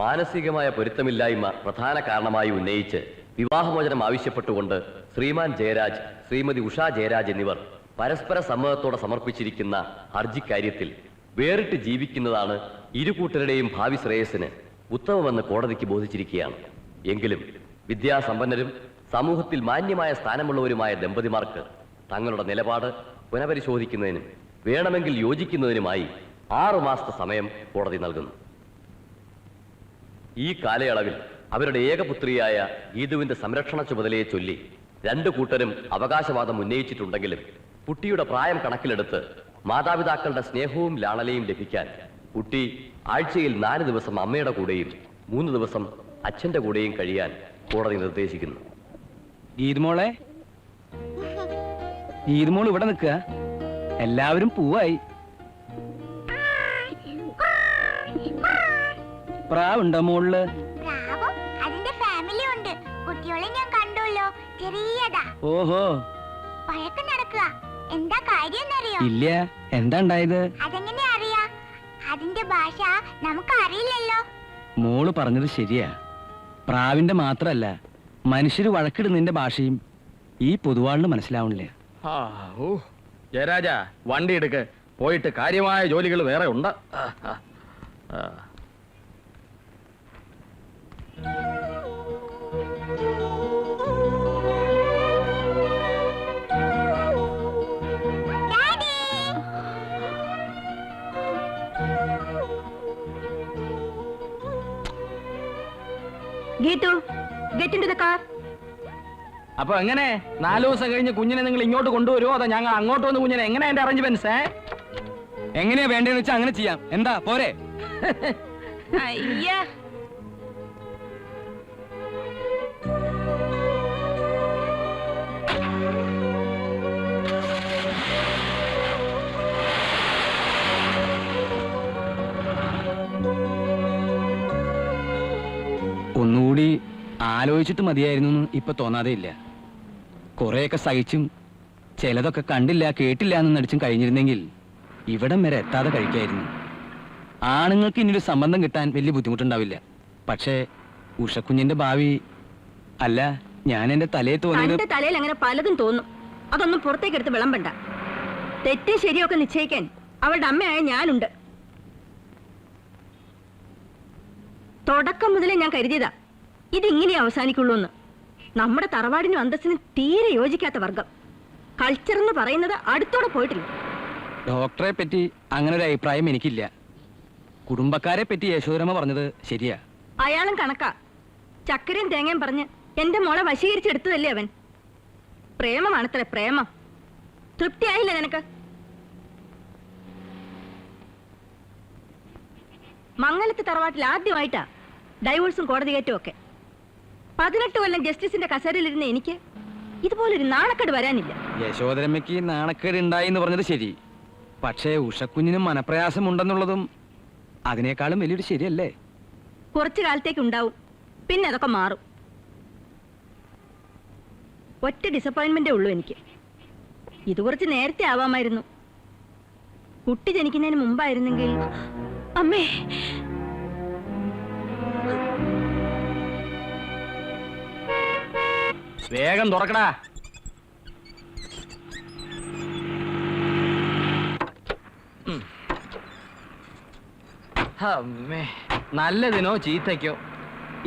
മാനസികമായ പൊരുത്തമില്ലായ്മ പ്രധാന കാരണമായി ഉന്നയിച്ച് വിവാഹമോചനം ആവശ്യപ്പെട്ടുകൊണ്ട് ശ്രീമാൻ ജയരാജ്, ശ്രീമതി ഉഷ ജയരാജ് എന്നിവർ പരസ്പര സമ്മതത്തോടെ സമർപ്പിച്ചിരിക്കുന്ന ഹർജിക്കാര്യത്തിൽ വേറിട്ട് ജീവിക്കുന്നതാണ് ഇരുകൂട്ടരുടെയും ഭാവി ശ്രേയസ്സിന് ഉത്തമമെന്ന് കോടതിക്ക് ബോധിച്ചിരിക്കുകയാണ്. എങ്കിലും വിദ്യാസമ്പന്നരും സമൂഹത്തിൽ മാന്യമായ സ്ഥാനമുള്ളവരുമായ ദമ്പതിമാർക്ക് തങ്ങളുടെ നിലപാട് പുനഃപരിശോധിക്കുന്നതിനും വേണമെങ്കിൽ യോജിക്കുന്നതിനുമായി 6 മാസത്തെ സമയം കോടതി നൽകുന്നു. ഈ കാലയളവിൽ അവരുടെ ഏകപുത്രിയായ ഗീതുവിന്റെ സംരക്ഷണ ചുമതലയെ ചൊല്ലി 2 കൂട്ടരും അവകാശവാദം ഉന്നയിച്ചിട്ടുണ്ടെങ്കിലും കുട്ടിയുടെ പ്രായം കണക്കിലെടുത്ത് മാതാപിതാക്കളുടെ സ്നേഹവും ലാളനയും ലഭിക്കാൻ കുട്ടി ആഴ്ചയിൽ 4 ദിവസം അമ്മയുടെ കൂടെയും 3 ദിവസം അച്ഛന്റെ കൂടെയും കഴിയാൻ കോടതി നിർദ്ദേശിക്കുന്നു. ഗീതുമോളെ, ഗീതുമോൾ ഇവിടെ നിൽക്കുക. എല്ലാവരും പൂവായി. പ്രാവുണ്ടോ മോളില്? ഓഹോ, ഇല്ല. എന്താ ഉണ്ടായത്? മോള് പറഞ്ഞത് ശരിയാ. പ്രാവിന്റെ മാത്രല്ല, മനുഷ്യര് വഴക്കിടുന്നതിന്റെ ഭാഷയും ഈ പൊതുവാളിന് മനസ്സിലാവണില്ല. ജയരാജ, വണ്ടി എടുക്ക്. പോയിട്ട് കാര്യമായ ജോലികൾ വേറെ ഉണ്ട്. അപ്പൊ എങ്ങനെ 4 ദിവസം കഴിഞ്ഞ് കുഞ്ഞിനെ നിങ്ങൾ ഇങ്ങോട്ട് കൊണ്ടുവരുമോ, അതോ ഞങ്ങൾ അങ്ങോട്ട് വന്ന് കുഞ്ഞിനെ എങ്ങനെ എന്റെ അറേഞ്ച്മെന്റ്സ് എങ്ങനെയാ വേണ്ടതെന്ന് വെച്ചാൽ അങ്ങനെ ചെയ്യാം. എന്താ പോരെ? ഒന്നുകൂടി ആലോചിച്ചിട്ട് മതിയായിരുന്നു ഇപ്പൊ തോന്നാതെ ഇല്ല. കുറെയൊക്കെ സഹിച്ചും ചിലതൊക്കെ കണ്ടില്ല കേട്ടില്ല എന്ന് നടിച്ചും കഴിഞ്ഞിരുന്നെങ്കിൽ ഇവിടം വരെ എത്താതെ കഴിക്കായിരുന്നു. ആണുങ്ങൾക്ക് ഇനിയൊരു സംബന്ധം കിട്ടാൻ വലിയ ബുദ്ധിമുട്ടുണ്ടാവില്ല. പക്ഷേ ഉഷക്കുഞ്ഞിന്റെ ഭാവി അല്ല, ഞാൻ എന്റെ തലയിൽ തോന്നിയത്. തലയിൽ അങ്ങനെ പലതും തോന്നും. അതൊന്നും പുറത്തേക്ക് എടുത്ത് വിളമ്പണ്ട. തെറ്റും ശരിയൊക്കെ നിശ്ചയിക്കാൻ അവളുടെ അമ്മയായ ഞാനുണ്ട്. തുടക്കം മുതലേ ഞാൻ കരുതിയതാ ഇതിങ്ങനെ അവസാനിക്കുള്ളൂ എന്ന്. നമ്മുടെ തറവാടിനും അന്തസ്സിനും തീരെ യോജിക്കാത്ത വർഗം. കൾച്ചർ എന്ന് പറയുന്നത് അടുത്തോടെ പോയിട്ടില്ല. ഡോക്ടറെ പറ്റി അങ്ങനെ ഒരു അഭിപ്രായം എനിക്കില്ല. കുടുംബക്കാരെ പറ്റി യശോധരമ്മ പറഞ്ഞത് ശരിയാ. അയാളും കണക്കാ. ചക്കരയും തേങ്ങയും പറഞ്ഞ് എന്റെ മോളെ വശീകരിച്ചെടുത്തതല്ലേ അവൻ. പ്രേമമാണത്രേ, പ്രേമം. തൃപ്തിയായില്ല നിനക്ക്? മംഗലത്ത് തറവാട്ടിൽ ആദ്യമായിട്ടാ ഡൈവോഴ്സും കോടതി കയറ്റും ഒക്കെ. 18 കൊല്ലം ജസ്റ്റിസിന്റെ കസേരയിലിരുന്ന എനിക്ക് ഇതുപോലൊരു നാണക്കേട് വരാനില്ല. യശോദരമ്മയ്ക്ക് നാണക്കേട് ഉണ്ടായി എന്ന് പറഞ്ഞത് ശരി. പക്ഷേ ഉഷക്കുഞ്ഞിനും മനപ്രയാസമുണ്ടെന്നുള്ളതും അതിനേക്കാളും വലിയൊരു ശരിയല്ലേ? കുറച്ചു കാലത്തേക്ക് ഉണ്ടാവും, പിന്നെ അതൊക്കെ മാറും. ഒറ്റ ഡിസപ്പോയിന്റ്മെന്റേ ഉള്ളൂ എനിക്ക്. ഇത് കുറച്ച് നേരത്തെ ആവാമായിരുന്നു. കുട്ടി ജനിക്കുന്നതിന് മുമ്പായിരുന്നെങ്കിൽ. അമ്മേ, വേഗം തുറക്കടാ. അമ്മേ, നല്ലതിനോ ചീത്തയ്ക്കോ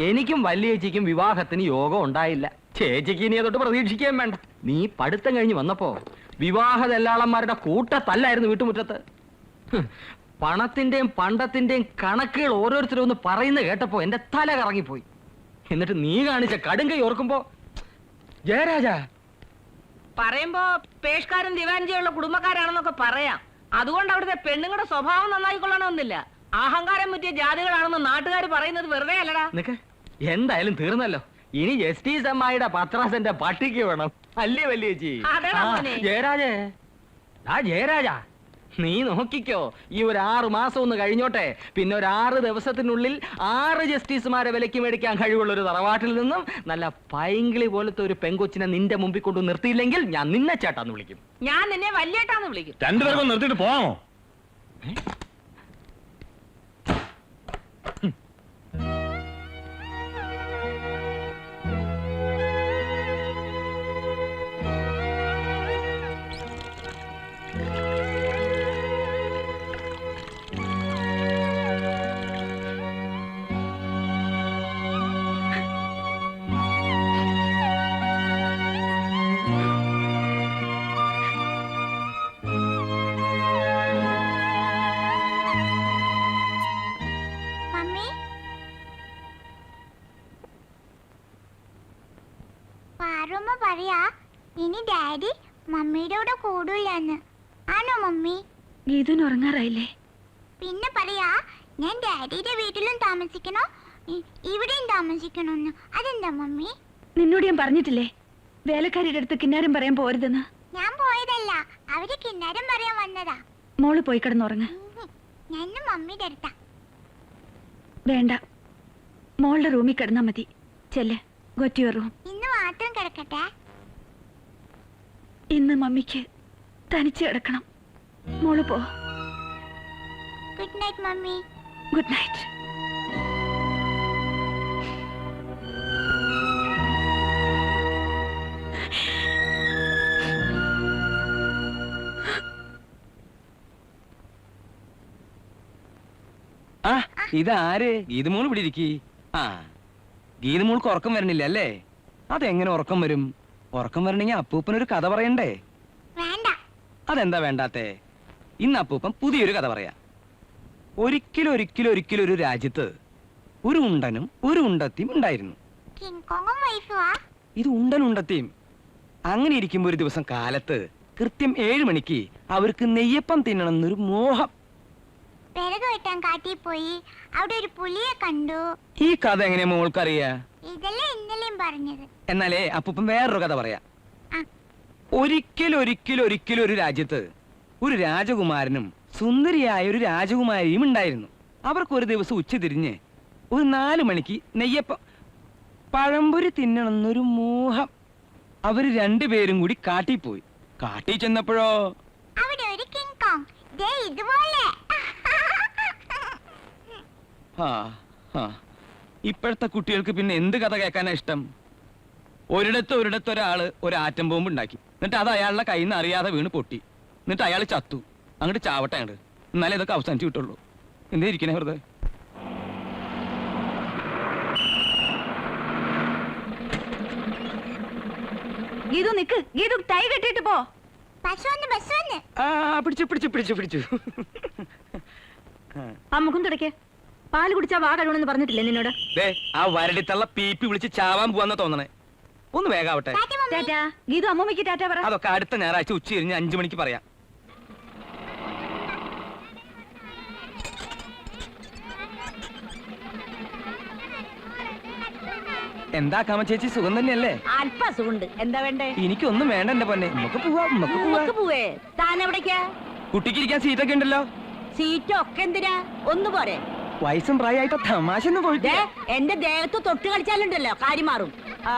എനിക്കും വല്യേച്ചിക്കും വിവാഹത്തിന് യോഗം ഉണ്ടായില്ല. ചേച്ചിക്ക് ഇനി അതൊട്ട് പ്രതീക്ഷിക്കുകയും വേണ്ട. നീ പഠിത്തം കഴിഞ്ഞ് വന്നപ്പോ വിവാഹ ദല്ലാളന്മാരുടെ കൂട്ടത്തല്ലായിരുന്നു വീട്ടുമുറ്റത്ത്. പണത്തിന്റെയും പണ്ടത്തിന്റെയും കണക്കുകൾ ഓരോരുത്തരും ഒന്ന് പറയുന്നത് കേട്ടപ്പോ എന്റെ തല കറങ്ങിപ്പോയി. എന്നിട്ട് നീ കാണിച്ച കടുങ്കൈ ഓർക്കുമ്പോ ജയരാജ പറയുമ്പോ പേഷ്കാരും ദിവാൻജിയുള്ള കുടുംബക്കാരാണെന്നൊക്കെ പറയാം. അതുകൊണ്ട് അവിടുത്തെ പെണ്ണുങ്ങളുടെ സ്വഭാവം നന്നായിക്കൊള്ളണമെന്നില്ല. അഹങ്കാരം പറ്റിയ ജാതികളാണെന്ന് നാട്ടുകാർ പറയുന്നത് വെറുതെ അല്ലടാ. നിക്ക്, എന്തായാലും തീർന്നല്ലോ. ഇനി ജസ്റ്റിസ് അമ്മായിയുടെ പത്രാസന്റെ പട്ടിക്ക് വേണം. അല്ലേ വല്യേച്ചി? അതെടാ മോനെ. ജയരാജേ, ജയരാജ, നീ നോക്കിക്കോ. ഈ ഒരു 6 മാസം ഒന്ന് കഴിഞ്ഞോട്ടെ. പിന്നെ ഒരു 6 ദിവസത്തിനുള്ളിൽ 6 ജസ്റ്റിസുമാരെ വിലക്ക് മേടിക്കാൻ കഴിവുള്ള ഒരു തറവാട്ടിൽ നിന്നും നല്ല പൈങ്കിളി പോലത്തെ ഒരു പെങ്കൊച്ചിനെ നിന്റെ മുമ്പിൽ കൊണ്ടു നിർത്തിയില്ലെങ്കിൽ ഞാൻ നിന്നെ ചേട്ടാന്ന് വിളിക്കും. ഞാൻ നിന്നെ വല്യേട്ടാന്ന് വിളിക്കും. രണ്ടുപേർക്കും നിർത്തിയിട്ട് പോവാമോ? പാറുമ്മ പറയാ ഇനി ഡാഡി മമ്മിയുടെ കൂടെ കൂടൂലെന്ന്. ആണോ മമ്മി? ഗീതുവിന് ഉറങ്ങാറായില്ലേ? പിന്നെ പറയാ ഞാൻ ഡാഡിയുടെ വീട്ടിലും താമസിക്കണോ ഇവിടെയും താമസിക്കണോന്ന്. അതെന്താ മമ്മി? നിന്നോട് ഞാൻ പറഞ്ഞിട്ടില്ലേ വേലക്കാരിയുടെ അടുത്ത് കിന്നാരം പറയാൻ പോരുതെന്ന്? ഞാൻ പോയതല്ല, അവര് കിന്നാരം പറയാൻ വന്നതാ. മോള് പോയി കിടന്നുറങ്ങ. ഞാൻ മമ്മിയുടെ അടുത്താ. വേണ്ട, മോളുടെ റൂമിൽ കിടന്നാ മതി. ചെല്ല്, ഗോ ടു യുവർ റൂം. ഇന്ന് മാത്രം കിടക്കട്ടെ. ഇന്ന് മമ്മിക്ക് തനിച്ച് കിടക്കണം. മോള് പോ. Good night mummy. Good night. ആ, ഇതാര്? ഗീതമോൾ ഇവിടെ ഇരിക്കി. ആ, ഗീതമോൾക്ക് ഉറക്കം വരണില്ല അല്ലേ? അതെങ്ങനെ ഉറക്കം വരും? ഉറക്കം വരണമെങ്കിൽ അപ്പൂപ്പനൊരു കഥ പറയണ്ടേ? വേണ്ട. അതെന്താ വേണ്ടാത്തെ? ഇന്ന് അപ്പൂപ്പൻ പുതിയൊരു കഥ പറയാ. ഒരിക്കലും ഒരു രാജ്യത്ത് ഒരു ഉണ്ടനും ഒരു ഉണ്ടത്തിയും ഉണ്ടായിരുന്നു. കിങ് കോങ്ങും വൈഫുവാ? ഇത് ഉണ്ടത്തിയും. അങ്ങനെ ഇരിക്കുമ്പോ ഒരു ദിവസം കാലത്ത് കൃത്യം 7 മണിക്ക് അവർക്ക് നെയ്യപ്പം തിന്നണമെന്നൊരു മോഹം. വിറക് വെട്ടാൻ കാട്ടി പോയി. അവിടെ ഒരു പുലിയെ കണ്ടു. ഈ കഥ എങ്ങനെയാ മോൾക്കറിയാ? ഇതല്ലേ ഇന്നലെയും പറഞ്ഞത്. എന്നാലേ അപ്പൂപ്പൻ വേറൊരു കഥ പറയാ. ആ. ഒരിക്കലും ഒരു രാജ്യത്ത് ഒരു രാജകുമാരനും സുന്ദരിയായ ഒരു രാജകുമാരിയും ഉണ്ടായിരുന്നു. അവർക്ക് ഒരു ദിവസം ഉച്ചതിരിഞ്ഞ് ഒരു 4 മണിക്ക് നെയ്യപ്പം പഴംപൊരി തിന്നണമെന്നൊരു മോഹം. അവര് രണ്ടുപേരും കൂടി കാട്ടിൽ പോയി. കാട്ടിൽ ചെന്നപ്പോഴോ അവിടെ ഒരു കിങ് കോങ് ദേ ഇതുപോലെ. ഇപ്പോഴത്തെ കുട്ടികൾക്ക് പിന്നെ എന്ത് കഥ കേൾക്കാനാ ഇഷ്ടം? ഒരിടത്ത് ഒരാള് ഒരു ആറ്റം ബോംബ് ഉണ്ടാക്കി. എന്നിട്ട് അത് അയാളുടെ കയ്യിൽ നിന്ന് അറിയാതെ വീണ് പൊട്ടി. എന്നിട്ട് അയാൾ ചത്തു. അങ്ങോട്ട് ചാവട്ടെ അങ്ങോട്ട്. എന്നാലേ ഇതൊക്കെ അവസാനിച്ചു കിട്ടുള്ളൂ. എന്തേ ഇരിക്കണേ വെറുതെ? ഗീതു നിക്ക്. ഗീതു ടൈ കെട്ടിട്ട് പോ. ബസ് വന്ന്. പിടിച്ചു. ആ മുഖം തുടക്കേ. പാല് കുടിച്ചാ വാ കഴിവണമെന്ന് പറഞ്ഞിട്ടില്ലേ നിന്നോട്? ആ വരടിത്തള്ള പീപ്പി വിളിച്ച് ചാവാൻ പോവാന്നാ തോന്നണേ. ഒന്ന് വേഗാവട്ടെ. ടാറ്റ മമ്മി. ടാറ്റാ. ഗീതു അമ്മമ്മയ്ക്ക് ടാറ്റ പറ. അതൊക്കെ അടുത്ത ഞായറാഴ്ച ഉച്ച കഴിഞ്ഞ് 5 മണിക്ക് പറയാം. എന്താ കാമ ചേച്ചി, സുഖം തന്നെയല്ലേ? അല്പസുണ്ട്. എന്താ വേണ്ടേ? എനിക്കൊന്നും വേണ്ട എന്റെ പൊന്നെ. നമുക്ക് പോവാം, നമുക്ക് പോവാം. നമുക്ക് പോവേ. താൻ എവിടേക്കാ? കുട്ടിക്ക് ഇരിക്കാൻ സീറ്റൊക്കെ ഉണ്ടല്ലോ. സീറ്റൊക്കെ എന്തിനാ? ഒന്ന് പോരെ. വയസ്സും പ്രായമായിട്ട് തമാശ ഒന്നും പോയിട്ട് ദേ, എന്റെ ദേഹത്ത് തൊട്ട് കളിച്ചാലുണ്ടല്ലോ കാര്യം മാറും.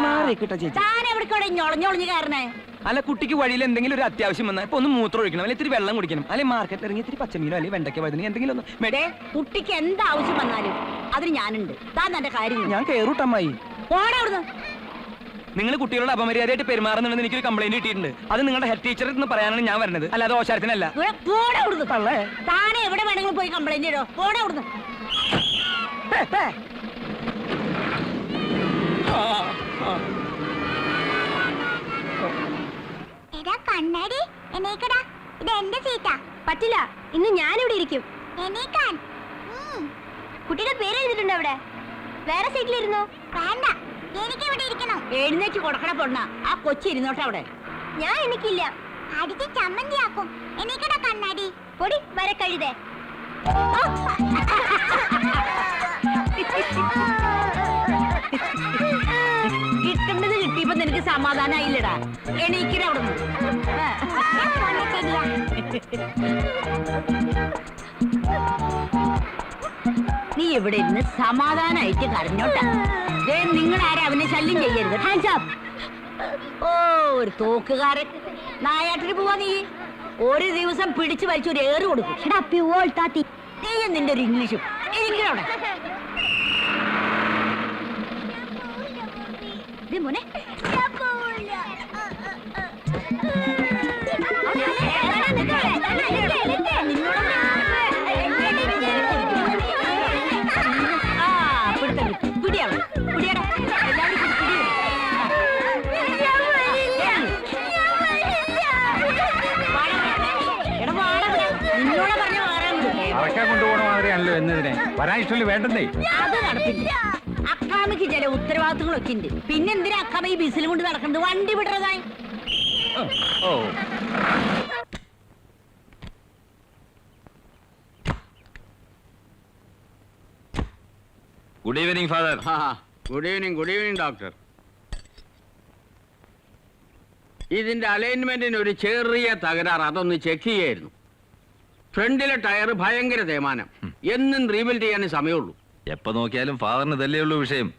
മാറിക്കിട്ടോ ചേച്ചി. താൻ എവിടേക്കോടെ ഞൊളഞ്ഞൊളഞ്ഞ് കയറണേ? അല്ല, കുട്ടിക്ക് വഴിയിൽ എന്തെങ്കിലും ഒരു അത്യാവശ്യം വന്നാൽ ഇപ്പൊ ഒന്ന് മൂത്രം ഒഴിക്കണം, അല്ലെങ്കിൽ ഇത്തിരി വെള്ളം കുടിക്കണം, അല്ലെങ്കിൽ മാർക്കറ്റിൽ ഇറങ്ങി ഇത്തിരി പച്ചമീനോ അല്ലെങ്കിൽ വെണ്ടയ്ക്ക വഴുതന എന്തെങ്കിലും ഒന്ന് ദേ, കുട്ടിക്ക് എന്താവശ്യം വന്നാലും അതിന് ഞാനുണ്ട്. താൻ തന്റെ കാര്യം ഞാൻ കേറൂട്ടമ്മായി. പോടെ അവിടുന്ന്. നിങ്ങൾ കുട്ടികളോട് അപമര്യാദയായിട്ട് പെരുമാറുന്നുണ്ടെന്ന് എനിക്കൊരു കംപ്ലൈന്റ് കിട്ടിയിട്ടുണ്ട്. അത് നിങ്ങളുടെ ഹെഡ് ടീച്ചറിൽ നിന്ന് പറയാനാണ് ഞാൻ വരുന്നത്, അല്ലാതെ ഓശാരത്തിനല്ല. പോടെ അവിടുന്ന്. താനെ എവിടെ വേണമെങ്കിലും പോയി കംപ്ലൈന്റ് ചെയ്തോ. പോടെ അവിടുന്ന്. എടാ കണ്ണാടി, എണീക്കടാ. ഇത് എന്റെ സീറ്റാ. പറ്റില്ല, ഇന്ന് ഞാനിവിടെ ഇരിക്കും. എണീക്കാൻ. കുട്ടിയുടെ പേര് എഴുതിയിട്ടുണ്ട് അവിടെ. വേറെ സീറ്റിലിരുന്നോ? വേണ്ട, എനിക്ക് ഇവിടെ ഇരിക്കണം. എഴുന്നേറ്റ് കൊടുക്കണ പൊണ്ണ. ആ കൊച്ചി ഇരുന്നോട്ടെ അവിടെ. ഞാൻ എനിക്കില്ല. അടിച്ച് ചമ്മന്തിയാക്കും. എണീക്കടാ കണ്ണാടി. പൊടി വരെ കഴുതേ. കിട്ടുന്നത് കിട്ടിയപ്പോ നിനക്ക് സമാധാനായില്ലടാ. എണീക്കണ അവിടെ. നീ ഇവിടെ ഇരുന്ന് സമാധാനായിട്ട് കരഞ്ഞോട്ടെ. നിങ്ങളാരും അവനെ ശല്യം ചെയ്യരുത്. Hands up. ഓ, ഒരു തോക്കുകാരൻ. നായാട്ടിന് പോവാ നീ. ഒരു ദിവസം പിടിച്ചു വലിച്ചു ഒരു ഏറ് കൊടുക്കും. നീയും നിന്റെ ഒരു ഇംഗ്ലീഷും. എനിക്കവിടെ മോനെ പിടിയാവണം. പിടിയടാ. കൊണ്ടുപോകണ മാതിരിയാണല്ലോ എന്നതിനെ വരാൻ ഇഷ്ടമല്ല വേണ്ടെന്നേ. അത് നടപ്പില്ല. അക്കാമയ്ക്ക് ചില ഉത്തരവാദിത്തങ്ങളൊക്കെ ഉണ്ട്. പിന്നെന്തിനാ അക്കാമ ഈ ബിസിലും കൊണ്ട് നടക്കുന്നത്? വണ്ടി വിടുന്നതായി. ഓ, good evening father. Good evening doctor. ഇതിന്റെ അലൈൻമെന്റിന് ഒരു ചെറിയ തകരാറ്, അതൊന്ന് ചെക്ക് ചെയ്യായിരുന്നു. ഫ്രണ്ടിലെ ടയർ ഭയങ്കര തേയ്മാനം. എന്നും റീബിൽഡ് ചെയ്യാനേ സമയമുള്ളൂ. എപ്പോ നോക്കിയാലും ഫാദറിന് ഇതല്ലേ ഉള്ളൂ വിഷയം.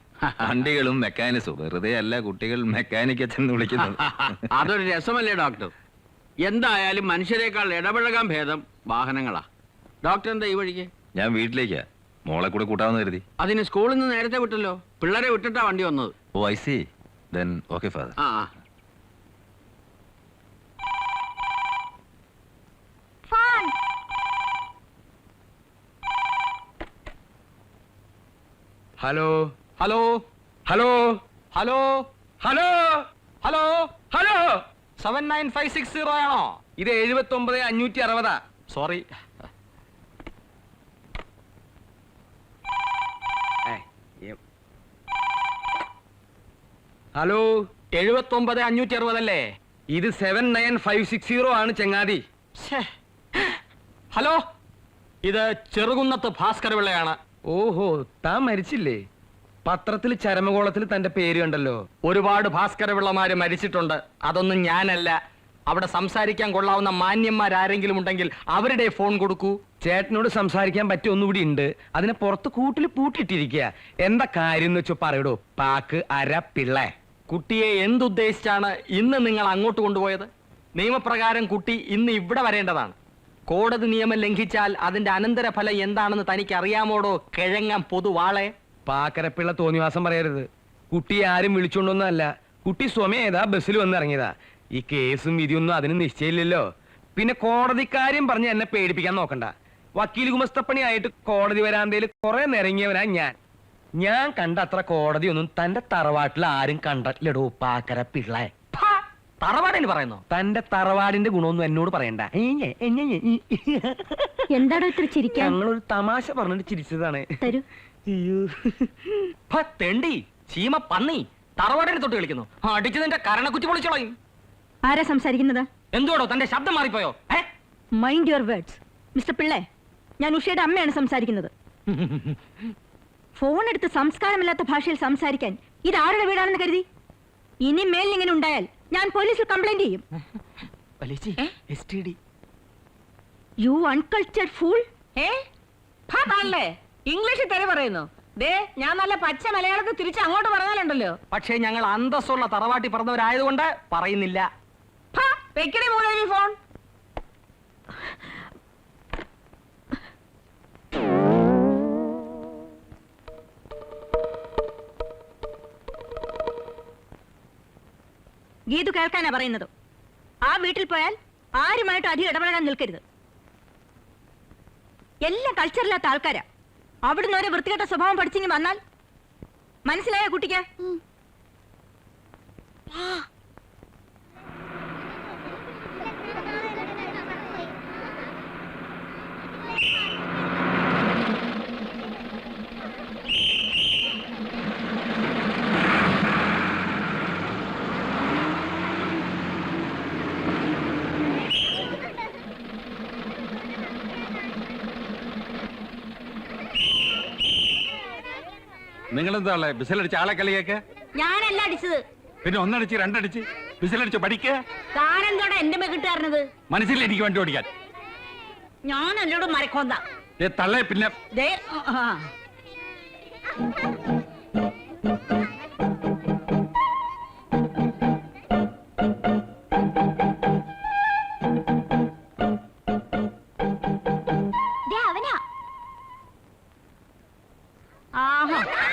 വണ്ടികളും മെക്കാനിക്സും. വെറുതെ അല്ല കുട്ടികൾ മെക്കാനിക് എന്ന് വിളിക്കുന്നത്. അതൊരു രസമല്ലേ ഡോക്ടർ? എന്തായാലും മനുഷ്യരെക്കാൾ ഇടപഴകാൻ ഭേദം വാഹനങ്ങളാ. ഡോക്ടർ എന്താ ഈ വഴിക്ക്? ഞാൻ വീട്ടിലേക്കാ, മോളെ കൂടെ കൂട്ടാമെന്ന് കരുതി. അതിന് സ്കൂളിൽ നിന്ന് നേരത്തെ വിട്ടല്ലോ. പിള്ളേരെ വിട്ടിട്ടാ വണ്ടി വന്നത്. ഓ I see. Then okay father. ആ phone. Hello hello hello hello hello hello hello 79560 ആണോ? ഇത് 79,560. സോറി. ഹലോ, 79,560 അല്ലേ? ഇത് 79560 ആണ് ചങ്ങാതി. ശ്ശേ. ഹലോ, ഇത് ചെറുകുന്നത്ത് ഭാസ്കര പിള്ളയാണ്. ഓഹോ, താൻ മരിച്ചില്ലേ? പത്രത്തിൽ ചരമകോളത്തിൽ തന്റെ പേര് കണ്ടല്ലോ. ഒരുപാട് ഭാസ്കര പിള്ളമാര് മരിച്ചിട്ടുണ്ട്. അതൊന്നും ഞാനല്ല. അവിടെ സംസാരിക്കാൻ കൊള്ളാവുന്ന മാന്യന്മാരാരെങ്കിലും ഉണ്ടെങ്കിൽ അവരുടെ ഫോൺ കൊടുക്കൂ. ചേട്ടനോട് സംസാരിക്കാൻ പറ്റിയ ഒന്നുകൂടി ഉണ്ട്. അതിനെ പുറത്ത് കൂട്ടിൽ പൂട്ടിയിട്ടിരിക്കുക. എന്താ കാര്യം എന്ന് വെച്ചോ പറയടോ. പാക്ക് അര പിള്ള. കുട്ടിയെ എന്തുദ്ദേശിച്ചാണ് ഇന്ന് നിങ്ങൾ അങ്ങോട്ട് കൊണ്ടുപോയത്? നിയമപ്രകാരം കുട്ടി ഇന്ന് ഇവിടെ വരേണ്ടതാണ്. കോടതി നിയമം ലംഘിച്ചാൽ അതിന്റെ അനന്തരഫലം എന്താണെന്ന് തനിക്ക് അറിയാമോടോ കിഴങ്ങാൻ പൊതുവാളെ? പാക്കരപ്പിള്ള തോന്നിവാസം പറയരുത്. കുട്ടിയെ ആരും വിളിച്ചോണ്ടൊന്നല്ല. കുട്ടി സ്വമേതാ ബസ്സിൽ വന്നിറങ്ങിയതാ. ഈ കേസും വിധിയൊന്നും അതിന് നിശ്ചയില്ലല്ലോ. പിന്നെ കോടതിക്കാര്യം പറഞ്ഞ് എന്നെ പേടിപ്പിക്കാൻ നോക്കണ്ട. വക്കീൽ ഗുമസ്തപ്പണിയായിട്ട് കോടതി വരാന്തയിൽ കുറെ നിറങ്ങിയവനാ ഞാൻ കണ്ട അത്ര കോടതിയൊന്നും തന്റെ തറവാട്ടിൽ ആരും കണ്ടിട്ടില്ലടോ പാക്കരപ്പിള്ള. തറവാടിന് പറയുന്നു. തന്റെ തറവാടിന്റെ ഗുണമൊന്നും എന്നോട് പറയണ്ട. എന്താടോ ഇത്ര ചിരിക്കാൻ? ഞങ്ങളൊരു തമാശ പറഞ്ഞിട്ട് ചിരിച്ചതാണ്. തരൂ. അയ്യോ, തെണ്ടി ചീമ പന്നി, തറവാടിനെ തൊട്ട് കളിക്കുന്നു. അടിച്ച് നിന്റെ കരണക്കുറ്റി പൊളിച്ചോളയും. ആരാ സംസാരിക്കുന്നത്? എന്തുവാടോ തന്റെ ശബ്ദം മാറിപ്പോയോ? മൈൻഡ് യുവർ വേർഡ്സ് മിസ്റ്റർ പിള്ളേ. ഞാൻ ഉഷയുടെ അമ്മയാണ് സംസാരിക്കുന്നത്. ഫോൺ എടുത്ത് സംസ്കാരമില്ലാത്ത ഭാഷയിൽ സംസാരിക്കാൻ ഇത് ആരുടെ വീടാണെന്ന് കരുതി? ഇനി മേലിൽ ഇങ്ങനെ ഉണ്ടായാൽ ഞാൻ പോലീസിൽ കംപ്ലൈന്റ് ചെയ്യും. You uncultured fool. ഇംഗ്ലീഷിൽ തെറി പറയുന്നു. ദേ ഞാൻ നല്ല പച്ച മലയാളത്തിൽ തിരിച്ച് അങ്ങോട്ട് പറഞ്ഞാലുണ്ടല്ലോ. പക്ഷേ ഞങ്ങൾ അന്തസ്സുള്ള തറവാട്ടി പറഞ്ഞവരായതുകൊണ്ട് പറയുന്നില്ല. വെക്കണേ മോളെ ഈ ഫോൺ. ഗീതു കേൾക്കാനാ പറയുന്നത്. ആ വീട്ടിൽ പോയാൽ ആരുമായിട്ടും അധികം ഇടപെടാൻ നിൽക്കരുത്. എല്ലാം കൾച്ചറില്ലാത്ത ആൾക്കാരാ. അവിടുന്ന് ഒരു വൃത്തികെട്ട സ്വഭാവം പഠിച്ചെങ്കിൽ വന്നാൽ മനസ്സിലായ കുട്ടിക്ക്? നിങ്ങളെന്താ ബിസിലടിച്ച് ആളെ കളിയൊക്കെ? ഞാനല്ല അടിച്ചത്. പിന്നെ ഒന്നടിച്ച് രണ്ടടിച്ച് ബിസിലടിച്ച് പഠിക്കുക. താനെന്തോടെ എന്റെ മെക്കിട്ടായിരുന്നത്? മനസ്സിൽ എനിക്ക് വണ്ടി ഓടിക്കാൻ. ഞാൻ എന്നോട് മരക്കോന്താ തള്ളേ. പിന്നെ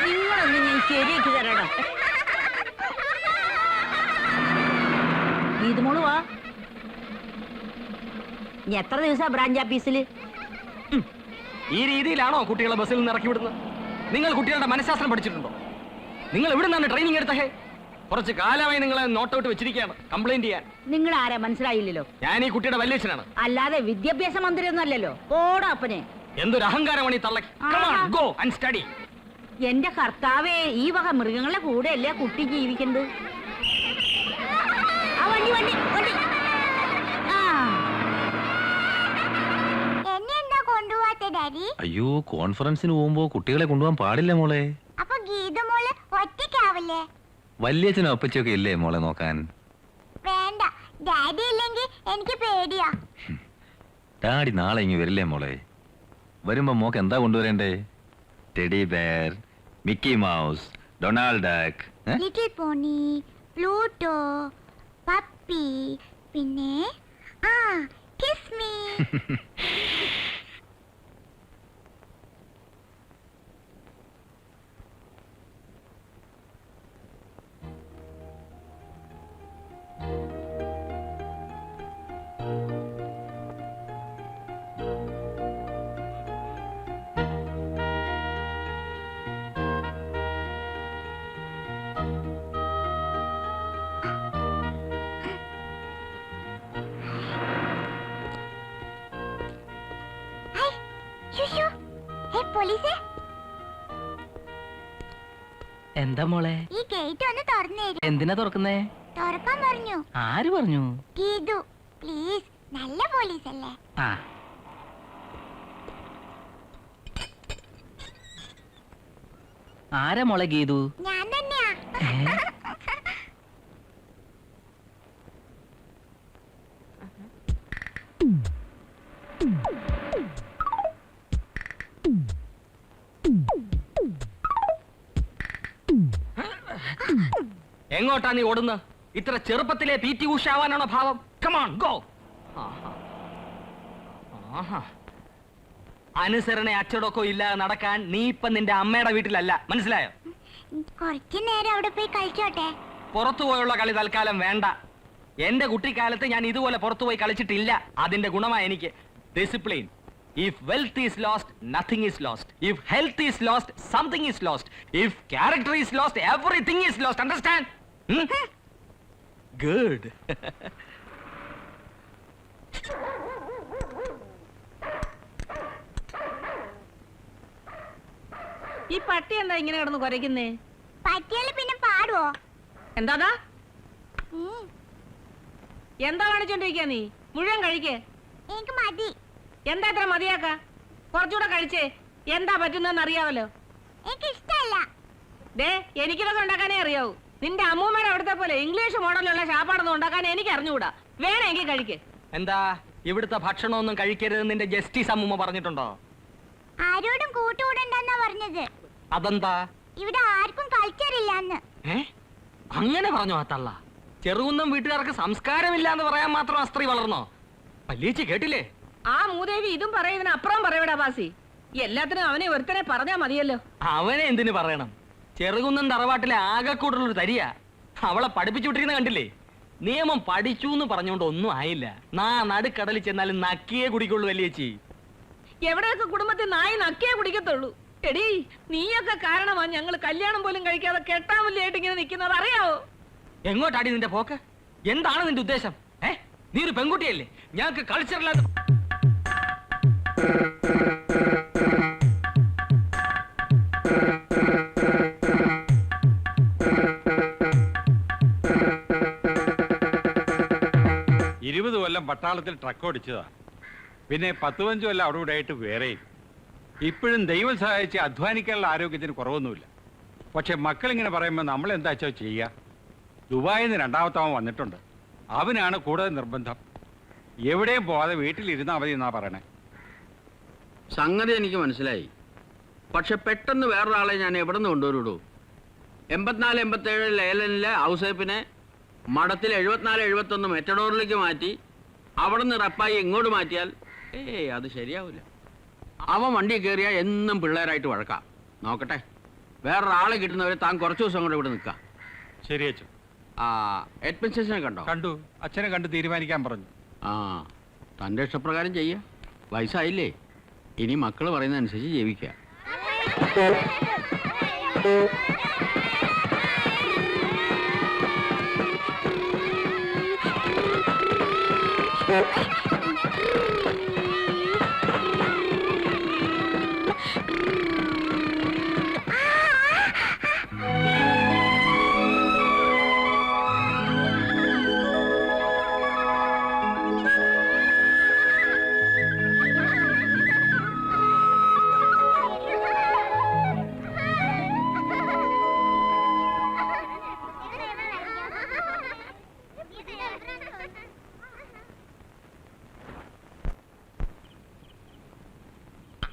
നിങ്ങളൊന്ന് ഞാൻ ശരിയാക്കി തരണം. ഇത് മോള് വാ. ഇനി എത്ര ദിവസം ബ്രാഞ്ച് ഓഫീസിൽ? ഈ രീതിയിലാണോ കുട്ടികളെ ബസ്സിൽ നിന്ന് ഇറക്കി വിടുന്നത്? നിങ്ങൾ കുട്ടികളുടെ മനഃശാസ്ത്രം പഠിച്ചിട്ടുണ്ടോ? നിങ്ങൾ എവിടെ നിന്നാണ് ട്രെയിനിങ് എടുത്തേ? കുറച്ച് കാലമായി നിങ്ങളെ നോട്ടൗട്ട് വെച്ചിരിക്കുകയാണ് കംപ്ലൈന്റ് ചെയ്യാൻ. നിങ്ങൾ ആരാ മനസ്സിലായില്ലല്ലോ? ഞാൻ ഈ കുട്ടിയുടെ വല്യച്ഛനാണ്. അല്ലാതെ വിദ്യാഭ്യാസ മന്ത്രി ഒന്നും അല്ലല്ലോ. ഓടാ അപ്പനെ. എന്തൊരു അഹങ്കാരമാണ് ഈ തള്ളക്ക്. Go and study. എന്റെ കർത്താവേ, ഈ വക മൃഗങ്ങളുടെ കൂടെ അല്ലേ കുട്ടി ജീവിക്കുന്നത്? ആ വണ്ടി വണ്ടി വണ്ടി. എന്നെ എന്താ കൊണ്ടുപോവാത്ത ഡാഡി? അയ്യോ, കോൺഫറൻസിന് പോകുമ്പോ കുട്ടികളെ കൊണ്ടുപോകാൻ പാടില്ല മോളെ. അപ്പൊ ഗീത മോള് ഒറ്റയ്ക്കാവില്ലേ? വല്യച്ഛനും അപ്പച്ചൊക്കെ ഇല്ലേ മോളെ നോക്കാൻ? വേണ്ട, ഡാഡി ഇല്ലെങ്കിൽ എനിക്ക് പേടിയാ. ഡാഡി നാളെ ഇങ്ങ് വരില്ലേ മോളെ? വരുമ്പോ മോക്ക് എന്താ കൊണ്ടുവരേണ്ടേ? Teddy bear, Mickey Mouse, Donald Duck, little pony, Pluto, puppy, പിന്നെ കിസ് മീ. പോലീസേ, എന്താ മോളെ? ഈ ഗേറ്റ് ഒന്ന് തുറന്നു തരൂ. എന്തിനാ തുറക്കുന്നേ? തുറക്കാൻ പറഞ്ഞു. ആര് പറഞ്ഞു? ഗീതു, പ്ലീസ്. നല്ല പോലീസ് അല്ലേ? ആരാ മോളെ ഗീതു? ഞാൻ തന്നെയാ. എങ്ങോട്ടാ നീ ഓടുന്ന? ഇത്ര ചെറുപ്പത്തിലെ പി.ടി. ഉഷ ആവാനാണോ ഭാവം? Come on go. അനുസരണ അച്ചടക്കോ ഇല്ലാതെ നടക്കാൻ നീ ഇപ്പൊ നിന്റെ അമ്മയുടെ വീട്ടിലല്ല, മനസ്സിലായോ? കുറച്ചു നേരം അവിടെ പോയി കളിച്ചോട്ടെ. പുറത്തു പോയുള്ള കളി തൽക്കാലം വേണ്ട. എന്റെ കുട്ടിക്കാലത്ത് ഞാൻ ഇതുപോലെ പുറത്തുപോയി കളിച്ചിട്ടില്ല. അതിന്റെ ഗുണമായി എനിക്ക് discipline. If wealth is lost, nothing is lost. If health is lost, something is lost. If character is lost, everything is lost. Understand? Good. ഈ പട്ടി എന്താ ഇങ്ങനെ കിടന്ന് കുരയ്ക്കുന്നേ? പറ്റിയാല് പിന്നെ പാടുവോ? എന്താ എന്താ കാണിച്ചോണ്ടിരിക്കാ നീ? മുഴുവൻ കഴിക്കേ. എനിക്ക് മതി. എന്താ ഇത്ര മതിയാക്ക? കുറച്ചുകൂടെ കഴിച്ചേ. എന്താ പറ്റുന്നതെന്ന് അറിയാവല്ലോ. എനിക്ക് ഇഷ്ടമല്ല. ദേ, എനിക്കിതൊക്കെ ഉണ്ടാക്കാനേ അറിയാവൂ. നിന്റെ അമ്മൂമ്മയുടെ അവിടുത്തെ പോലെ ഇംഗ്ലീഷ് മോഡലുള്ള ശാപ്പാടൊന്നും ഉണ്ടാക്കാൻ എനിക്ക് അറിഞ്ഞുകൂടാ. വേണമെങ്കിൽ കഴിക്കേ. എന്താ ഇവിടുത്തെ ഭക്ഷണമൊന്നും കഴിക്കരുത് നിന്റെ ജസ്റ്റിസ് അമ്മൂമ്മ പറഞ്ഞിട്ടുണ്ടോ? ആരോടും കൂട്ടുകൂടണ്ടെന്നാ പറഞ്ഞത്. അതെന്താ? ഇവിടെ ആർക്കും കൾച്ചറില്ലാന്ന്. അങ്ങനെ പറഞ്ഞോ ആ തള്ള? ചെറുകുന്നം വീട്ടുകാർക്ക് സംസ്കാരമില്ല എന്ന് പറയാൻ മാത്രം ആ സ്ത്രീ വളർന്നോ? വല്യേച്ചി കേട്ടില്ലേ? ആ മൂദേവി ഇതും പറയുന്നതിന് അപ്പുറം പറയടാ ബാസി. എല്ലാത്തിനും അവനെ ഒരുത്തനെ പറഞ്ഞാ മതിയല്ലോ. അവനെ എന്തിനു പറയണം? ചെറുകുന്നം തറവാട്ടിലെ ആകെക്കൂടുള്ളൊരു തരിയാ. അവളെ പഠിപ്പിച്ചു വിട്ടിരിക്കുന്ന കണ്ടില്ലേ? നിയമം പഠിച്ചു എന്ന് പറഞ്ഞുകൊണ്ട് ഒന്നും ആയില്ല. നടുക്കടലിൽ ചെന്നാലും നക്കിയേ കുടിക്കുള്ളൂ വല്യേച്ചി. എവിടെയൊക്കെ കുടുംബത്തിൽ നായി നക്കിയേ കുടിക്കത്തുള്ളൂ. എടീ, നീയൊക്കെ കാരണമാ ഞങ്ങൾ കല്യാണം പോലും കഴിക്കാതെ കെട്ടാമുല്ലായിട്ട് ഇങ്ങനെ നിൽക്കുന്നത്, അറിയാവോ? എങ്ങോട്ടാടി നിന്റെ പോക്ക്? എന്താണ് നിന്റെ ഉദ്ദേശം? നീ ഒരു പെൺകുട്ടിയല്ലേ? ഞങ്ങൾക്ക് കൾച്ചറില്ലാത്ത 20 കൊല്ലം പട്ടാളത്തിൽ ട്രക്ക് ഓടിച്ചതാ. പിന്നെ 10-15 കൊല്ലം അവിടെ ഇവിടെ ആയിട്ട് വേറെയും. ഇപ്പോഴും ദൈവം സഹായിച്ച് അധ്വാനിക്കാനുള്ള ആരോഗ്യത്തിന് കുറവൊന്നുമില്ല. പക്ഷെ മക്കളിങ്ങനെ പറയുമ്പോൾ നമ്മൾ എന്താ വെച്ചാൽ ചെയ്യുക. ദുബായിൽ നിന്ന് രണ്ടാമത്തവൻ വന്നിട്ടുണ്ട്. അവനാണ് കൂടുതൽ നിർബന്ധം. എവിടെയും പോവാതെ വീട്ടിലിരുന്നാൽ മതി എന്നാ പറയണേ. സംഗതി എനിക്ക് മനസ്സിലായി. പക്ഷെ പെട്ടെന്ന് വേറൊരാളെ ഞാൻ എവിടെ നിന്ന് കൊണ്ടുവരൂടൂ? 84-87 ലേലനിലെ ഔസേപ്പിനെ മഠത്തിൽ 74-71 മെറ്റഡോറിലേക്ക് മാറ്റി അവിടെ നിന്ന് റപ്പായി ഇങ്ങോട്ട് മാറ്റിയാൽ അത് ശരിയാവില്ല. അവൻ വണ്ടി കയറിയാൽ എന്നും പിള്ളേരായിട്ട് വഴക്കാം. നോക്കട്ടെ, വേറൊരാളെ കിട്ടുന്നവരെ താൻ കുറച്ച് ദിവസം കൂടെ ഇവിടെ നിൽക്കാം. ശരി അച്ഛൻ. അഡ്മിനിസ്ട്രേഷനെ കണ്ടോ? കണ്ടു. അച്ഛനെ കണ്ട് തീരുമാനിക്കാൻ പറഞ്ഞു. തൻ്റെ ഇഷ്ടപ്രകാരം ചെയ്യുക. വയസ്സായില്ലേ, ഇനി മക്കൾ പറയുന്നതനുസരിച്ച് ജീവിക്കുക.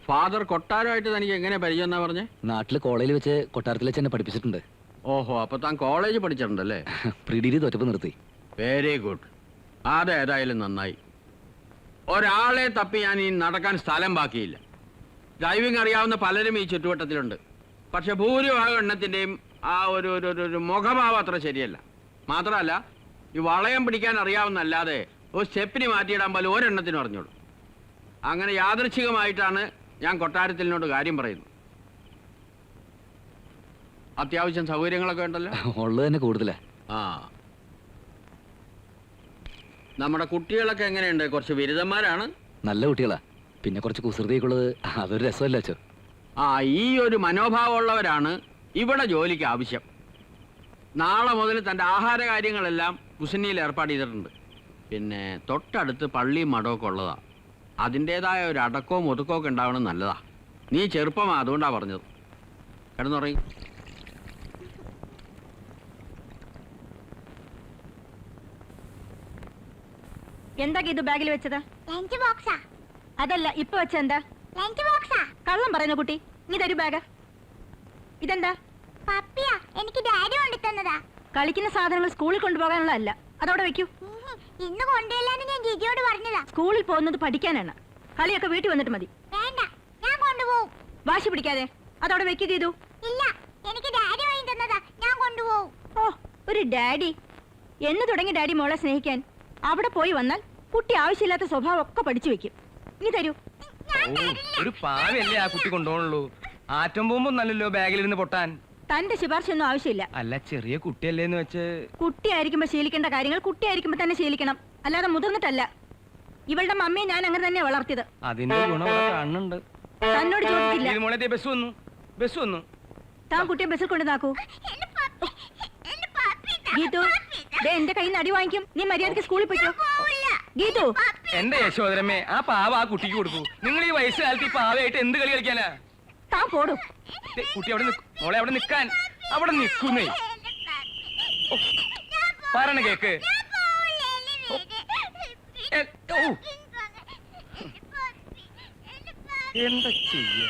ഫാദർ കൊട്ടാരമായിട്ട് തനിക്ക് എങ്ങനെ പരിചയം എന്നാ പറഞ്ഞേ? നാട്ടില് കോളേജിൽ വെച്ച് കൊട്ടാരത്തിൽ വെച്ച് എന്നെ പഠിപ്പിച്ചിട്ടുണ്ട്. ഓഹോ, അപ്പൊ താൻ കോളേജ് പഠിച്ചിട്ടുണ്ടല്ലേ? പ്രീ ഡിഗ്രി തോറ്റപ്പ് നിർത്തി. Very good. അതേതായാലും നന്നായി. ഒരാളെ തപ്പി ഞാൻ ഈ നടക്കാൻ സ്ഥലം ബാക്കിയില്ല. ഡ്രൈവിംഗ് അറിയാവുന്ന പലരും ഈ ചുറ്റുവട്ടത്തിലുണ്ട്. പക്ഷെ ഭൂരിഭാഗം എണ്ണത്തിൻ്റെയും ആ ഒരു മുഖഭാവം അത്ര ശരിയല്ല. മാത്രമല്ല, ഈ വളയം പിടിക്കാൻ അറിയാവുന്നല്ലാതെ ഒരു സ്റ്റെപ്പിന് മാറ്റിയിടാൻ പോലും ഒരെണ്ണത്തിനും അറിഞ്ഞോളൂ. അങ്ങനെ യാദൃച്ഛികമായിട്ടാണ് ഞാൻ കൊട്ടാരത്തിനോട് കാര്യം പറയുന്നത്. അത്യാവശ്യം സൗകര്യങ്ങളൊക്കെ ഉണ്ടല്ലോ? ഉള്ളത് തന്നെ കൂടുതലാ. നമ്മുടെ കുട്ടികളൊക്കെ എങ്ങനെയുണ്ട്? കുറച്ച് ബിരുദന്മാരാണ്. നല്ല കുട്ടികളാ. പിന്നെ കുറച്ച് കുസൃതിയൊക്കെയുള്ളത്. അതൊരു രസമല്ല അച്ഛോ. ഈ ഒരു മനോഭാവമുള്ളവരാണ് ഇവിടെ ജോലിക്ക് ആവശ്യം. നാളെ മുതൽ തൻ്റെ ആഹാര കാര്യങ്ങളെല്ലാം കുസിനിയിൽ ഏർപ്പാട് ചെയ്തിട്ടുണ്ട്. പിന്നെ തൊട്ടടുത്ത് പള്ളിയും മഠമൊക്കെ ഉള്ളതാ. അതിൻ്റെതായ ഒരു അടക്കവും ഒതുക്കവും ഒക്കെ ഉണ്ടാവണം, നല്ലതാ. നീ ചെറുപ്പമാ, അതുകൊണ്ടാ പറഞ്ഞത്. കിടന്നുറങ്ങി. എന്താ ഇത് ബാഗിൽ വെച്ചത്? ലഞ്ച് ബോക്സാ. അതല്ല, ഇപ്പൊ വെച്ച എന്താ? ലഞ്ച് ബോക്സാ. കള്ളം പറയുന്ന കുട്ടി, നീ തരൂ ബാഗ്. ഇതെന്താ? പപ്പിയാ, എനിക്ക് ഡാഡി കൊണ്ടു തന്നതാ. കളിക്കുന്ന സാധനങ്ങൾ സ്കൂളിൽ കൊണ്ടുപോകാനുള്ളതല്ല. അതവിടെ വെക്കൂ. ഇന്ന് കൊണ്ടുപോയില്ലാന്ന് ഞാൻ ജിജിയോട് പറഞ്ഞതാ. സ്കൂളിൽ പോകുന്നത് പഠിക്കാനാണ്. കളിയൊക്കെ വീട്ടിൽ വന്നിട്ട് മതി. വേണ്ട, ഞാൻ കൊണ്ടുപോകും. വാശി പിടിക്കാതെ അതവിടെ വെക്കുക ചെയ്തു. ഇല്ല, എനിക്ക് ഡാഡി വാങ്ങി തന്നതാ, ഞാൻ കൊണ്ടുപോകും. ഓ, ഒരു ഡാഡി. എന്ന് തുടങ്ങി ഡാഡി മോളെ സ്നേഹിക്കാൻ? അവിടെ പോയി വന്നാൽ കുട്ടി ആവശ്യമില്ലാത്ത സ്വഭാവം ഒക്കെ പഠിച്ചു വെക്കും. നീ തരൂ. ഒരു പാവല്ലേ ആ കുട്ടി കൊണ്ടുപോകണുള്ളൂ. ആറ്റം ബോംബ് നല്ലല്ലോ ബാഗിലിരുന്ന് പൊട്ടാൻ. തന്റെ ശുപാർശ ഒന്നും ആവശ്യമില്ല. അല്ല, ചെറിയ കുട്ടിയല്ലേന്ന് വെച്ച്. കുട്ടിയായിരിക്കുമ്പോ ശീലിക്കേണ്ട കാര്യങ്ങൾ കുട്ടിയായിരിക്കുമ്പോ തന്നെ ശീലിക്കണം, അല്ലാതെ മുതിർന്നിട്ടല്ല. ഇവളുടെ മമ്മിയെ ഞാൻ അങ്ങനെ തന്നെ വളർത്തിയത്. അതിന്റെ ഗുണം കാണുന്നുണ്ട്. തന്നോട് ചോദിച്ചില്ല. മോളെ ബസ് വന്നു. താൻ കുട്ടിയെ ബസ്സിൽ കൊണ്ടുവന്നാക്കൂ. എന്റെ പപ്പി ഗീതു ദേ എന്റെ കയ്യിൽ നിന്ന് അടി വാങ്ങിക്കും. നീ മര്യാദക്ക് സ്കൂളിൽ പോയിക്കോ. ഗീതു എന്റെ യശോദരമ്മേ, ആ പാവ ആ കുട്ടിക്ക് കൊടുക്കൂ. നിങ്ങൾ ഈ വയസ്സുകാലത്ത് ഈ പാവയായിട്ട് എന്ത് കളി കളിക്കാനാ? താൻ പോടും. കുട്ടി അവിടെ മോളെ അവിടെ നിക്കാൻ. അവിടെ നിക്കുന്നേ. പറയണ കേക്ക്. എന്താ ചെയ്യ?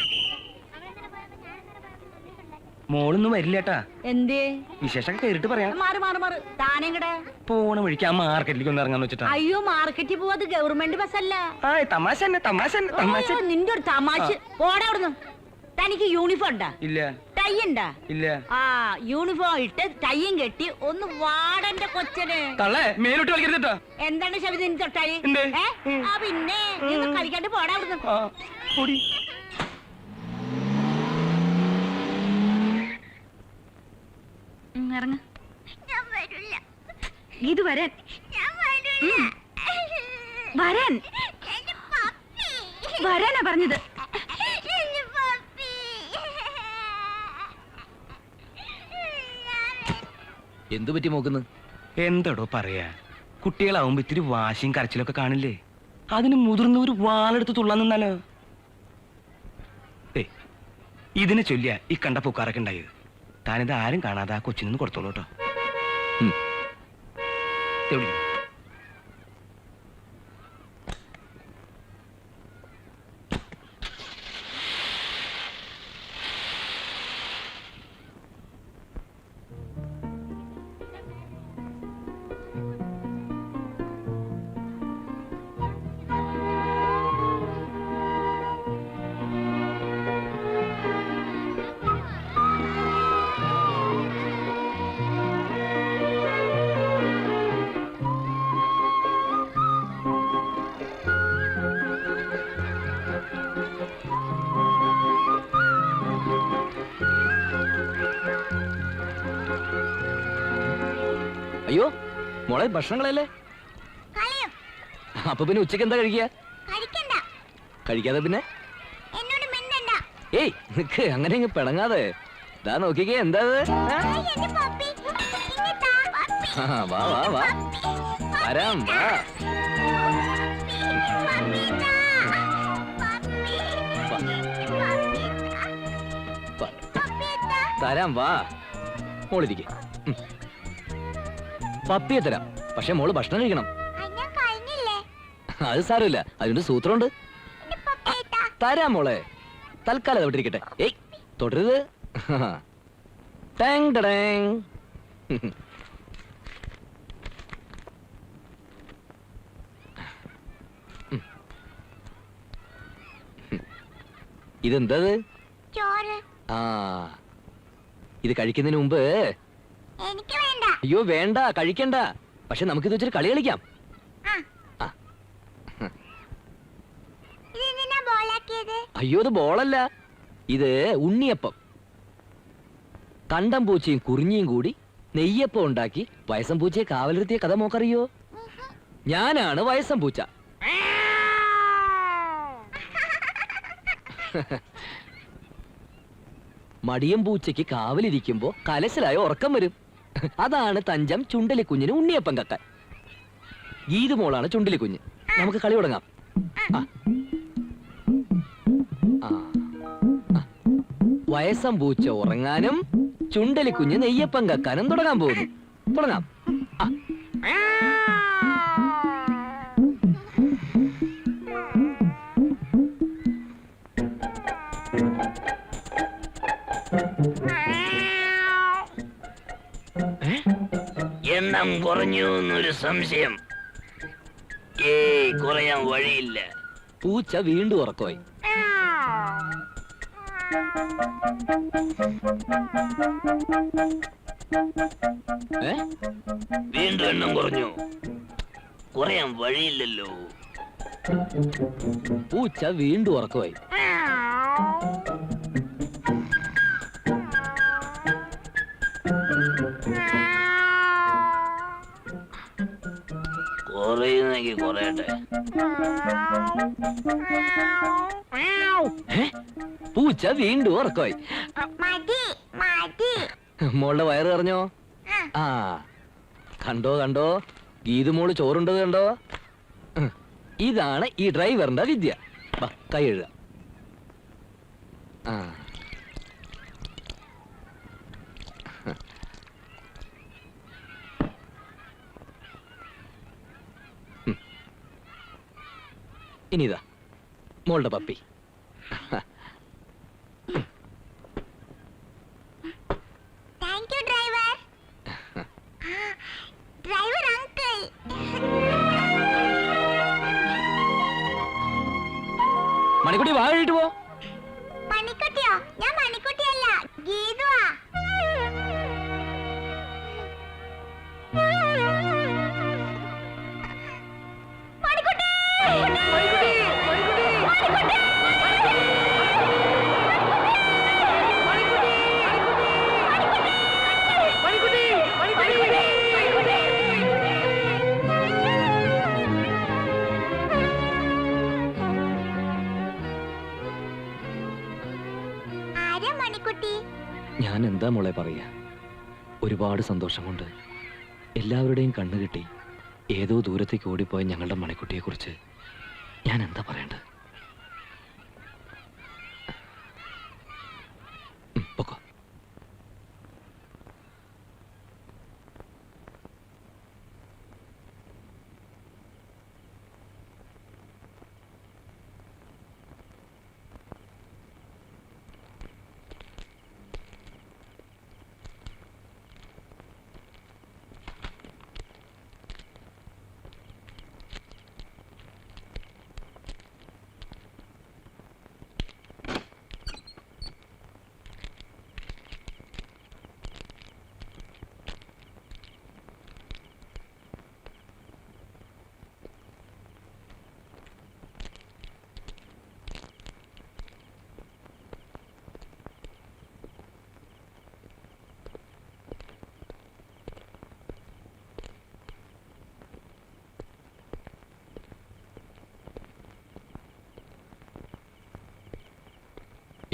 മോളൊന്നും വരില്ലേട്ടാ. എന്തേ വിശേഷം കേറിട്ട് പറയാം. മാറ് മാറ് മാറ്. താനെങ്ങടെ പോണ വഴിക്ക് ആ മാർക്കറ്റിലേക്ക് ഒന്ന് ഇറങ്ങാന്ന് വെച്ചിട്ടാ. അയ്യോ മാർക്കറ്റിൽ പോവാത് ഗവൺമെന്റ് ബസ്സല്ല. ആ തമാശ തന്നെ തമാശ തന്നെ തമാശ. അയ്യോ, നിന്റെ ഒരു തമാശ. പോടെ അവിടുന്ന്. തനിക്ക് യൂണിഫോം ഉണ്ടാ? ഇല്ല. ടൈ ഉണ്ടാ? ഇല്ല. ആ യൂണിഫോം ഇട്ട് ടൈയും കെട്ടി ഒന്ന് വാടന്റെ കൊച്ചന്. തള്ളേ മേലോട്ട് കളിക്കരുതട്ടോ. എന്താണ് ശബരി നിന്റെ തൊട്ടായി? എന്ത്? ആ പിന്നെ നീ ഒന്ന് കളിക്കാണ്ട് പോടാ അവിടുന്ന്. പൊടി. ഇറങ്ങ. ഇത് വരാൻ വരാൻ വരാനാ പറഞ്ഞത്. എന്തു പറ്റി നോക്കുന്നു? എന്തടോ പറയാ, കുട്ടികളാവുമ്പോ ഇത്തിരി വാശിയും കരച്ചിലൊക്കെ കാണില്ലേ? അതിന് മുതിർന്നവര് വാളെടുത്ത് തുള്ളാൻ നിന്നാലോ? ഇതിനെ ചൊല്ലിയ ഈ കണ്ട പൂക്കാറൊക്കെ ഉണ്ടായത്. താനിത് ആരും കാണാതെ ആ കൊച്ചിനൊന്ന് കൊടുത്തോളൂ കേട്ടോ. അയ്യോ മോളെ ഭക്ഷണങ്ങളല്ലേ? അപ്പൊ പിന്നെ ഉച്ചക്ക് എന്താ കഴിക്കുക? കഴിക്കാതെ പിന്നെ? ഏയ് നിക്ക്, അങ്ങനെ ഇങ്ങ് പിണങ്ങാതെ. ഇതാ നോക്കിക്കേ, എന്താ വാ വാ വാ വരാം വാ. തരാം വാ. മോളിരിക്കെ. പപ്പിയെ തരാം, പക്ഷെ മോള് ഭക്ഷണം കഴിക്കണം. അത് സാരമില്ല, അതിന്റെ സൂത്രമുണ്ട്. തരാം മോളെ, തൽക്കാലം അത് വിട്ടിരിക്കട്ടെ. ഏയ് തൊടരുത്. ടാങ് ടടാങ്. ഇതെന്തത്? ആ ഇത് കഴിക്കുന്നതിന് മുമ്പ്. അയ്യോ വേണ്ട, കഴിക്കണ്ട. പക്ഷെ നമുക്കിത് വെച്ചൊരു കളി കളിക്കാം. അയ്യോ ഇത് ബോളല്ല, ഇത് ഉണ്ണിയപ്പം. കണ്ടം പൂച്ചയും കുറിഞ്ഞിയും കൂടി നെയ്യപ്പം ഉണ്ടാക്കി വയസ്സം പൂച്ചയെ കാവലിരുത്തിയ കഥ മോക്കറിയോ? ഞാനാണ് വയസ്സം പൂച്ച. മടിയം പൂച്ചയ്ക്ക് കാവലിരിക്കുമ്പോ കലശലായ ഉറക്കം വരും. അതാണ് തഞ്ചം ചുണ്ടലിക്കുഞ്ഞിന് ഉണ്ണിയപ്പം കക്കാൻ. ഗീതുമോളാണ് ചുണ്ടലിക്കുഞ്ഞ്. നമുക്ക് കളി തുടങ്ങാം. വയസ്സം പൂച്ച ഉറങ്ങാനും ചുണ്ടലിക്കുഞ്ഞ് നെയ്യപ്പം കക്കാനും തുടങ്ങാൻ പോകുന്നു. തുടങ്ങാം. എണ്ണം കുറഞ്ഞു എന്നൊരു സംശയം. കുറയാൻ വഴിയില്ല. പൂച്ച വീണ്ടും ഉറക്കമായി. വീണ്ടും എണ്ണം കുറഞ്ഞു. കുറയാൻ വഴിയില്ലല്ലോ. പൂച്ച വീണ്ടും ഉറക്കമായി. കുറയുന്നെങ്കിൽ കുറയട്ടെ. പൂച്ച വീണ്ടും ഉറക്കമായി. മോളുടെ വയറ് പറഞ്ഞോ? ആ കണ്ടോ കണ്ടോ ഗീതുമോള് ചോറുണ്ടത് കണ്ടോ? ഇതാണ് ഈ ഡ്രൈവറിന്റെ വിദ്യ. കൈ എഴുതാം. ആ ഇനി ഇതാ മോളുടെ puppy. Thank you driver. Driver uncle. Manikutty വാ കഴിയിട്ട് പോ. മണിക്കുട്ടിയോ? ഞാൻ മണിക്കുട്ടിയല്ല, ഗീതുവാ. മണിക്കുട്ടി! ആരാ മണിക്കുട്ടി? ഞാൻ എന്താ മോളെ പറയാ, ഒരുപാട് സന്തോഷം കൊണ്ട് എല്ലാവരുടെയും കണ്ണു കിട്ടി ഏതോ ദൂരത്തേക്ക് ഓടിപ്പോയ ഞങ്ങളുടെ മണിക്കുട്ടിയെ കുറിച്ച് ഞാൻ എന്താ പറയണ്ടത്? പൊക്കോ.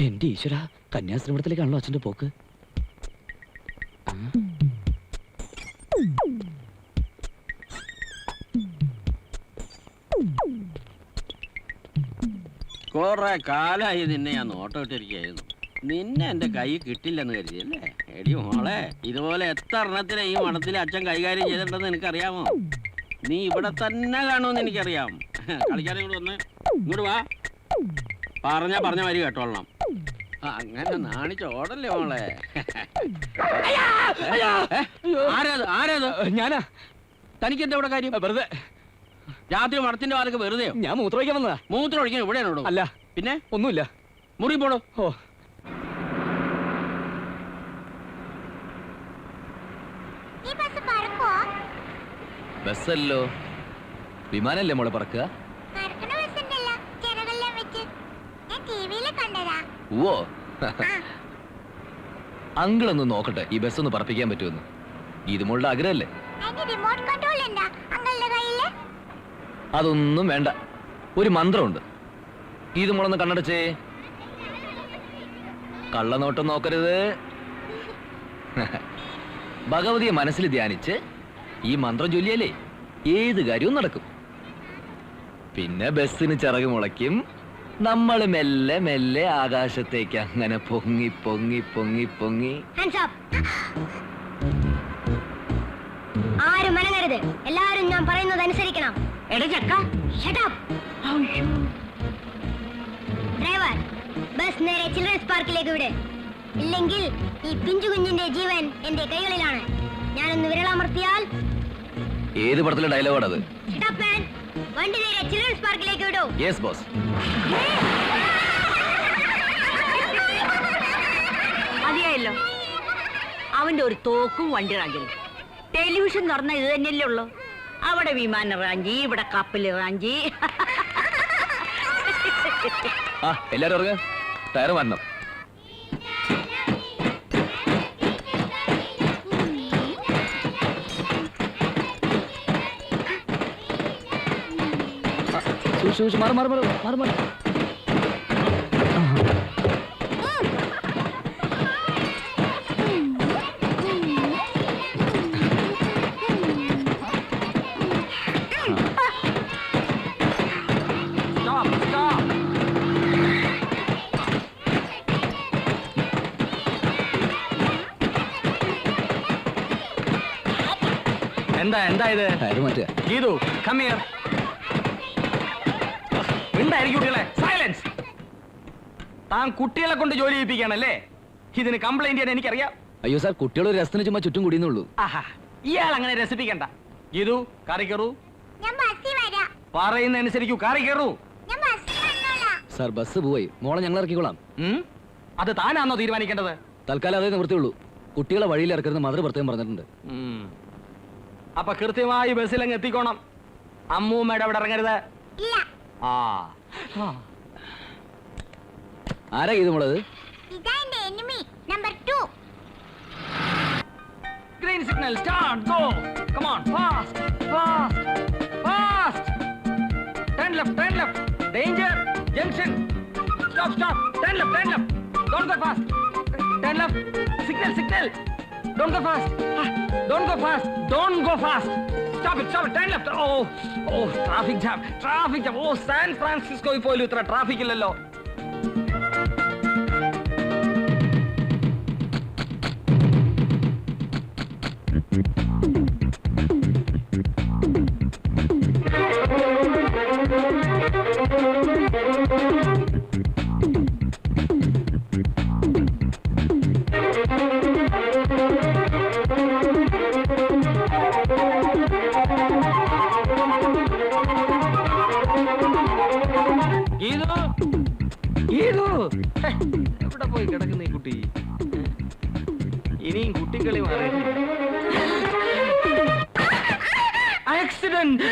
എന്റെ ഈശ്വര, കന്യാശ്രമത്തിലേക്കാണല്ലോ അച്ഛന്റെ പോക്ക്. കൊറേ കാലായി നിന്നെ ഞാൻ നോട്ടം ഇട്ടിരിക്കുകയായിരുന്നു. നിന്നെ എന്റെ കൈ കിട്ടില്ലെന്ന് കരുതിയല്ലേ? എടി മോളെ, ഇതുപോലെ എത്ര എണ്ണത്തിനെ ഈ മഠത്തിലെ അച്ഛൻ കൈകാര്യം ചെയ്തിട്ടുണ്ടെന്ന് എനിക്കറിയാമോ? നീ ഇവിടെ തന്നെ കാണുമെന്ന് എനിക്കറിയാം. കളിക്കാനും കൂടെ വന്ന് ഇങ്ങോട്ട് വാ. പറഞ്ഞ വരി കേട്ടോളണം. അങ്ങനെ നാണിച്ചോടല്ലേ മോളെ. ആരേത്? ഞാനാ. തനിക്ക് എന്താ ഇവിടെ കാര്യം? വെറുതെ രാത്രി മഠത്തിന്റെ വാലൊക്കെ വെറുതെയോ? ഞാൻ മൂത്രമൊഴിക്കാൻ വന്നതാ. മൂത്രം ഒഴിക്കാൻ ഇവിടെയാണോ? അല്ല. പിന്നെ ഒന്നുമില്ല. മുറി പോടോ. ഓ, ഈ ബസ് പറക്കോ? ബസ്സല്ലോ, വിമാനല്ലേ മോളെ പറക്കുക? പറക്കണ ബസ് ഉണ്ടല്ലോ, ചിറകെല്ലാം വെച്ച്. ഞാൻ ടിവിയില് കണ്ടതാ. ഓ, അങ്കിളൊന്ന് നോക്കട്ടെ ഈ ബസ് ഒന്ന് പറപ്പിക്കാൻ പറ്റുമെന്ന്. ഇത് മോളുടെ ആഗ്രഹമല്ലേ? അതിന് റിമോട്ട് കൺട്രോൾ ഉണ്ടാ അങ്കളുടെ കയ്യില്? അതൊന്നും വേണ്ട, ഒരു മന്ത്രമുണ്ട്. ഇത് മോളൊന്ന് കണ്ണടച്ചേ. കള്ളനോട്ടം നോക്കരുത്. ഭഗവതിയെ മനസ്സിൽ ധ്യാനിച്ച് ഈ മന്ത്രം ചൊല്ലിയാലേ ഏത് കാര്യവും നടക്കും. പിന്നെ ബസ്സിന് ചിറക് മുളയ്ക്കും. നമ്മൾ മെല്ലെ മെല്ലെ ആകാശത്തേക്ക് അങ്ങനെ പൊങ്ങി പൊങ്ങി പൊങ്ങി പൊങ്ങി. ആരും മനങ്ങരുത്, എല്ലാരും ഞാൻ പറയുന്നത് അനുസരിക്കണം. എടാ ചക്ക, ഡ്രൈവർ, ബസ് നേരെ ചിൽഡ്രൻസ് പാർക്കിലേക്ക് വിട്. ഇല്ലെങ്കിൽ ഈ പിഞ്ചു കുഞ്ഞിന്റെ ജീവൻ എന്റെ കൈകളിലാണ്. ഞാനൊന്ന് വിരളമർത്തിയാൽ. ഏത് പടത്തിലെ ഡയലോഗാണത്? വണ്ടി നേരെ ചിൽഡ്രൻസ് പാർക്കിലേക്ക് വിടൂ. Yes boss. മതിയായല്ലോ. അവന്റെ ഒരു തോക്കും വണ്ടി റാഞ്ചിൽ. ടെലിവിഷൻ എന്ന് പറഞ്ഞാൽ ഇത് തന്നെയല്ലേ ഉള്ളു. അവിടെ വിമാന റാഞ്ചി, ഇവിടെ കപ്പല് റാഞ്ചി. ആ, എല്ലാരും ഇറങ്ങ, ടയർ മാറ്റണം. മാറി മാറി മാറി മാറി മാറി. എന്താ ഇത്? അത് മറ്റേ ഗീതു കം ഹിയർ. എന്തായിരിക്കും കുട്ടികളെ? സൈലൻസ്. താൻ കുട്ടികളെ കൊണ്ട് ജോലി ചെയ്യിപ്പിക്കുകയാണല്ലേ? ഇതിന് കംപ്ലൈന്റ് ചെയ്യാൻ എനിക്കറിയാം. അയ്യോ സാർ, കുട്ടികൾ ഒരു രസത്തിന് ചുമ്മാ ചുറ്റും കൂടിയെന്നുള്ളൂ. ആഹാ, ഇയാൾ അങ്ങനെ രസിപ്പിക്കണ്ട. ഗീതു കാറി കയറൂ. ഞാൻ ബസ്സിൽ വരാം. പറയുന്ന അനുസരിക്കൂ, കാറി കയറൂ. ഞാൻ ബസ്സിൽ വന്നോളാം. സാർ ബസ് പോയി, മോളെ ഞങ്ങൾ ഇറക്കിക്കോളാം. അത് താനാണോ തീരുമാനിക്കേണ്ടത്? തൽക്കാലം അതേ നിവൃത്തിയുള്ളൂ. കുട്ടികളെ വഴിയിൽ ഇറക്കരുത് മദർ പ്രത്യേകം പറഞ്ഞിട്ടുണ്ട്. അപ്പൊ കൃത്യമായി ബസ്സിലങ്ങ് എത്തിക്കോണം. അമ്മൂമ്മയുടെ അവിടെ ഇറങ്ങരുത്. ഇല്ല. ആ ആരാ ഇത് മോളത്? ഇതാ എന്റെ enemy number 2. Green signal, start, go. Come on, fast fast fast. Turn left, danger junction. Stop, turn left, don't go fast. Turn left, signal, don't go fast, don't go fast. Stop it, turn left. ഓ traffic jam. ഓ San ഫ്രാൻസിസ്കോയിൽ പോലും ഇത്ര traffic ഇല്ലല്ലോ. എവിടെ പോയി കിടക്കുന്ന ഈ കുട്ടി? ഇനിയും കുട്ടികളി മാറി. ആക്സിഡന്റ്.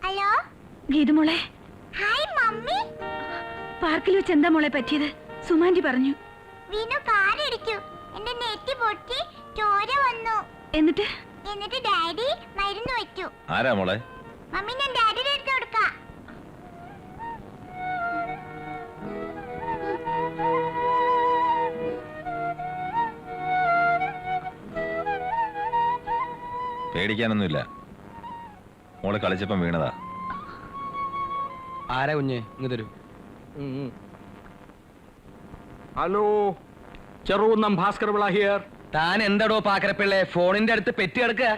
ഹലോ ഗീതുമോളെ, ഹായ് മമ്മി. പാർക്കിൽ വെച്ച് എന്താ മോളെ പറ്റിയത്? സുമാൻറ്റി പറഞ്ഞു. വീണു കാറിടിച്ചു. എന്റെ നെറ്റി പൊട്ടി ചോര വന്നു. എന്നിട്ട് ഡാഡി മരുന്ന് വെച്ചു. ആരാ മോളെ? മമ്മി, ഞാൻ ഡാഡിയുടെ അടുത്ത് കൊടുക്കാം. പേടിക്കാനൊന്നുമില്ല, മോള് കളിച്ചപ്പം വീണതാ. ആരാ കുഞ്ഞെ? ഇങ്ങ് തരൂ. Hello, Cherukunnam Bhaskar Pillai here. താൻ എന്താടോ പാക്കരപ്പിള്ളേ ഫോണിന്റെ അടുത്ത് പെറ്റി കിടക്കുക?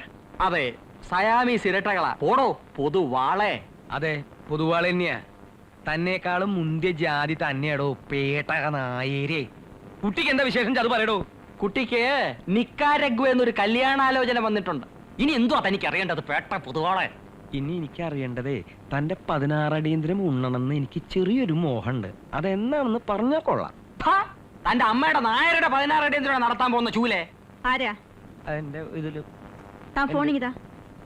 അതെ, സയാമീസ് ഇരട്ടകളാ. പോടോ പൊതുവാളെ. അതെ, പൊതുവാള് തന്നെയാ. തന്നെക്കാളും മുന്തിയ ജാതി തന്നെയാടോ പേട്ടക നായേരെ. കുട്ടിക്ക് എന്താ വിശേഷം അത് പറയടോ. കുട്ടിക്ക് നിക്കാരഗ്വ എന്നൊരു കല്യാണാലോചന വന്നിട്ടുണ്ട്. ഇനി എന്തുവാ തനിക്ക് അറിയേണ്ടത് പേട്ട പൊതുവാളെ? ഇനി എനിക്ക് അറിയേണ്ടതേ തന്റെ 16 അടിയന്തരം ഉണ്ണണമെന്ന് എനിക്ക് ചെറിയൊരു മോഹമുണ്ട്. അതെന്നാണെന്ന് പറഞ്ഞാ കൊള്ളാം. തന്റെ അമ്മയുടെ നായരുടെ 16 അടിയന്തരം നടത്താൻ പോകുന്ന ചൂലെ ആരാ? അതിന്റെ ഇതില് താൻ ഫോണിങ്ങിതാ.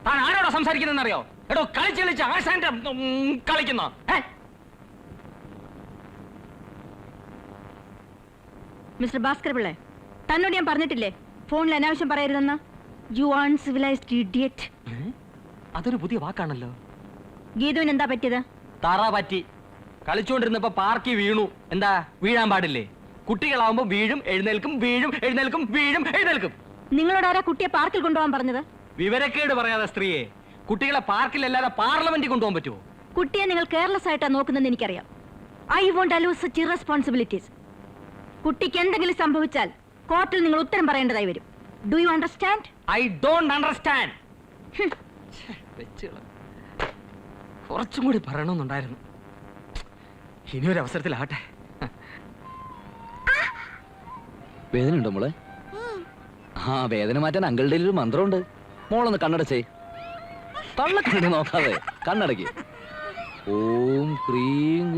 താൻ ആരോടാ സംസാരിക്കുന്നറിയോ? എടോ കളിച്ച് ആശാന്റെ കളിക്കുന്ന. മിസ്റ്റർ ഭാസ്കർ പിള്ളേ, തന്നോട് ഞാൻ പറഞ്ഞിട്ടില്ലേ ഫോണിൽ അനാവശ്യം പറയരുതെന്ന്? You uncivilised idiot. അതൊരു പുതിയ വാക്കാണല്ലോ. ഗീതുവിന് എന്താ പറ്റിയത്? തറ പറ്റി. കളിച്ചുകൊണ്ടിരുന്നപ്പോ പാർക്കി വീണു. എന്താ വീഴാൻ പാടില്ലേ? കുട്ടികളാവുമ്പോ വീഴും എഴുന്നേൽക്കും, വീഴും എഴുന്നേൽക്കും, വീഴും എഴുന്നേൽക്കും. നിങ്ങളോട് ആരാ കുട്ടിയെ പാർക്കിൽ കൊണ്ടുപോകാൻ പറഞ്ഞത്? വിവരക്കേട് പറയാതെ സ്ത്രീയെ. കുട്ടികളെ പാർക്കിലല്ലാതെ പാർലമെന്റിൽ കൊണ്ടുപോകാൻ പറ്റുമോ? കുട്ടിയെ നിങ്ങൾ കെയർലെസ് ആയിട്ടാ നോക്കുന്നതെന്ന് എനിക്കറിയാം. I won't allow such irresponsibilities. കുട്ടിക്ക് എന്തെങ്കിലും സംഭവിച്ചാൽ കോർട്ടിൽ നിങ്ങൾ ഉത്തരം പറയേണ്ടതായി വരും. Do you understand? I don't understand. കുറച്ചും കൂടി പറയണമെന്നുണ്ടായിരുന്നു. ഇനിയൊരു അവസരത്തിലാട്ടെ. വേദന ഉണ്ടോ മോളെ? ആ വേദന മാറ്റാൻ അങ്കിളുടെ ഒരു മന്ത്രമുണ്ട്. മോളൊന്ന് കണ്ണടച്ചേ. തള്ളക്കണ്ണി നോക്കാതെ കണ്ണടക്കി. ഓം ക്രീം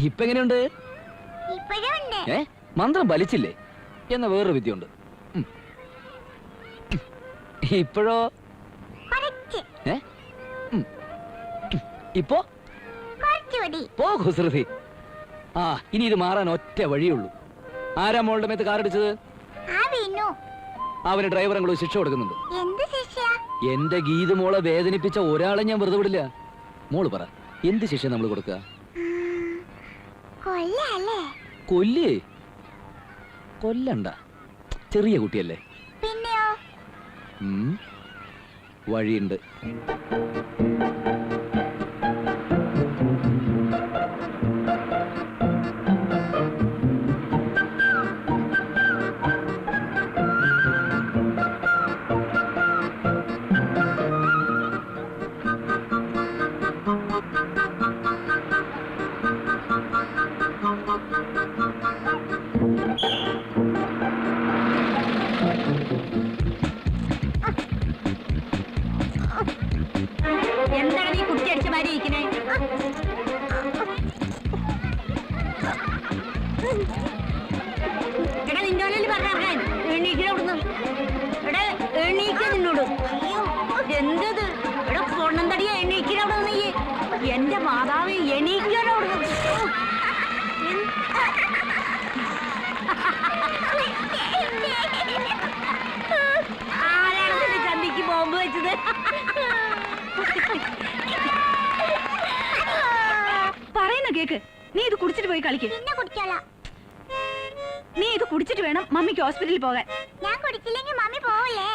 ഇപ്പൊ എങ്ങനെയുണ്ട്? മന്ത്രം വലിച്ചില്ലേ? എന്ന വേറൊരു വിദ്യയുണ്ട്. ഇപ്പോഴോ? ഇപ്പോ പോ കുസൃതി. ആ ഇനി ഇത് മാറാൻ ഒറ്റ വഴിയുള്ളൂ. ആരാ മോളുടെ മേത്ത് കാറടിച്ചത്? അവന് ഡ്രൈവർ അങ്ങോട്ട് ശിക്ഷ കൊടുക്കുന്നുണ്ട്. എന്റെ ഗീതു മോളെ വേദനിപ്പിച്ച ഒരാളെ ഞാൻ വെറുതെ വിടില്ല. മോള് പറ, എന്ത് ശിക്ഷ നമ്മൾ കൊടുക്കുക? കൊല്ലേ? കൊല്ലണ്ട, ചെറിയ കുട്ടിയല്ലേ. വഴിയുണ്ട്. എടാ നിന്റെ പോലും പറഞ്ഞിറങ്ങാൻ എണീക്കിനോടുന്നു. എടാ എണീക്ക നിന്നോട്. എന്തത്? എടാ പൊണ്ണം തടിയാ എണീക്കിനവിടെ നീ. എന്റെ മാതാവ് എണീക്കാനോട്. ആരാണ് നിന്റെ ചന്തിക്ക് ബോംബ് വെച്ചത്? പറയുന്ന കേക്ക്. നീ ഇത് കുടിച്ചിട്ട് പോയി കളിക്ക്. പിന്നെ കുടിക്കാല. നീ ഇത് കുടിച്ചിട്ട് വേണം മമ്മിക്ക് ഹോസ്പിറ്റലിൽ പോകാൻ. ഞാൻ കുടിച്ചില്ലെങ്കിൽ മമ്മി പോവില്ലേ?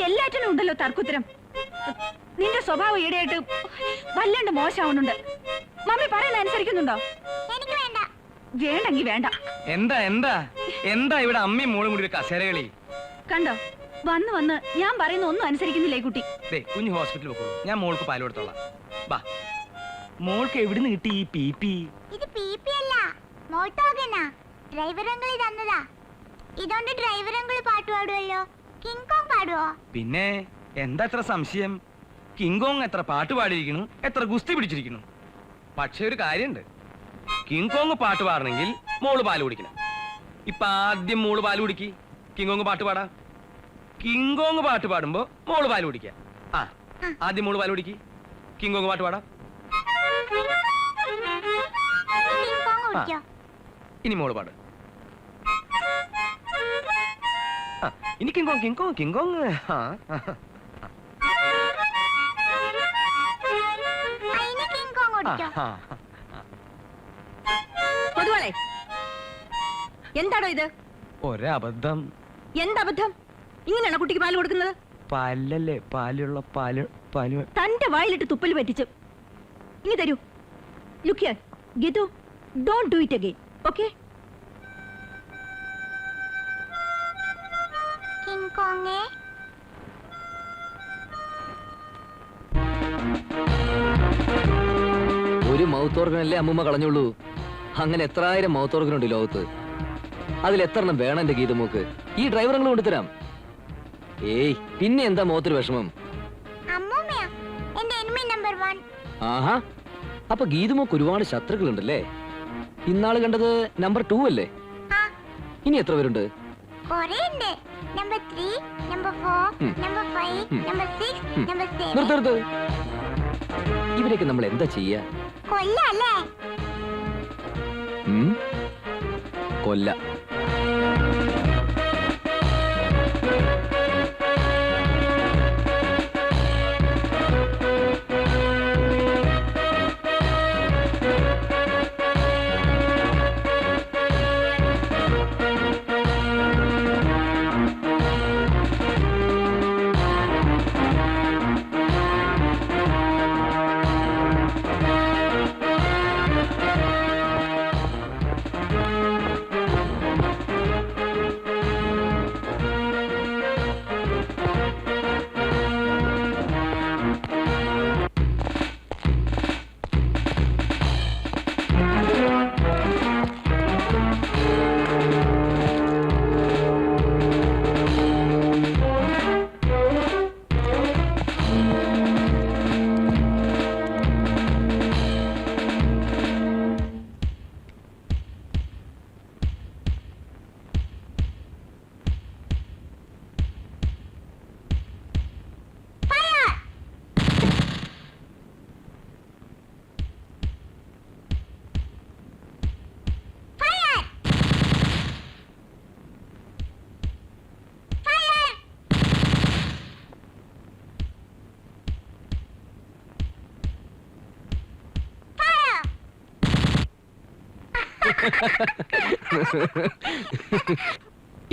എല്ലാറ്റിനും ഉണ്ടല്ലോ തർക്കുത്തരം. നിന്റെ സ്വഭാവം ഈടെയായിട്ട് വല്ലാണ്ട് മോശമാവുന്നുണ്ട്. മമ്മി പറയുന്ന അനുസരിക്കുന്നുണ്ടോ? എനിക്ക് വേണ്ട. വേണ്ടെങ്കി വേണ്ട. എന്താ എന്താ എന്താ ഇവിടെ അമ്മയും മോളും കൂടി ഒരു കസേരകളി? കണ്ടോ, വന്ന് വന്ന് ഞാൻ പറയുന്ന ഒന്നും അനുസരിക്കുന്നില്ലേ കുട്ടി. ദേ കുഞ്ഞ് ഹോസ്പിറ്റലിൽ പോക്കോളൂ, ഞാൻ മോൾക്ക് പാൽ കൊടുത്തോളാം. ബാ. മോൾക്ക് എവിടുന്ന് കിട്ടി ഈ പി? ഇത് പി അല്ല, മോട്ടോഗനാ. ഡ്രൈവർ അങ്കിൾ തന്നതാ. ഇതുകൊണ്ട് ഡ്രൈവർ അങ്കിൾ പാട്ട് പാടുമല്ലോ. കിങ് കോങ് പാടുവോ? പിന്നെ എന്താ എത്ര സംശയം? കിങ്കോങ് എത്ര പാട്ട് പാടിയിരിക്കുന്നു, എത്ര ഗുസ്തി പിടിച്ചിരിക്കുന്നു. പക്ഷെ ഒരു കാര്യമുണ്ട്, കിങ്കോങ് പാട്ട് പാടണമെങ്കിൽ മോള് പാല് കുടിക്കണം. ഇപ്പൊ ആദ്യം മോള് പാല് കുടിക്ക്, കിങ്കോങ് പാട്ട് പാടാം. കിങ്കോങ് പാട്ട് പാടുമ്പോ മോള് പാല് കുടിക്ക. ആ ആദ്യം മോള് പാല് കുടിക്ക്, കിങ്കോങ് പാട്ട് പാടാം. കിങ് കോങ് കുടിക്കോ? ഇനി മോള് പാട്. ഇനി കിങ്കോങ് കിങ്കോങ് കിങ്കോങ്. ഇനി കിങ് കോങ് കുടിക്കോ? പൊതുവളെ, എന്താണോ ഇത്? ഒരബദ്ധം. എന്തബദ്ധം? ഇങ്ങനെയാണോ കുട്ടിക്ക് പാല് കൊടുക്കുന്നത്? പാലല്ലേ, പാലുള്ള പാല്. തന്റെ വായിലിട്ട് തുപ്പൽ പറ്റിച്ചു. ഇനി തരൂ. Look here Githu, don't do it again. Okay? King Kong ഒരു മൗത്ത് ഓർഗനല്ലേ അമ്മൂമ്മ കളഞ്ഞുള്ളൂ. അങ്ങനെ എത്രായിരം മൗത്ത് ഓർഗൻ ഉണ്ട് ലോകത്ത്. അതിൽ എത്ര എണ്ണം വേണം എന്റെ ഗീതമൂക്ക്? ഈ ഡ്രൈവറുകൾ കൊണ്ടുതരാം. ഏയ് പിന്നെ എന്താ മുഖത്തൊരു വിഷമം? അമ്മൂമ്മയാ എന്റെ എനിമി നമ്പർ 1. ആഹാ, അപ്പൊ ഗീതമൂക്ക് ഒരുപാട് ശത്രുക്കളുണ്ടല്ലേ. ഇന്നാള് കണ്ടത് നമ്പർ 2 അല്ലേ? ആ, ഇനി എത്ര പേരുണ്ട്? കുറേ ഉണ്ട്. Number 3, number 4, number 5, number 6, number 7. നിർത്തരുത്. ഇവരൊക്കെ നമ്മൾ എന്താ ചെയ്യാ? കൊല്ലല്ലേ? കൊല്ല.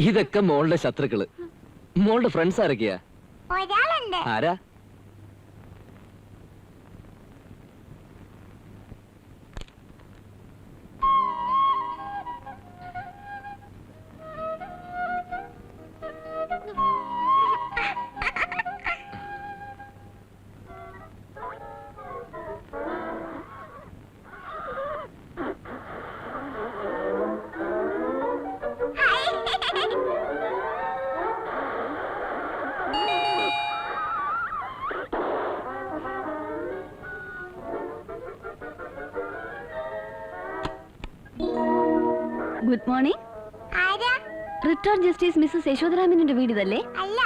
ഇതൊക്കെ മോളുടെ ശത്രുക്കള്. മോളുടെ ഫ്രണ്ട്സ് ആരൊക്കെയാ? ഒരാളുണ്ട്. ആരാ? Good morning. ആരാ? റിട്ടയർഡ് ജസ്റ്റിസ് മിസ്സസ് യശോധരാമേനോന്റെ വീട് ഇതല്ലേ? അല്ല,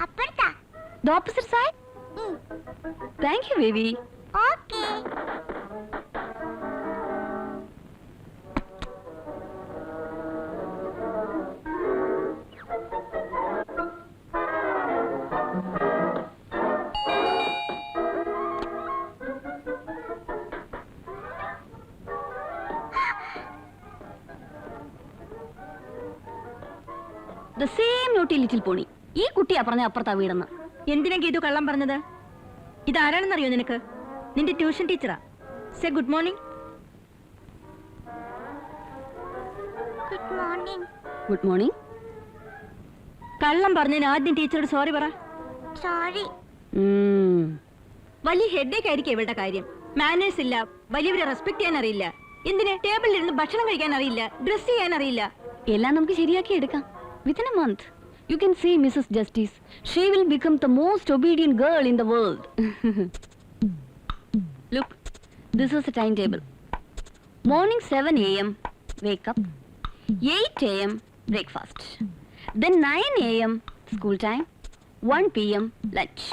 അപ്പുറത്താ. The opposite side. Thank you baby. Okay. The same naughty little pony. ഈ കുട്ടിയാ പറഞ്ഞ അപ്പുറത്താ വീടെന്ന്. എന്തിനാ ഗീതു കള്ളം പറഞ്ഞത്? ഇതാരാണെന്നറിയോ നിനക്ക്? നിന്റെ tuition teacher. Say good morning. Good morning. Good morning. കള്ളം പറഞ്ഞതിന് ആദ്യം ടീച്ചറോട് സോറി പറ. സോറി. വലിയ ഹെഡേക്ക് ആയിരിക്കും ഇവളുടെ കാര്യം. മാനേഴ്സ് ഇല്ല, വലിയവരെ റെസ്പെക്ട് ചെയ്യാൻ അറിയില്ല. എന്തിന് ടേബിളിൽ ഇരുന്ന് ഭക്ഷണം കഴിക്കാൻ അറിയില്ല, ഡ്രസ് ചെയ്യാൻ അറിയില്ല. എല്ലാം നമുക്ക് ശരിയാക്കി എടുക്കാം. Within a month, you can see Mrs. Justice. She will become the most obedient girl in the world. Look, this is a timetable. Morning 7 a.m. wake up. 8 a.m. breakfast. Then 9 a.m. school time. 1 p.m. lunch.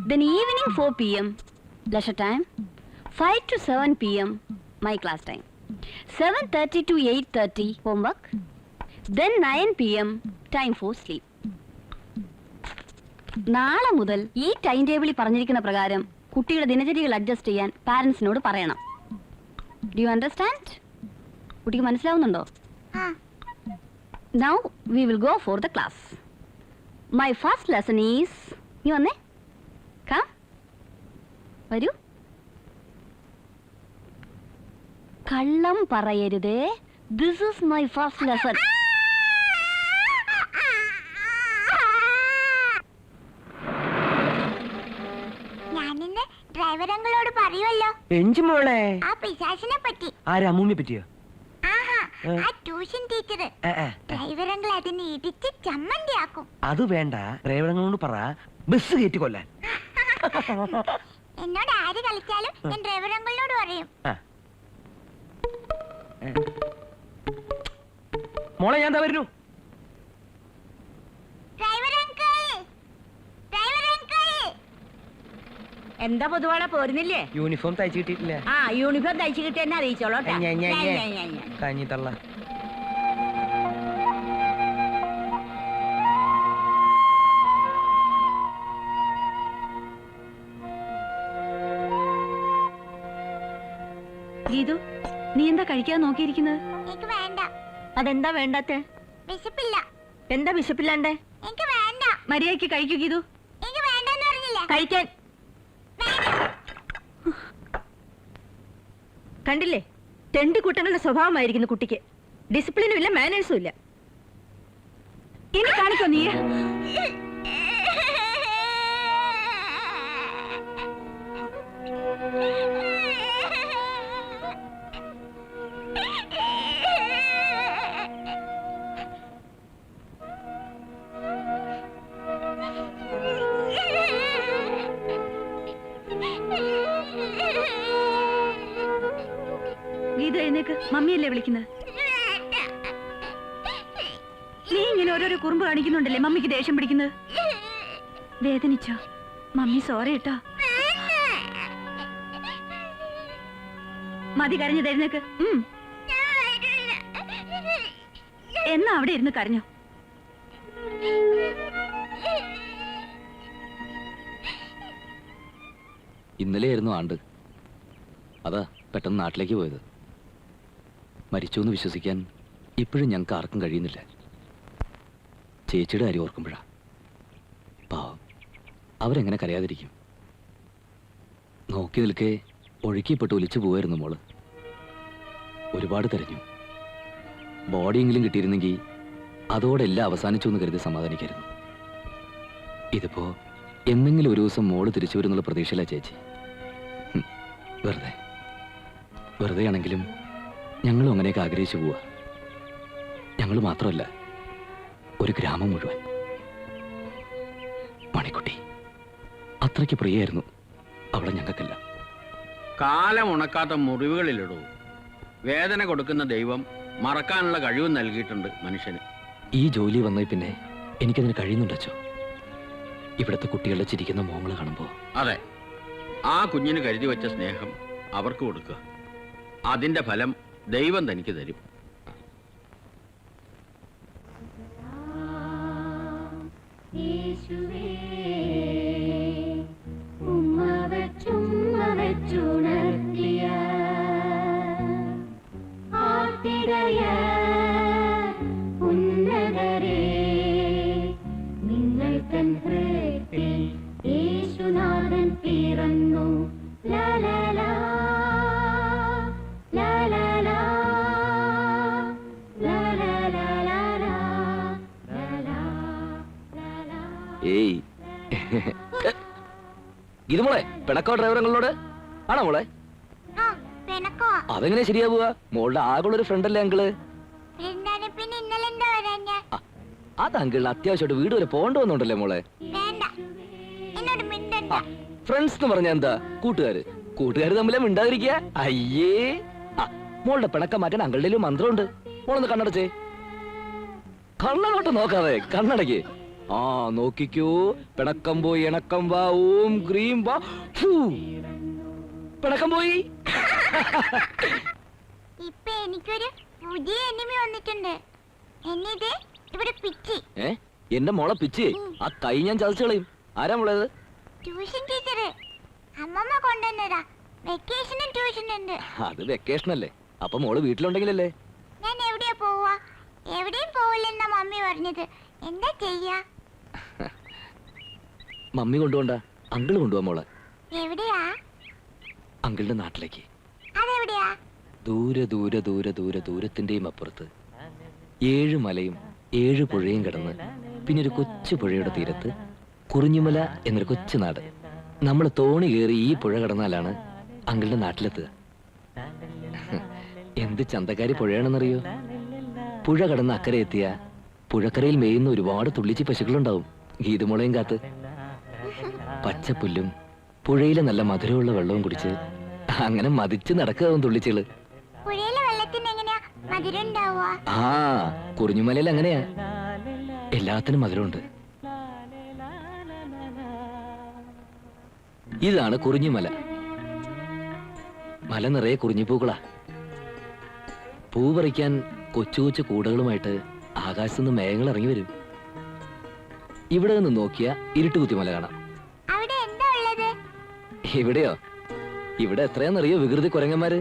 Then evening 4 p.m. leisure time. 5 to 7 p.m. my class time. 7:30 to 8:30 homework. Then 9 p.m. time for sleep. നാളെ മുതൽ ഈ time ടേബിളിൽ പറഞ്ഞിരിക്കുന്ന പ്രകാരം കുട്ടിയുടെ ദിനചര്യകൾ adjust ചെയ്യാൻ പാരന്റ്സിനോട് പറയണം. Do you understand? കുട്ടിക്ക് മനസ്സിലാവുന്നുണ്ടോ? Now we will go for the class. My first lesson is, നീ വന്നേ, come, വരൂ. കള്ളം പറയരുതേ. This is my first lesson. ഞാനിന്ന് ഡ്രൈവർ അങ്കിളോട് പറയുമല്ലോ മോളെ ആ പിശാചിനെ പറ്റി. ആരാ അമ്മൂമ്മയെ പറ്റിയോ? ആഹാ, ആ ട്യൂഷൻ ടീച്ചർ ഡ്രൈവർ അങ്കിൾ അതിനെ ഇടിച്ച് ചമ്മന്തിയാക്കും. അത് വേണ്ട, ഡ്രൈവറങ്ങളോട് പറ ബസ് കയറ്റി കൊല്ലാൻ. എന്നോട് ആര് കളിച്ചാലും ഞാൻ ഡ്രൈവർ അങ്കിളിനോട് പറയും. മോളെ ഞാൻ വരുന്നു. Driver uncle, driver uncle. എന്താ പൊതുവാളെ പോരുന്നില്ലേ? യൂണിഫോം തയ്ച്ചു കിട്ടിയിട്ടില്ല. ആ യൂണിഫോം തയ്ച്ചു കിട്ടി എന്നെ അറിയിച്ചോളൂ. കഞ്ഞി തള്ള. ഗീതു, നീ എന്താ കഴിക്കാൻ നോക്കിയിരിക്കുന്നത്? എനിക്ക് വേണ്ട. അതെന്താ വേണ്ടാത്തെ? വിശപ്പില്ല. എന്താ വിശപ്പില്ലാണ്ടേ? എനിക്ക് വേണ്ട. മര്യാദയ്ക്ക് കഴിക്കൂ ഗീതു. എനിക്ക് വേണ്ടെന്ന് പറഞ്ഞില്ലേ? കഴിക്കാൻ. കണ്ടില്ലേ, തെണ്ടിക്കുട്ടങ്ങളുടെ സ്വഭാവമായിരിക്കുന്നു കുട്ടിക്ക്. ഡിസിപ്ലിനും ഇല്ല, മാനേഴ്സും ഇല്ല. ഇനി കാണിക്കോ നീ? ഗീത എഴുന്നേക്ക്, മമ്മിയല്ലേ വിളിക്കുന്നത്? നീ ഇങ്ങനെ ഓരോരോ കുറുമ്പ് കാണിക്കുന്നുണ്ടല്ലേ മമ്മിക്ക് ദേഷ്യം പിടിക്കുന്നത്? വേദനിച്ചോ? മമ്മി സോറി കേട്ടോ. മതി കരഞ്ഞത്, എഴുന്നേക്ക്. എന്നാ അവിടെ ഇരുന്ന് കരഞ്ഞോ? ഇന്നലെയായിരുന്നു ആണ്ട്. അതാ പെട്ടെന്ന് നാട്ടിലേക്ക് പോയത്. മരിച്ചു എന്ന് വിശ്വസിക്കാൻ ഇപ്പോഴും ഞങ്ങൾക്ക് ആർക്കും കഴിയുന്നില്ല. ചേച്ചിയുടെ കാര്യം ഓർക്കുമ്പോഴാ. പാവം, അവരെങ്ങനെ കരയാതിരിക്കും? നോക്കി നിൽക്കെ ഒഴുക്കിപ്പെട്ട് ഒലിച്ചു പോവായിരുന്നു മോള്. ഒരുപാട് തെരഞ്ഞു. ബോഡിയെങ്കിലും കിട്ടിയിരുന്നെങ്കിൽ അതോടെ എല്ലാം അവസാനിച്ചു എന്ന് കരുതി സമാധാനിക്കായിരുന്നു. ഇതിപ്പോ എന്നെങ്കിലും ഒരു ദിവസം മോള് തിരിച്ചു വരുന്നുള്ള പ്രതീക്ഷയില്ല ചേച്ചി. വെറുതെ ആണെങ്കിലും ഞങ്ങളും അങ്ങനെയൊക്കെ ആഗ്രഹിച്ചു പോവാ. ഞങ്ങൾ മാത്രമല്ല, ഒരു ഗ്രാമം മുഴുവൻ. മണിക്കുട്ടി അത്രയ്ക്ക് പ്രിയായിരുന്നു അവളെ ഞങ്ങൾക്കല്ല. കാലം ഉണക്കാത്ത മുറിവുകളിലിടൂ. വേദന കൊടുക്കുന്ന ദൈവം മറക്കാനുള്ള കഴിവ് നൽകിയിട്ടുണ്ട് മനുഷ്യന്. ഈ ജോലി വന്നേ പിന്നെ എനിക്കതിന് കഴിയുന്നുണ്ടോ? ഇവിടുത്തെ കുട്ടികളുടെ ചിരിക്കുന്ന മോങ്ങൾ കാണുമ്പോൾ അതെ, ആ കുഞ്ഞിന് കരുതി വെച്ച സ്നേഹം അവർക്ക് കൊടുക്കുക. അതിന്റെ ഫലം ദൈവം തനിക്ക് തരും. ഏയ് ഇത് മോളെ പിണക്കോ ഡ്രൈവറങ്ങളോട് ആണോ മോളെ? അതെങ്ങനെ ശരിയാവുക? മോളുടെ ആകുള്ളൊരു ഫ്രണ്ട് അല്ലേ അങ്കിള്? അത് അങ്കിളിന് അത്യാവശ്യമായിട്ട് വീട് വരെ പോകേണ്ടി വന്നുണ്ടല്ലേ മോളെ? ഫ്രണ്ട്സ് എന്ന് പറഞ്ഞാ എന്താ? കൂട്ടുകാര് തമ്മിലെ മിണ്ടാതിരിക്കുക. അയ്യേ, മോളുടെ പിണക്കം മാറ്റാൻ അങ്കിളുടെ മന്ത്രമുണ്ട്. മോളൊന്ന് കണ്ണടച്ചേ. കണ്ണടോട്ട് നോക്കാതെ കണ്ണടയ്ക്ക്. ആ നോക്കിക്കോ, പിണക്കം പോയി ഇണക്കം വാ, ഓം ക്രീം വാ. പിണക്കം പോയി. ഇപ്പൊ എനിക്കൊരു പുതിയ എനിമി വന്നിട്ടുണ്ട്. എന്നിട്ട് ഇവിടെ പിച്ചി. എന്റെ മോളെ പിച്ചി? ആ കൈ ഞാൻ ചതച്ചു കളയും. ആരാ മോളേത്? ട്യൂഷൻ ടീച്ചർ അമ്മമ്മ കൊണ്ടുവന്നതാ. വെക്കേഷനും ട്യൂഷൻ ഉണ്ട്. അത് വെക്കേഷൻ അല്ലേ? അപ്പൊ മോള് വീട്ടിലുണ്ടെങ്കിലല്ലേ? ഞാൻ എവിടെയാ പോവാ? എവിടെയും പോവില്ലെന്നാ മമ്മി പറഞ്ഞത്. എന്താ ചെയ്യാ? മമ്മി കൊണ്ടുപോണ്ട, അങ്കിള് കൊണ്ടുപോവാ മോളെ. എവിടെയാ? അങ്കിളുടെ നാട്ടിലേക്ക്. അതെവിടെയാ? ദൂരെ ദൂരെ ദൂരെ ദൂരെ ദൂരത്തിന്റെയും അപ്പുറത്ത് 7 മലയും 7 പുഴയും കടന്ന് പിന്നെ ഒരു കൊച്ചു പുഴയുടെ തീരത്ത് കുറിഞ്ഞുമല എന്നൊരു കൊച്ചു നാട്. നമ്മൾ തോണി കയറി ഈ പുഴ കടന്നാലാണ് അങ്കിളുടെ നാട്ടിലെത്തുക. എന്ത് ചന്തക്കാരി പുഴയാണെന്നറിയോ? പുഴ കടന്ന് അക്കരെ എത്തിയ പുഴക്കരയിൽ മേയുന്ന ഒരുപാട് തുള്ളിച്ചി പശുക്കളുണ്ടാവും, ഗീതുമുളയും കാത്ത്. പച്ചപ്പുല്ലും പുഴയിലെ നല്ല മധുരമുള്ള വെള്ളവും കുടിച്ച് അങ്ങനെ മതിച്ച് നടക്കാവും തുള്ളിച്ചുകള്. ആ കുറിഞ്ഞുമലയിൽ അങ്ങനെയാ, എല്ലാത്തിനും മധുരമുണ്ട്. ഇതാണ് കുറിഞ്ഞുമല. മല നിറയെ കുറിഞ്ഞിപ്പൂക്കളാ. പൂ പറിക്കാൻ കൊച്ചു കൊച്ചു കൂടുകളുമായിട്ട് ആകാശത്തുനിന്ന് മേഘങ്ങൾ ഇറങ്ങി വരും. ഇവിടെ നിന്ന് നോക്കിയ ഇരുട്ടുകുത്തിമല കാണാം. ഇവിടെയോ? ഇവിടെ എത്രയാന്നറിയോ വികൃതി കുരങ്ങന്മാര്?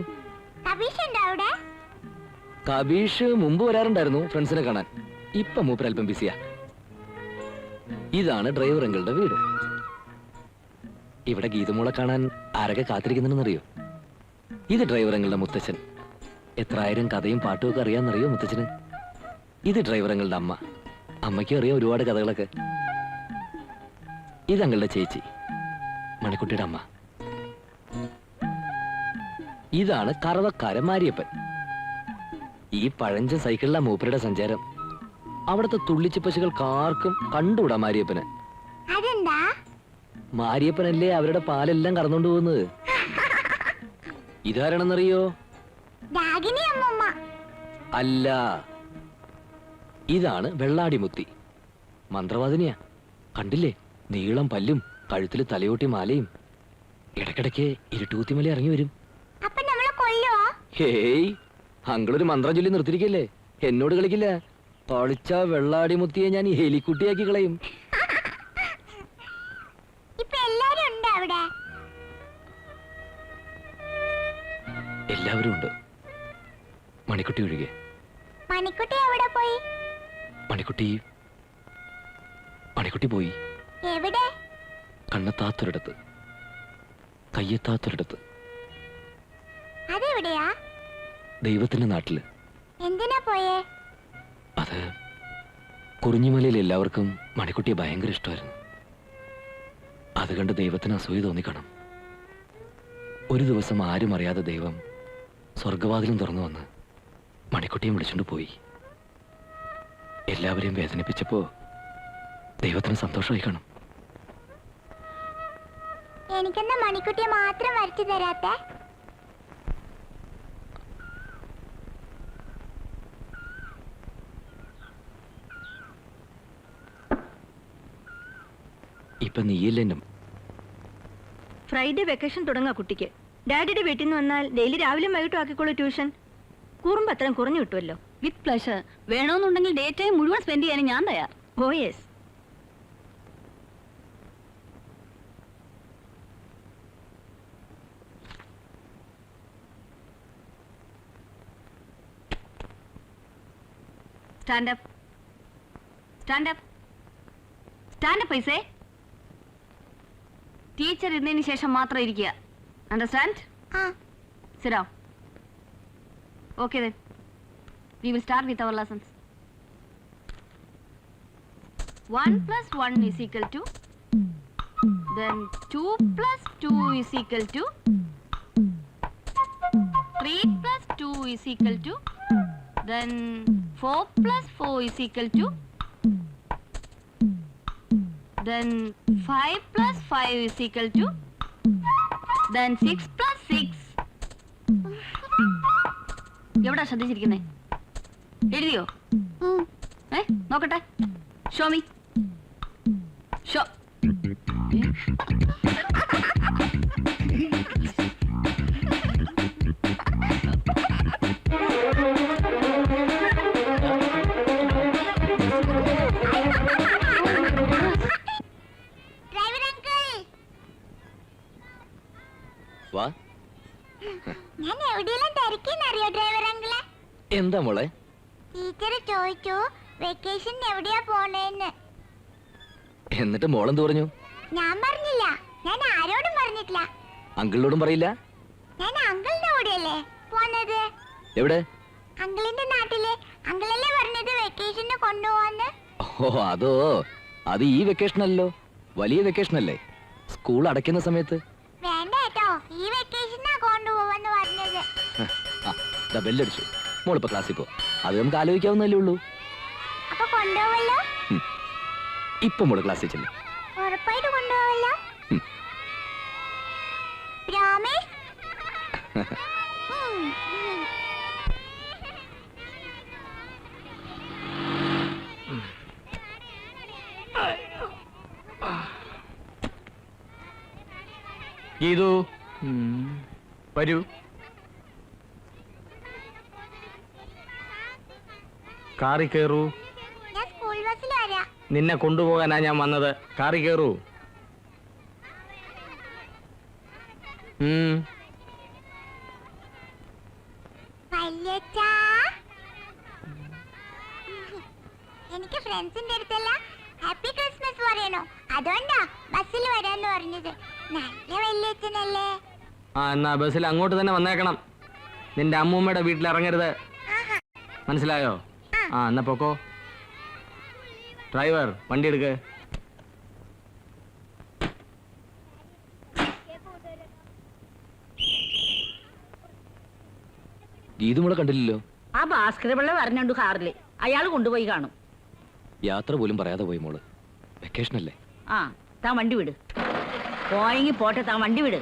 കബീഷ് മുമ്പ് വരാറുണ്ടായിരുന്നു ഫ്രണ്ട്സിനെ കാണാൻ. ഇപ്പൊ മൂപ്പർ അല്പം ബിസിയാ. ഇതാണ് ഡ്രൈവർ അങ്കിളുടെ വീട്. ഇവിടെ ഗീതമോളെ കാണാൻ ആരൊക്കെ കാത്തിരിക്കുന്നുണ്ടെന്നറിയോ? ഇത് ഡ്രൈവർ അങ്കിളുടെ മുത്തച്ഛൻ. എത്രായിരം കഥയും പാട്ടും ഒക്കെ അറിയാന്നറിയോ മുത്തച്ഛന്? ഇത് ഡ്രൈവർ അങ്കിളുടെ അമ്മ. അമ്മയ്ക്കും അറിയാം ഒരുപാട് കഥകളൊക്കെ. ഇത് അങ്കിളുടെ ചേച്ചി മണിക്കുട്ടിയുടെ അമ്മ. ഇതാണ് കറവക്കാരൻ മാരിയപ്പൻ. ഈ പഴഞ്ച സൈക്കിളിലാ മൂപ്പരുടെ സഞ്ചാരം. അവിടുത്തെ തുള്ളിച്ചി പശുക്കൾക്കാർക്കും കണ്ടുകൂടാ മാരിയപ്പന്. മാരിയപ്പനല്ലേ അവരുടെ പാലെല്ലാം കറന്നുകൊണ്ട് പോകുന്നത്. ഇതാരാണെന്നറിയോ? അല്ല, ഇതാണ് വെള്ളാടിമുത്തി. മന്ത്രവാദിനിയാ. കണ്ടില്ലേ, നീളം പല്ലും കഴുത്തില് തലയോട്ടി മാലയും. ഇടക്കിടക്ക് ഇരുട്ടുകുത്തിമല ഇറങ്ങി വരും. ഹേയ്, അങ്കിളൊരു മന്ത്രം ചൊല്ലി നിർത്തിരിക്കല്ലേ, എന്നോട് കളിക്കില്ല. കളിച്ച വെള്ളാടിമുത്തിയെ ഞാൻ ഈ ഹെലിക്കുട്ടിയാക്കി കളയും. എല്ലാവരും ഉണ്ട്, മണിക്കുട്ടി ഒഴികെ. മണിക്കുട്ടി പോയി. കണ്ണെത്താത്തൊരിടത്ത്, കയ്യെത്താത്തൊരിടത്ത്. ദൈവത്തിന്റെ നാട്ടില്. എന്തിനാ പോയേ? അത് കുറിഞ്ഞിമലയിൽ എല്ലാവർക്കും മണിക്കുട്ടിയെ ഭയങ്കര ഇഷ്ടമായിരുന്നു. അത് കണ്ട് ദൈവത്തിന് അസൂയ തോന്നിക്കണം. ഒരു ദിവസം ആരും അറിയാതെ ദൈവം സ്വർഗവാതിലും തുറന്നു വന്ന് മണിക്കുട്ടിയും വിളിച്ചുകൊണ്ട് പോയി. എല്ലാവരെയും വേദനിപ്പിച്ചപ്പോ ദൈവത്തിന് സന്തോഷമായി കാണും. എനിക്കെന്താ മണിക്കുട്ടിയെ മാത്രം വരച്ചു തരാത്തെ? ഇപ്പൊ നീയില്ലെന്നും. ഫ്രൈഡേ വെക്കേഷൻ തുടങ്ങാം കുട്ടിക്ക്. ഡാഡിയുടെ വീട്ടിൽ നിന്ന് വന്നാൽ ഡെയിലി രാവിലെ വൈകിട്ടും ആക്കിക്കോളൂ ട്യൂഷൻ. കുറുമ്പ് അത്രയും കുറഞ്ഞു കിട്ടുമല്ലോ. With pleasure. വേണമെന്നുണ്ടെങ്കിൽ ഡേ ടൈം മുഴുവൻ സ്പെൻഡ് ചെയ്യാൻ ഞാൻ തയ്യാർ. Oh yes. Stand up. Stand up. Stand up, I say. Teacher ഇരുന്നതിന് ശേഷം മാത്രം ഇരിക്കുക. Understand? Sit down. Okay then. We will start with our lessons. 1 plus 1 is equal to. Then 2 plus 2 is equal to. 3 plus 2 is equal to. Then 4 plus 4 is equal to. Then 5 plus 5 is equal to. Then 6 plus 6. എവിടാ ശ്രദ്ധിച്ചിരിക്കുന്നേ? എഴുതിയോ? നോക്കട്ടെ. Show me. Show. വാ. ഞാൻ എവിടെയെല്ലാം തിരക്കിന്നറിയോ driver അങ്കിളെ? എന്താ മോളെ? Teacher ചോദിച്ചു വെക്കേഷൻ എവിടെയാ പോണേന്ന്. എന്നിട്ട് മോളെന്ത് പറഞ്ഞു? ഞാൻ പറഞ്ഞില്ല. ഞാൻ ആരോടും പറഞ്ഞിട്ടില്ല. അങ്കിളിനോടും പറയില്ല? ഞാൻ അങ്കിളിന്റെ കൂടെയല്ലേ പോന്നത്. എവിടെ? അങ്കിളിന്റെ നാട്ടില്. അങ്കിളല്ലേ പറഞ്ഞത് വെക്കേഷന് കൊണ്ടുപോവാന്ന്. ഓ അതോ, അത് ഈ വെക്കേഷൻ അല്ലോ, വലിയ വെക്കേഷൻ അല്ലേ, സ്കൂൾ അടയ്ക്കുന്ന സമയത്ത്. വേണ്ട കേട്ടോ, ഈ വെക്കേഷനാ കൊണ്ടുപോവാന്ന് പറഞ്ഞത്. ബെല്ലടിച്ചു. മോളിപ്പോ ക്ലാസ്സിൽ പോ, അത് നമുക്ക് ആലോചിക്കാവുന്നല്ലേ ഉള്ളൂ. അപ്പൊ കൊണ്ടുപോവല്ലോ? ഇപ്പൊ മോള് ക്ലാസ്സിൽ ചെല്ലും. ഉറപ്പായിട്ട് കൊണ്ടുപോവല്ലോ? പ്രോമിസ്? ഗീതു, വരൂ. കാറി കയറൂ. ഞാൻ സ്കൂൾ ബസ്സിൽ വരാം. നിന്നെ കൊണ്ടുപോകാനാ ഞാൻ വന്നത്. കാറി കയറൂ. വല്യച്ഛാ, എനിക്ക് ഫ്രണ്ട്സിന്റെ അടുത്തല്ല ഹാപ്പി ക്രിസ്മസ് പറയണോ, അതുകൊണ്ടാ ബസ്സിൽ വരാന്ന് പറഞ്ഞത്. നല്ല വല്യച്ഛനല്ലേ? എന്നാ ബസ്സിൽ അങ്ങോട്ട് തന്നെ വന്നേക്കണം. നിന്റെ അമ്മൂമ്മയുടെ വീട്ടിൽ ഇറങ്ങരുത്, മനസ്സിലായോ? എന്നാ പൊക്കോ. ഡ്രൈവർ, വണ്ടി എടുക്ക്. ഗീതു മോളെ കണ്ടില്ലല്ലോ. ആ ഭാസ്കര പിള്ള പറഞ്ഞുണ്ട് കാറില്. അയാൾ കൊണ്ടുപോയി കാണും. യാത്ര പോലും പറയാതെ പോയി മോള്. വെക്കേഷൻ അല്ലേ. താൻ വണ്ടി വിട്. പോയെങ്കി പോട്ടെ, താൻ വണ്ടി വിട്.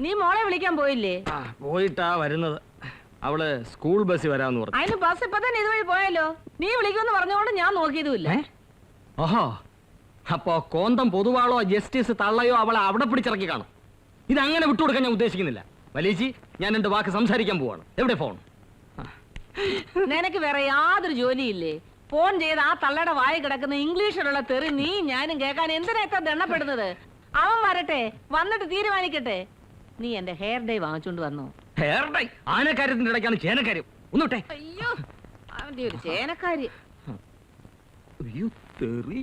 നീ മോളെ വിളിക്കാൻ പോയില്ലേ? പോയിട്ടാ വരുന്നത്. അവള് സ്കൂൾ ബസ്സിൽ വരാമെന്ന് പറഞ്ഞു. അതിന് ബസ് ഇപ്പൊ തന്നെ ഇതുവഴി പോയാലോ? നീ വിളിക്കുമെന്ന് പറഞ്ഞുകൊണ്ട് ഞാൻ നോക്കിയതുമില്ല. ഓഹോ, അപ്പോ കോന്തം പൊതുവാളോ ജസ്റ്റിസ് തള്ളയോ അവളെ അവിടെ പിടിച്ചിറക്കി കാണും. ഇതങ്ങനെ വിട്ടുകൊടുക്കാൻ ഞാൻ ഉദ്ദേശിക്കുന്നില്ല. വലിയച്ചി, ഞാൻ എന്റെ വാക്ക് സംസാരിക്കാൻ പോവാണ്. എവിടെ ഫോൺ? നിനക്ക് വേറെ യാതൊരു ജോലിയില്ലേ? ഫോൺ ചെയ്ത് ആ തള്ളയുടെ വായ കിടക്കുന്ന ഇംഗ്ലീഷിലുള്ള തെറി നീ ഞാനും കേൾക്കാൻ എന്തിനാ ദണ്ണപ്പെടുന്നത്? അവൻ വരട്ടെ, വന്നിട്ട് തീരുമാനിക്കട്ടെ. നീ എന്റെ ഹെയർ ഡൈ വാങ്ങിച്ചോണ്ട് വന്നോ? Hair dye? ആനക്കാര്യത്തിന്റെ ഇടയ്ക്കാണ് ചേനക്കാര്യം. ഒന്നുട്ടെ. അയ്യോ, അവന്റെ ഒരു ചേനക്കാരി. അയ്യോ, തെറി.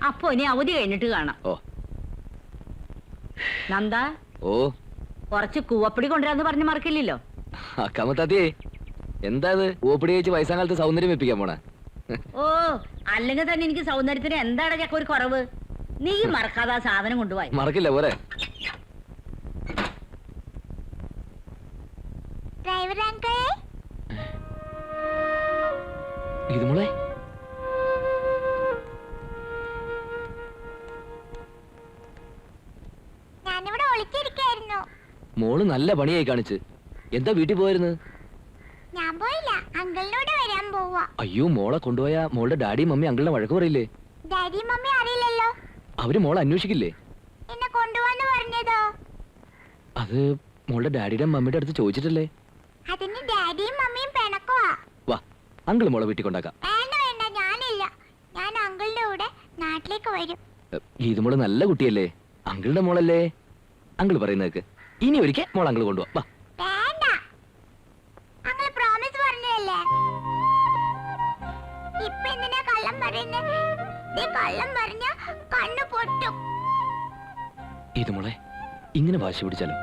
അപ്പൊ ഇനി അവധി കഴിഞ്ഞിട്ട് കാണാം. ഓ നന്ദ, ഓ കുറച്ച് കൂവപ്പടി കൊണ്ടുവരാന്ന് പറഞ്ഞ് മറക്കില്ലല്ലോ. കമത്താത്തിയേ, എന്താ ഇത് ഓപ്പിടി കഴിച്ച് വയസ്സാകാലത്ത് സൗന്ദര്യം വെപ്പിക്കാൻ പോണേ? ഓ, അല്ലെങ്കിൽ തന്നെ എനിക്ക് സൗന്ദര്യത്തിന് എന്താണ് ചക്ക ഒരു കുറവ്? നീ മറക്കാതെ ആ സാധനം കൊണ്ടുപോയി. മറക്കില്ല പോരെ. ഡ്രൈവർ അങ്കിൾ, ഇത് മോളെ ഞാനിവിടെ ഒളിച്ചിരിക്കായിരുന്നു. മോള് നല്ല പണിയായി കാണിച്ച്. എന്താ വീട്ടിൽ പോയിരുന്നു? ഞാൻ പോയില്ല, അങ്കിളിനോട് വരാൻ പോവാ. അയ്യോ, മോളെ കൊണ്ടുപോയാ മോളുടെ ഡാഡിയും മമ്മി അങ്കിളിനെ വഴക്ക് പറയില്ലേ? ഡാഡി മമ്മി അറിയില്ലല്ലോ. അവര് മോളെ അന്വേഷിക്കില്ലേ? എന്നെ കൊണ്ടുപോവാന്ന് പറഞ്ഞതോ? അത് മോളുടെ ഡാഡിയുടെ മമ്മിയുടെ അടുത്ത് ചോദിച്ചിട്ടല്ലേ? അതിന് ഡാഡിയും മമ്മിയും പിണക്കുവാ. വാ, അങ്കിൾ മോളെ വീട്ടിൽ കൊണ്ടാക്കാം. വേണ്ട വേണ്ട, ഞാനില്ല. ഞാൻ അങ്കിളിന്റെ കൂടെ നാട്ടിലേക്ക് വരും. ഇത് മോള് നല്ല കുട്ടിയല്ലേ? അങ്കിളുടെ മോളല്ലേ? അങ്കിൾ പറയുന്നേക്ക്. ഇനി ഒരിക്കൽ മോൾ അങ്കിൾ കൊണ്ടുപോവാ. വാ. വേണ്ട, അങ്കിൾ പ്രോമിസ് പറഞ്ഞതല്ലേ. ഇപ്പൊ എന്തിനാ കള്ളം പറയുന്നത്? നീ കള്ളം പറഞ്ഞ കണ്ണു പൊട്ടും. ഇത് മോളെ ഇങ്ങനെ വാശി പിടിച്ചാലോ?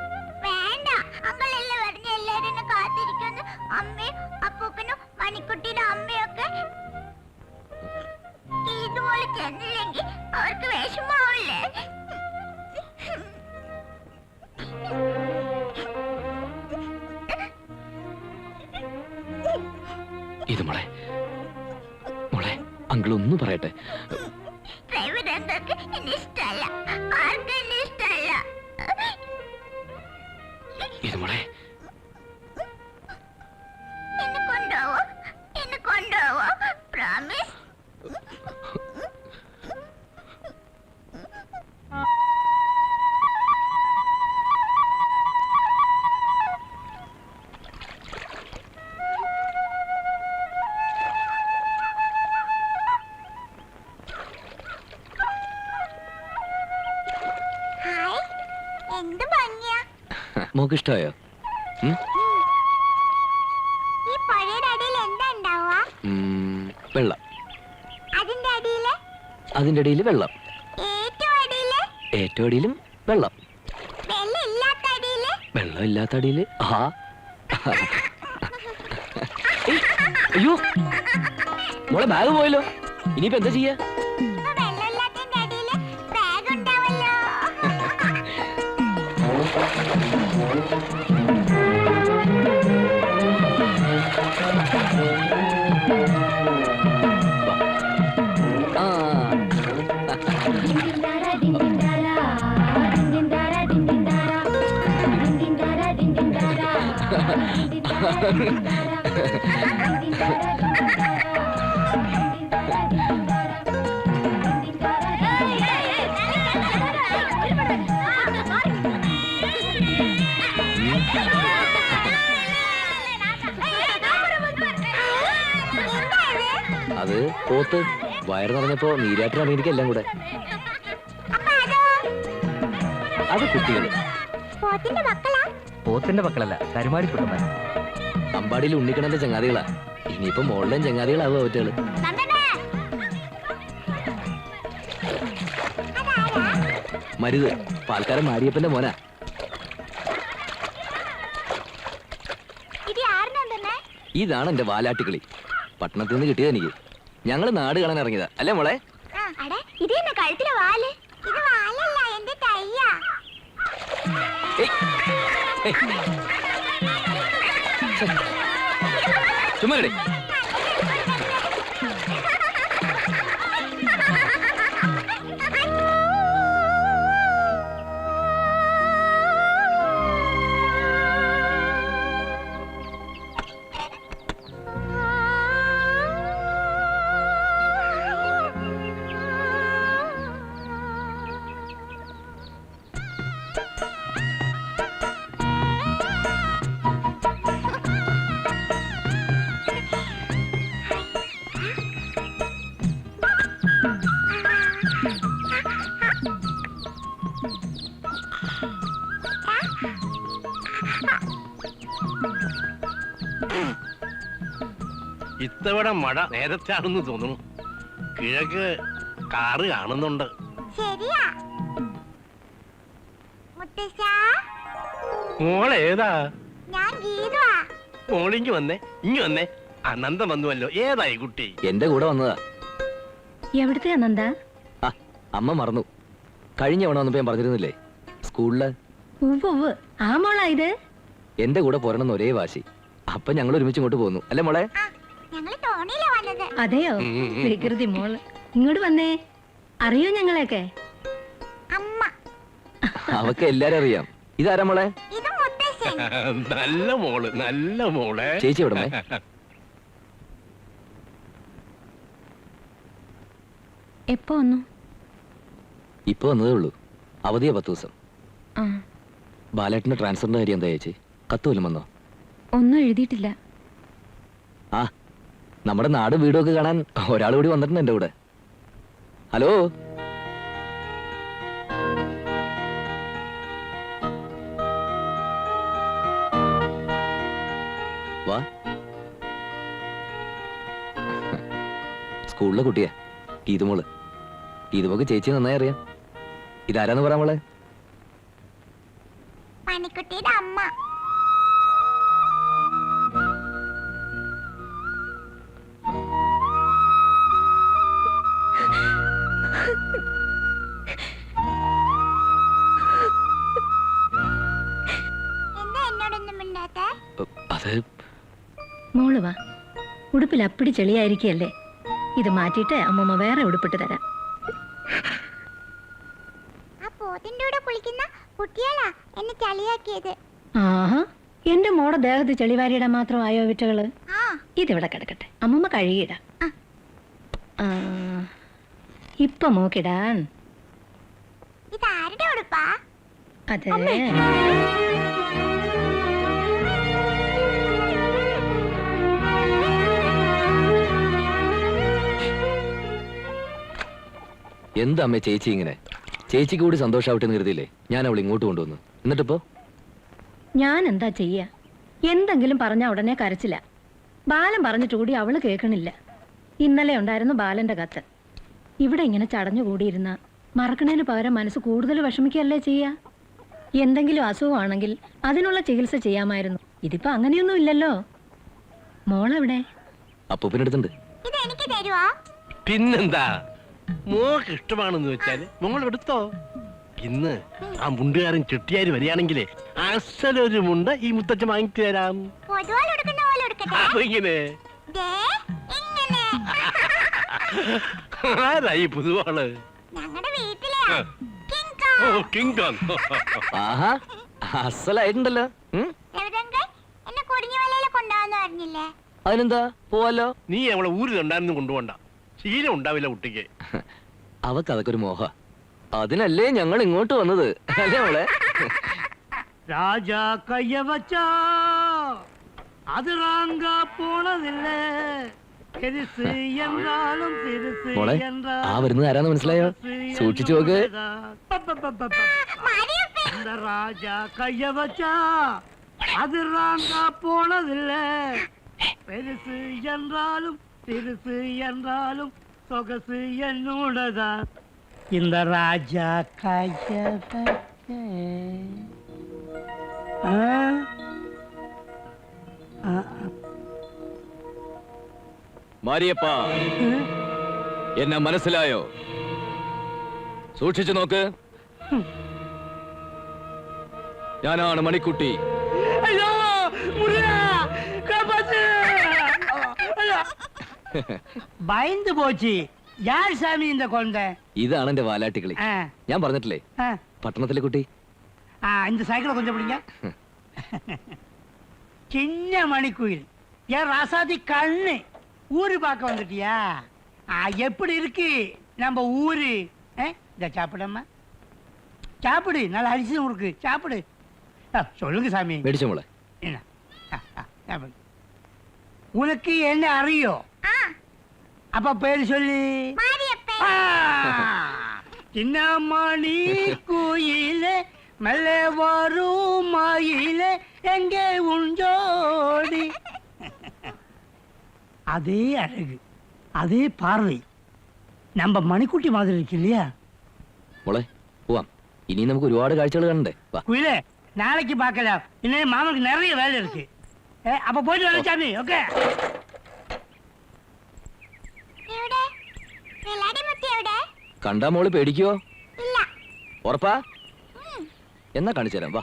വേണ്ട, അങ്കിളല്ലേ പറഞ്ഞ എല്ലാരും എന്നെ കാത്തിരിക്കുന്നു. അമ്മയും അപ്പൂപ്പനും മണിക്കുട്ടിയുടെ അമ്മയൊക്കെ ഇതുപോലെ ചെന്നില്ലെങ്കിൽ അവർക്ക് വിഷമാവില്ലേ? ഇത് മോളെ മോളെ അങ്കിൾ ഒന്നും പറയട്ടെ. പ്രൈവറ്റ് അങ്കിൾക്ക് എന്നെ ഇഷ്ടമല്ല, ആർക്കും എന്നെ ഇഷ്ടമല്ല. ഇത് മോളെ എന്നെ കൊണ്ടുപോവോ? എന്നെ കൊണ്ടുപോവോ? പ്രോമിസ്. ഹായ്, എന്ത് ഭംഗിയാ. മോക്ക് ഇഷ്ടമായോ? ഈ പുഴയുടെ അടിയിൽ എന്താ ഉണ്ടാവുക? വെള്ളം. അതിന്റെ അടിയില്? അതിന്റെ അടിയിൽ വെള്ളം. ഏറ്റവും അടിയില്? ഏറ്റവും അടിയിലും വെള്ളം. വെള്ളം ഇല്ലാത്ത അടിയില്? വെള്ളം ഇല്ലാത്ത അടിയില് അയ്യോ, മോളെ ബാഗ് പോയല്ലോ. ഇനിയിപ്പോ എന്താ ചെയ്യാ? ഇപ്പൊ വെള്ളം ഇല്ലാത്തതിന്റെ അടിയില് ബാഗ് ഉണ്ടാവല്ലോ. അത് പോത്ത് വയറ് നിറഞ്ഞപ്പോ നീരാട്ടിന് അമേരിക്ക എല്ലാം കൂടെ. അത് കുട്ടികള്. പോത്തിന്റെ മക്കളാ? പോത്തിന്റെ മക്കളല്ല, കരുമാടിക്കുട്ടന്മാർ. അമ്പാടിയിൽ ഉണ്ണിക്കണന്റെ ചങ്ങാതികളാ. ഇനിയിപ്പോ മോളിലെയും ചങ്ങാതികളാവും അവറ്റകള്. മരുത് പാൽക്കാരൻ മാരിയപ്പന്റെ മോനാ. ഇത് ആരെന്നാ തന്നെ? ഇതാണ് എന്റെ വാലാട്ടിക്കളി. പട്ടണത്തിൽ നിന്ന് കിട്ടിയത് എനിക്ക്. ഞങ്ങള് നാട് കാണാൻ ഇറങ്ങിയതാ അല്ലേ മോളെ? ഇത് എന്നെ കഴുത്തിലെ വാല്. ഇത് വാലല്ല, എന്റെ തയ്യാ. ചുമ്മാ ഇത്തവണ മഴ നേരത്തെ ആണെന്ന് തോന്നുന്നു. കിഴക്ക് കാറ് കാണുന്നുണ്ട്. ശരിയാ മുത്തശ്ശാ. മോളേതാ? ഞാൻ ഗീതുവാ. മോളിങ്ങി വന്നേ, ഇങ്ങി വന്നേ. അനന്തം വന്നുവല്ലോ. ഏതായി കുട്ടി? എന്റെ കൂടെ വന്നതാ. എവിടുത്തെ അനന്ത? അമ്മ മറന്നു. കഴിഞ്ഞ തവണ വന്നപ്പോ ഞാൻ പറഞ്ഞിരുന്നില്ലേ സ്കൂളില്? ആ മോളാ ഇത്? എന്റെ കൂടെ പോരണമെന്ന് ഒരേ വാശി. അപ്പൊ ഞങ്ങൾ ഒരുമിച്ച് ഇങ്ങോട്ട് പോന്നു അല്ലേ മോളെ? ഞങ്ങള് ടൗണിലാ വന്നത്. അതെയോ? വികൃതി മോള് ഇങ്ങോട്ട് വന്നേ. അറിയോ ഞങ്ങളെയൊക്കെ? അമ്മ. അവക്ക് എല്ലാരും അറിയാം. ഇതാരാ മോളെ? ഇത് മുത്തശ്ശൻ. നല്ല മോള്, നല്ല മോളെ. ചേച്ചി എവിടെ? എപ്പോ വന്നു? ഇപ്പൊ വന്നതേ ഉള്ളൂ. അവധിയാ 10 ദിവസം. ബാലേട്ടന്റെ ട്രാൻസ്ഫറിന്റെ കാര്യം എന്താ ചേച്ചി? കത്ത് വല്ലതും വന്നോ? ഒന്നും എഴുതിയിട്ടില്ല. ആ, നമ്മുടെ നാട് വീടൊക്കെ കാണാൻ ഒരാൾ കൂടി വന്നിട്ടുണ്ട് എന്റെ കൂടെ. ഹലോ, വാ. സ്കൂളിലെ കുട്ടിയാ, ഗീതുമോള്. ഗീതുമോക്ക് ചേച്ചി നന്നായി അറിയാം. ഇതാരാന്ന് പറയാ മോളെ? പണിക്കുട്ടിയുടെ അമ്മ. എന്താ എന്നോടൊന്നും മിണ്ടാത്തെ? അത് മോള് വാ. ഉടുപ്പിൽ അപ്പിടി ചെളിയായിരിക്കല്ലേ. ഇത് മാറ്റിയിട്ട് അമ്മമ്മ വേറെ ഉടുപ്പിട്ട് തരാം. ആ പോത്തിന്റെ കൂടെ കുളിക്കുന്ന കുട്ടികളാ എന്നെ ചളിയാക്കിയത്. ആഹാ, എന്റെ മോടെ ദേഹത്ത് ചെളിവാരിയിടാൻ മാത്രം ആയോ വിറ്റകള്? ഇതിവിടെ കിടക്കട്ടെ, അമ്മമ്മ കഴുകിയിടാം. ഇപ്പൊ മോക്കിടാൻ. ഇതാരുടെ ഉടുപ്പാ? അതെ, എന്താ അമ്മേ ചേച്ചി ഇങ്ങനെ? ചേച്ചിക്ക് കൂടി സന്തോഷാവട്ടെ എന്ന് കരുതിയില്ലേ ഞാൻ അവൾ ഇങ്ങോട്ട് കൊണ്ടുവന്നു. എന്നിട്ടിപ്പോ ഞാൻ എന്താ ചെയ്യാ? എന്തെങ്കിലും പറഞ്ഞ ഉടനെ കരച്ചില്ല. ബാലൻ പറഞ്ഞിട്ട് കൂടി അവള് കേൾക്കണില്ല. ഇന്നലെ ഉണ്ടായിരുന്നു ബാലന്റെ കത്ത്. ഇവിടെ ഇങ്ങനെ ചടഞ്ഞുകൂടിയിരുന്ന മറക്കണേന് പകരം മനസ്സ് കൂടുതൽ വിഷമിക്കല്ലേ ചെയ്യാ? എന്തെങ്കിലും അസുഖമാണെങ്കിൽ അതിനുള്ള ചികിത്സ ചെയ്യാമായിരുന്നു. ഇതിപ്പോ അങ്ങനെയൊന്നും ഇല്ലല്ലോ. മോളെവിടെ? അപ്പൂപ്പിനടുത്തുണ്ട്. ഇത് എനിക്ക് തരുവാ? പിന്നെന്താ, മോക്ക് ഇഷ്ടമാണെന്ന് വെച്ചാല് മോൾ എടുത്തോ. ഇന്ന് ആ മുണ്ടുകാരൻ ചെട്ടിയാര് വരികയാണെങ്കിലേ അസലൊരു മുണ്ട് ഈ മുത്തച്ഛൻ വാങ്ങിച്ചു തരാം. പൊതുവാൾ ഉടുക്കുന്ന പോലെ ഉടുക്കട്ടെ? അതിങ്ങനെ ദേ, ഇങ്ങനെ. ആരാ ഈ പുതുവാള്? ഞങ്ങളുടെ വീട്ടിലെയാ. King Kong. ഓ, കിങ് കോങ്. ആഹാ, അസലായിട്ടുണ്ടല്ലോ. രവിതങ്കൾ, എന്നെ കൊടിഞ്ഞുമലയിൽ കൊണ്ടുപോകാന്ന് പറഞ്ഞില്ലേ? അതിനെന്താ, പോവാലോ. നീ അവളെ ഊരിലുണ്ടായിരുന്നു കൊണ്ടുപോണ്ട. ശീലം ഉണ്ടാവില്ല കുട്ടിക്ക്. അവക്ക് അതൊക്കെ ഒരു മോഹ. അതിനല്ലേ ഞങ്ങൾ ഇങ്ങോട്ട് വന്നത്, അല്ലേ മോളെ? രാജാ കയ്യ വച്ചാ അത് റാങ്ക പോണതില്ല. മോളെ, ആ വരുന്നത് ആരാന്ന് മനസ്സിലായോ? സൂക്ഷിച്ചു നോക്ക്. രാജാ കയ്യ വച്ചാ അത് റാങ്ക പോണതില്ല. പെരുസ് என்றாலும் திருசு என்றாலும் சொகசு என்னோடதா. இந்த ராஜா கைய മാരിയപ്പ, എന്നെ മനസ്സിലായോ? സൂക്ഷിച്ചു നോക്ക്. ഞാനാണ് മണിക്കുട്ടി. பயந்து போச்சு. யார் சாமி இந்த குழந்தை? ഇതാണ് എന്റെ വാലാട്ടികളി. ഞാൻ പറഞ്ഞിട്ടില്ലേ, പട്ടണത്തിലെ കുട്ടി. இந்த சைக்கிளை கொஞ்சம் பிடிங்க. சின்ன மணிக்குயில், என் ராசாதி கண்ணு. ஊரு பார்க்க வந்துட்டியா? எப்படி இருக்கு நம்ம ஊரு? இந்த சாப்பிடம்மா, சாப்பிடு. நல்லா அரிசி இருக்கு, சாப்பிடு. சொல்லுங்க சாமி. മേടിച്ചോ മോളെ. என்ன சாப்பிடு. உனக்கு என்ன அறியோ? அப்ப பேரு சொல்லு. சின்ன மணி கோயிலே மெல்ல வரும் மயிலே எங்கே உஞ்சோடி. அதே அழகு, அதே பார்வை, நம்ம மணிக்குட்டி மாதிரி இருக்கு இல்லையா? മോളെ പോവാം. ഇനി നമുക്ക് ഒരുപാട് കാഴ്ചകൾ കാണണ്ടേ. വാ. குயிலே, நாளைக்கு பார்க்கலாம். இன்னும் மாமனுக்கு நிறைய வேலை இருக்கு. அப்ப போயிட்டு வரேன் சாமி. ஓகே. കണ്ടാ മോള് പേടിക്കോ? ഉറപ്പാ? എന്നാ കാണിച്ചു തരാം, വാ.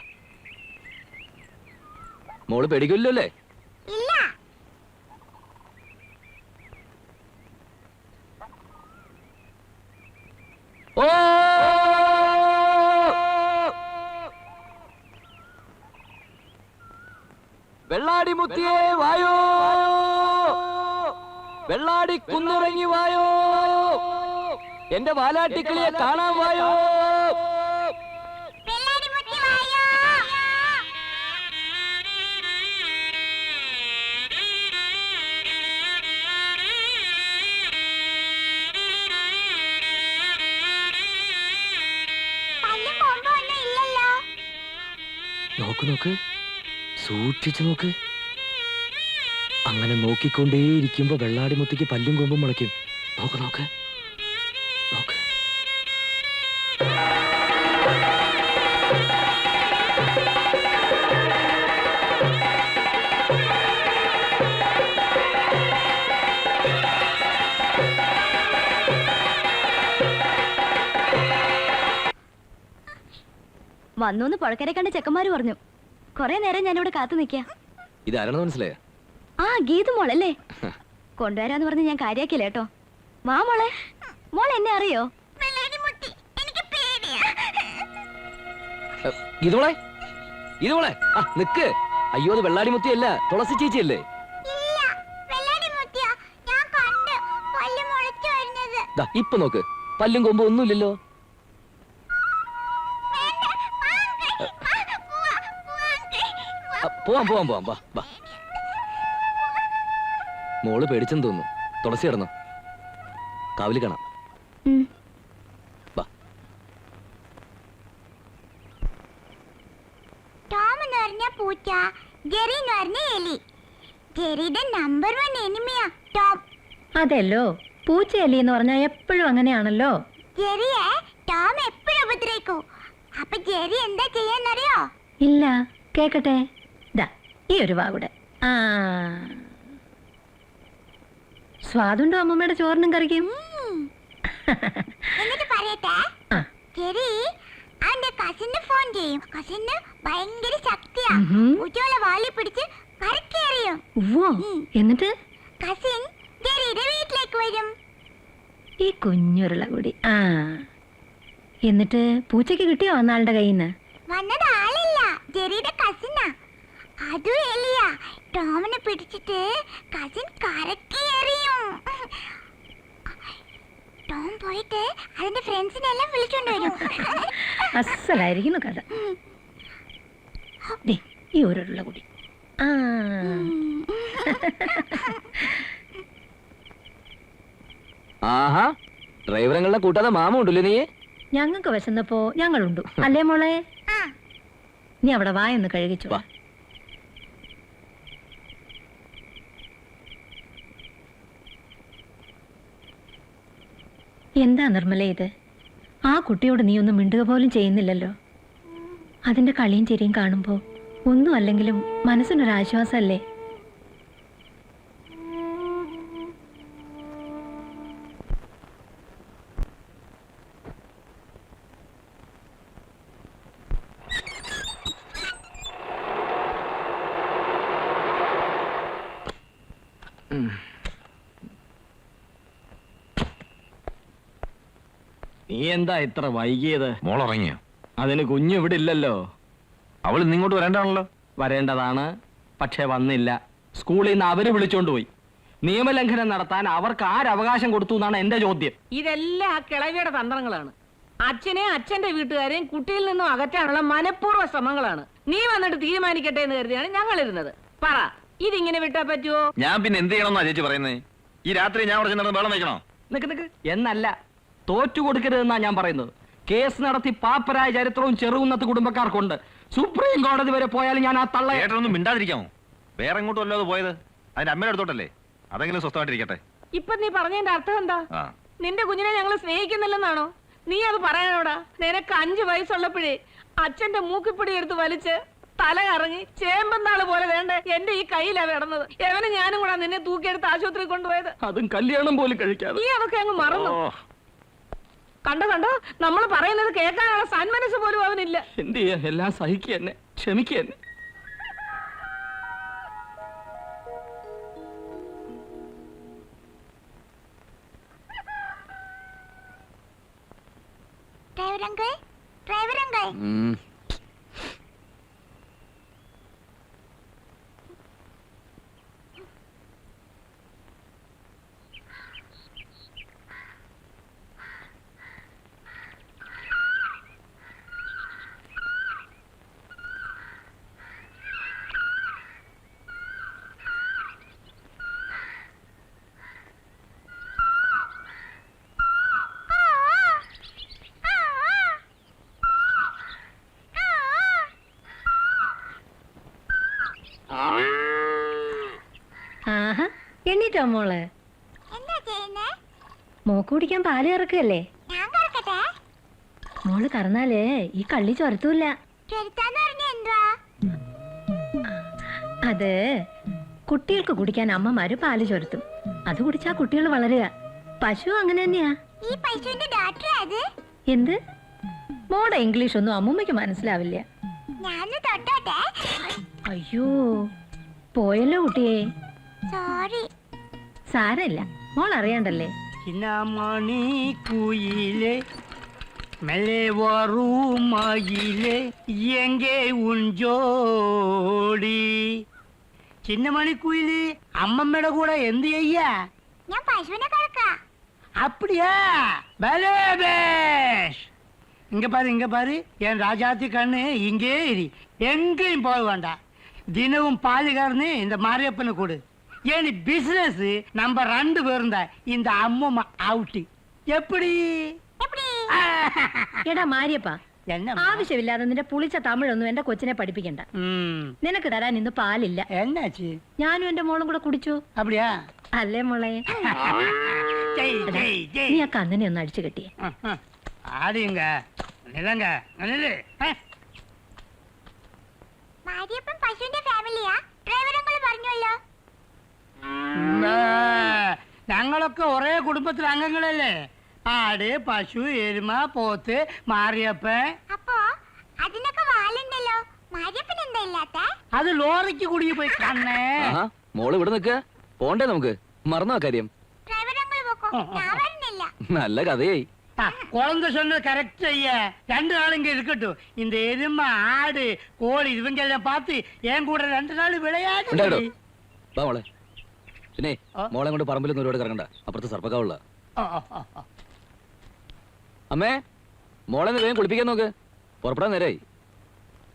മോള് പേടിക്കില്ലോ അല്ലേ? വെള്ളാടിമുത്തിയേ വായോ, വെള്ളാടി കുന്നിറങ്ങി വായോ, എന്റെ വാലാട്ടിക്കിളിയെ കാണാൻ വായോ. നോക്ക് നോക്ക്, സൂക്ഷിച്ചു നോക്ക്. അങ്ങനെ നോക്കിക്കൊണ്ടേയിരിക്കുമ്പോ വെള്ളാടിമുത്തിക്ക് പല്ലും കൊമ്പും മുളയ്ക്കും. നോക്ക് നോക്ക് നോക്ക്. വന്നൂന്ന് പുഴക്കരെ കണ്ട ചെക്കന്മാര് പറഞ്ഞു. കൊറേ നേരം ഞാനിവിടെ കാത്തു നിൽക്കാം. ഇതാരാണെന്ന് മനസ്സിലായ? ആ ഗീതു മോളല്ലേ? കൊണ്ടുവരാന്ന് പറഞ്ഞ് ഞാൻ കാര്യാക്കില്ല കേട്ടോ. വാ മോളെ. മോൾ എന്നെ അറിയോ? ഗീതുമോളെ, ഗീതുമോളെ, ആ നിക്ക്. അയ്യോ, അത് വെള്ളാടിമുത്തിയല്ല, തുളസി ചേച്ചിയല്ലേ? ഇപ്പൊ നോക്ക്, പല്ലും കൊമ്പും ഒന്നുമില്ലല്ലോ. പോവാം പോവാം പോവാം, വാ വാ. മോള് പേടിച്ചെന്ന് തോന്നുന്നു. തുളസി കിടന്നോ, കാവില് കാണാം. വാ. ടോം എന്ന് പറഞ്ഞ പൂച്ച, ജെറി എന്ന് പറഞ്ഞ എലി. ജെറിയുടെ നമ്പർ 1 എനിമിയാ ടോം. അതെല്ലോ, പൂച്ച എലി എന്ന് പറഞ്ഞാൽ എപ്പോഴും അങ്ങനെയാണല്ലോ. ജെറിയെ ടോം എപ്പോഴും ഉപദ്രവിക്കൂ. അപ്പൊ ജെറി എന്താ ചെയ്യാന്നറിയോ? ഇല്ല, കേക്കട്ടെ. ദാ ഈ ഒരു വാ കൂടെ. ആ, സ്വാദുണ്ടോ അമ്മമ്മയുടെ ചോറിനും കറിക്കും? എന്നിട്ട് പറയട്ടെ, ജെറി അവന്റെ കസിന് ഫോൺ ചെയ്യും. കസിന് ഭയങ്കര ശക്തിയാ. പൂച്ചോളെ വാലി പിടിച്ച് കരക്കേറിയും. എന്നിട്ട് കസിൻ ജെറിയുടെ വീട്ടിലേക്ക് വരും. ഈ കുഞ്ഞുരുള കൂടി. ആ, എന്നിട്ട് പൂച്ചയ്ക്ക് കിട്ടിയോ അന്നാളുടെ കയ്യിൽ നിന്ന്? വന്നത് ആളല്ല, ജെറിയുടെ കസിനാ. അതും എലിയാ. ടോമിനെ പിടിച്ചിട്ട് കസിൻ കരക്കേറിയും. ടോം പോയിട്ട് അതിന്റെ ഫ്രണ്ട്സിനെല്ലാം വിളിച്ചോണ്ട് വരും. അസലായിരിക്കുന്നു കഥ. ദേ, ഈ ഒരുള്ള കൂടി. ആ, ആഹാ, ഡ്രൈവറങ്ങളെ കൂട്ടാതെ മാമ ഉണ്ടല്ലോ നീ. ഞങ്ങൾക്ക് വിശന്നപ്പോ ഞങ്ങളുണ്ട്, അല്ലേ മോളെ? നീ അവിടെ വായൊന്ന് കഴുകിച്ചു. എന്താ നിർമ്മല ഇത്? ആ കുട്ടിയോട് നീ ഒന്നും മിണ്ടുക പോലും ചെയ്യുന്നില്ലല്ലോ. അതിന്റെ കളിയും ചിരിയും കാണുമ്പോ ഒന്നും അല്ലെങ്കിലും മനസ്സിനൊരാശ്വാസമല്ലേ? നീ എന്താ ഇത്ര വൈകിയത്? മോളുറങ്ങിയോ? അതിന് കുഞ്ഞു ഇവിടെ ഇല്ലല്ലോ. അവൾ ഇന്നിങ്ങോട്ട് വരേണ്ടാണല്ലോ. വരേണ്ടതാണ്, പക്ഷെ വന്നില്ല. സ്കൂളിൽ നിന്ന് അവര് വിളിച്ചോണ്ട് പോയി. നിയമലംഘനം നടത്താൻ അവർക്ക് ആരവകാശം കൊടുത്തു എന്നാണ് എന്റെ ചോദ്യം. ഇതെല്ലാം ആ കിളവിയുടെ തന്ത്രങ്ങളാണ്. അച്ഛനെയും അച്ഛന്റെ വീട്ടുകാരെയും കുട്ടിയിൽ നിന്നും അകറ്റാനുള്ള മനഃപൂർവ്വ ശ്രമങ്ങളാണ്. നീ വന്നിട്ട് തീരുമാനിക്കട്ടെ എന്ന് കരുതിയാണ് ഞങ്ങൾ ഇരുന്നത്. പറ, ഇതിങ്ങനെ വിട്ടാ പറ്റുമോ? ഞാൻ പിന്നെ എന്ത് ചെയ്യണമെന്നാ ചേച്ചി പറയുന്നത്? ഈ രാത്രി ഞാൻ അവിടെ ചെന്നിട്ട് വെള്ളം വയ്ക്കണോ? നിക്ക് എന്നല്ല, തോറ്റു കൊടുക്കരുതെന്നാ ഞാൻ പറയുന്നത്. കേസ് നടത്തി പാപ്പരായ ചരിത്രവും ചെറുകുന്നത്ത് കുടുംബക്കാർക്കുണ്ട്. സുപ്രീം കോടതി വരെ പോയാലും ഞാൻ ആ തള്ള ഏട്ടനൊന്നും മിണ്ടാതിരിക്കാമോ? വേറെ എങ്ങോട്ടും അല്ലാതെ പോയത് അതിന്റെ അമ്മയുടെ അടുത്തോട്ടല്ലേ? അതെങ്കിലും സ്വസ്ഥമായിട്ടിരിക്കട്ടെ. ഇപ്പൊ നീ പറഞ്ഞതിന്റെ അർത്ഥം എന്താ? നിന്റെ കുഞ്ഞിനെ ഞങ്ങൾ സ്നേഹിക്കുന്നില്ലെന്നാണോ? നീ അത് പറയാനോടാ? നിനക്ക് 5 വയസ്സുള്ളപ്പോഴേ അച്ഛന്റെ മൂക്കിപ്പിടി എടുത്ത് വലിച്ച് തല കറങ്ങി ചേമ്പന്നാള് പോലെ വേണ്ട എന്റെ ഈ കയ്യിലാ കിടന്നത്. എവനും ഞാനും കൂടെ നിന്നെ തൂക്കിയെടുത്ത് ആശുപത്രി കൊണ്ടുപോയത്. അതും കല്യാണം പോലും കഴിക്കാതെ. നീ അതൊക്കെ അങ്ങ് മറന്നു. കണ്ടോ നമ്മൾ പറയുന്നത് കേൾക്കാനുള്ള സന്മനസ് പോലും അവനില്ല. എന്ത് ചെയ്യാ, എല്ലാം സഹിക്കുക തന്നെ, ക്ഷമിക്കുക തന്നെ. എണീറ്റോ മോള്? എന്താ ചെയ്യുന്നേ? മോക്ക് കുടിക്കാൻ പാല് കറക്കല്ലേ? ഞാൻ കറക്കട്ടെ? മോള് കറന്നാലേ ഈ കള്ളി ചൊരത്തൂല്ല. ചൊരുത്താന്ന് പറഞ്ഞ എന്തുവാ? അത് കുട്ടികൾക്ക് കുടിക്കാൻ അമ്മമാര് പാല് ചൊരുത്തും. അത് കുടിച്ചാ കുട്ടികൾ വളരുക. പശു അങ്ങനെ തന്നെയാ. ഈ പശുവിന്റെ ഡോക്ടർ അത്? എന്ത്? മോടെ ഇംഗ്ലീഷ് ഒന്നും അമ്മൂമ്മയ്ക്ക് മനസ്സിലാവില്ല. ഞാനൊന്ന് തൊട്ടോട്ടെ. അയ്യോ പോയല്ലോ കുട്ടിയെ. സോറി. സാരമില്ല, മോൾ അറിയണ്ടല്ലേ. ചിന്നമണി കുയിലെ മെല്ലെ വറുമയിലെ എങ്കെ ഉഞ്ചോടി. ചിന്നമണി കുയില് അമ്മമ്മയുടെ കൂടെ എന്ത് ചെയ്യാ? ഞാൻ പശുവിനെ കറക്കാ. அப்படியா? பலே பேஷ். இங்க பாரு என் ராஜாத்தி கண்ணு இங்கே இரு, எங்கேயும் போக வேண்டாம். தினமும் பால் கறந்து இந்த மாரியப்பனை கொடு. ஏன் பிசினஸ் நம்ம 2 பேரும் தான். இந்த அம்மம்மா அவுட்டு எப்படி? എടാ മാരിയപ്പ, என்ன ആവശ്യമില്ലാതെ നിന്റെ പുളിച്ച തമിഴൊന്നും എന്റെ കൊച്ചിനെ പഠിപ്പിക്കണ്ട. നിനക്ക് തരാൻ ഇന്ന് പാലില്ല. என்னாச்சு? ഞാനും എന്റെ മോളും കൂടെ കുടിച്ചു. அப்படியா? അല്ലേ മോളെ? ஜெய் ஜெய் ஜெய். നീ ആ കന്നിനെ ഒന്ന് അടിച്ചു കെട്ടിയേ. ஆடிங்க நிலங்க நில்லு. മാരിയപ്പൻ പശുവിന്റെ ഫാമിലിയാ? ഡ്രൈവർ അങ്കിൾ പറഞ്ഞല്ലോ. ഞങ്ങളൊക്കെ ഒരേ കുടുംബത്തിൽ അംഗങ്ങളല്ലേ? ആട്, പശു, എരുമ, പോത്ത്, മാറിയപ്പൻ. അപ്പോ അതിനൊക്കെ വാലുണ്ടല്ലോ. മാരിയപ്പൻ എന്താ ഇല്ലാത്ത? അത് ലോറിക്ക് കുടുങ്ങി പോയി കണ്ണേ. മോള് ഇവിടെ നിൽക്ക പോണ്ടേ? നമുക്ക് മറന്നോ കാര്യം? ഡ്രൈവർ അങ്കിൾ പോക്കോ, ഞാൻ വരുന്നില്ല. നല്ല കഥയായി. குழந்தை சொன்னது கரெக்ட் ஐயா. 2 நாள் இங்க இருக்கட்டும். இந்த எருமை, ஆடு, கோழி இவங்க எல்லாம் பார்த்து என் கூட 2 நாள் விளையாடு. വാ മോളെ. പിന്നെ മോളെ കൊണ്ട് പറമ്പിലൊന്നും ഒരുപാട് കറങ്ങണ്ട, അപ്പുറത്ത് സർപ്പക്കാവുള്ള. അമ്മേ, മോളെ വേഗം കുളിപ്പിക്കാൻ നോക്ക്, പുറപ്പെടാൻ നേരായി.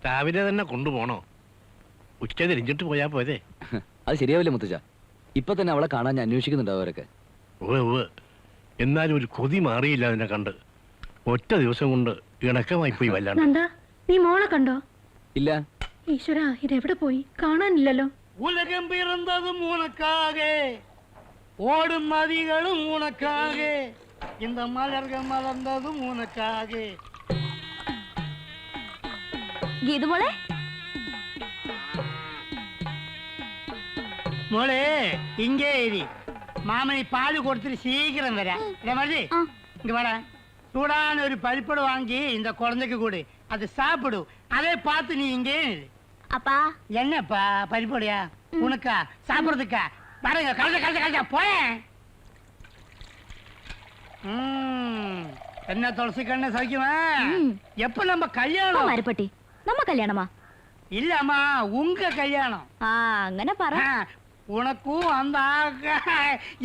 രാവിലെ തന്നെ കൊണ്ടുപോണോ? ഉച്ച തിരിഞ്ഞിട്ട് പോയാ പോയതേ. അത് ശരിയാവില്ല മുത്തച്ഛ. ഇപ്പൊ തന്നെ അവളെ കാണാൻ ഞാൻ അന്വേഷിക്കുന്നുണ്ടാവും അവരൊക്കെ. എന്നാലും ഒരു കൊതി മാറിയില്ല അതിനെ കണ്ട്. ഒറ്റ ദിവസം കൊണ്ട് ഇണക്കമായി പോയി വല്ലാണ്ട്. നന്ദാ, നീ മോളെ കണ്ടോ? ഇല്ല. ഈശ്വര, ഇതെവിടെ പോയി? കാണാനില്ലല്ലോ. உலகம் பிறந்ததும் உனக்காக, ஓடும் நதிகளும் உனக்காக, இந்த மலர்கள் மலர்ந்ததும் உனக்காக. ഗീതു മോളെ, മോളെ ഇங்கே ഇരി. മാമനി പാല് കൊടുത്തിട്ട് സീക്കിരം വരാം. മതി, இங்க வாடா. சூடான ஒரு பரிப்படு வாங்கி இந்த குழந்தைக்கு கொடு. அது சாப்பிடும். அதை பார்த்து நீ இங்கே இரு. அப்பா. என்னப்பா பரிப்படியா? உனக்கா சாப்பிடுறதுக்கா? பாருங்க, கலந்த கலந்த கலந்த போய. என்ன துளசி கண்ண சௌக்கியமா? எப்ப நம்ம கல்யாணம்? മരപ്പട്ടി, നമ്മ കല്യാണമാ? இல்லம்மா, உங்க கல்யாணம். അങ്ങനെ പറ. உனக்கும் அந்த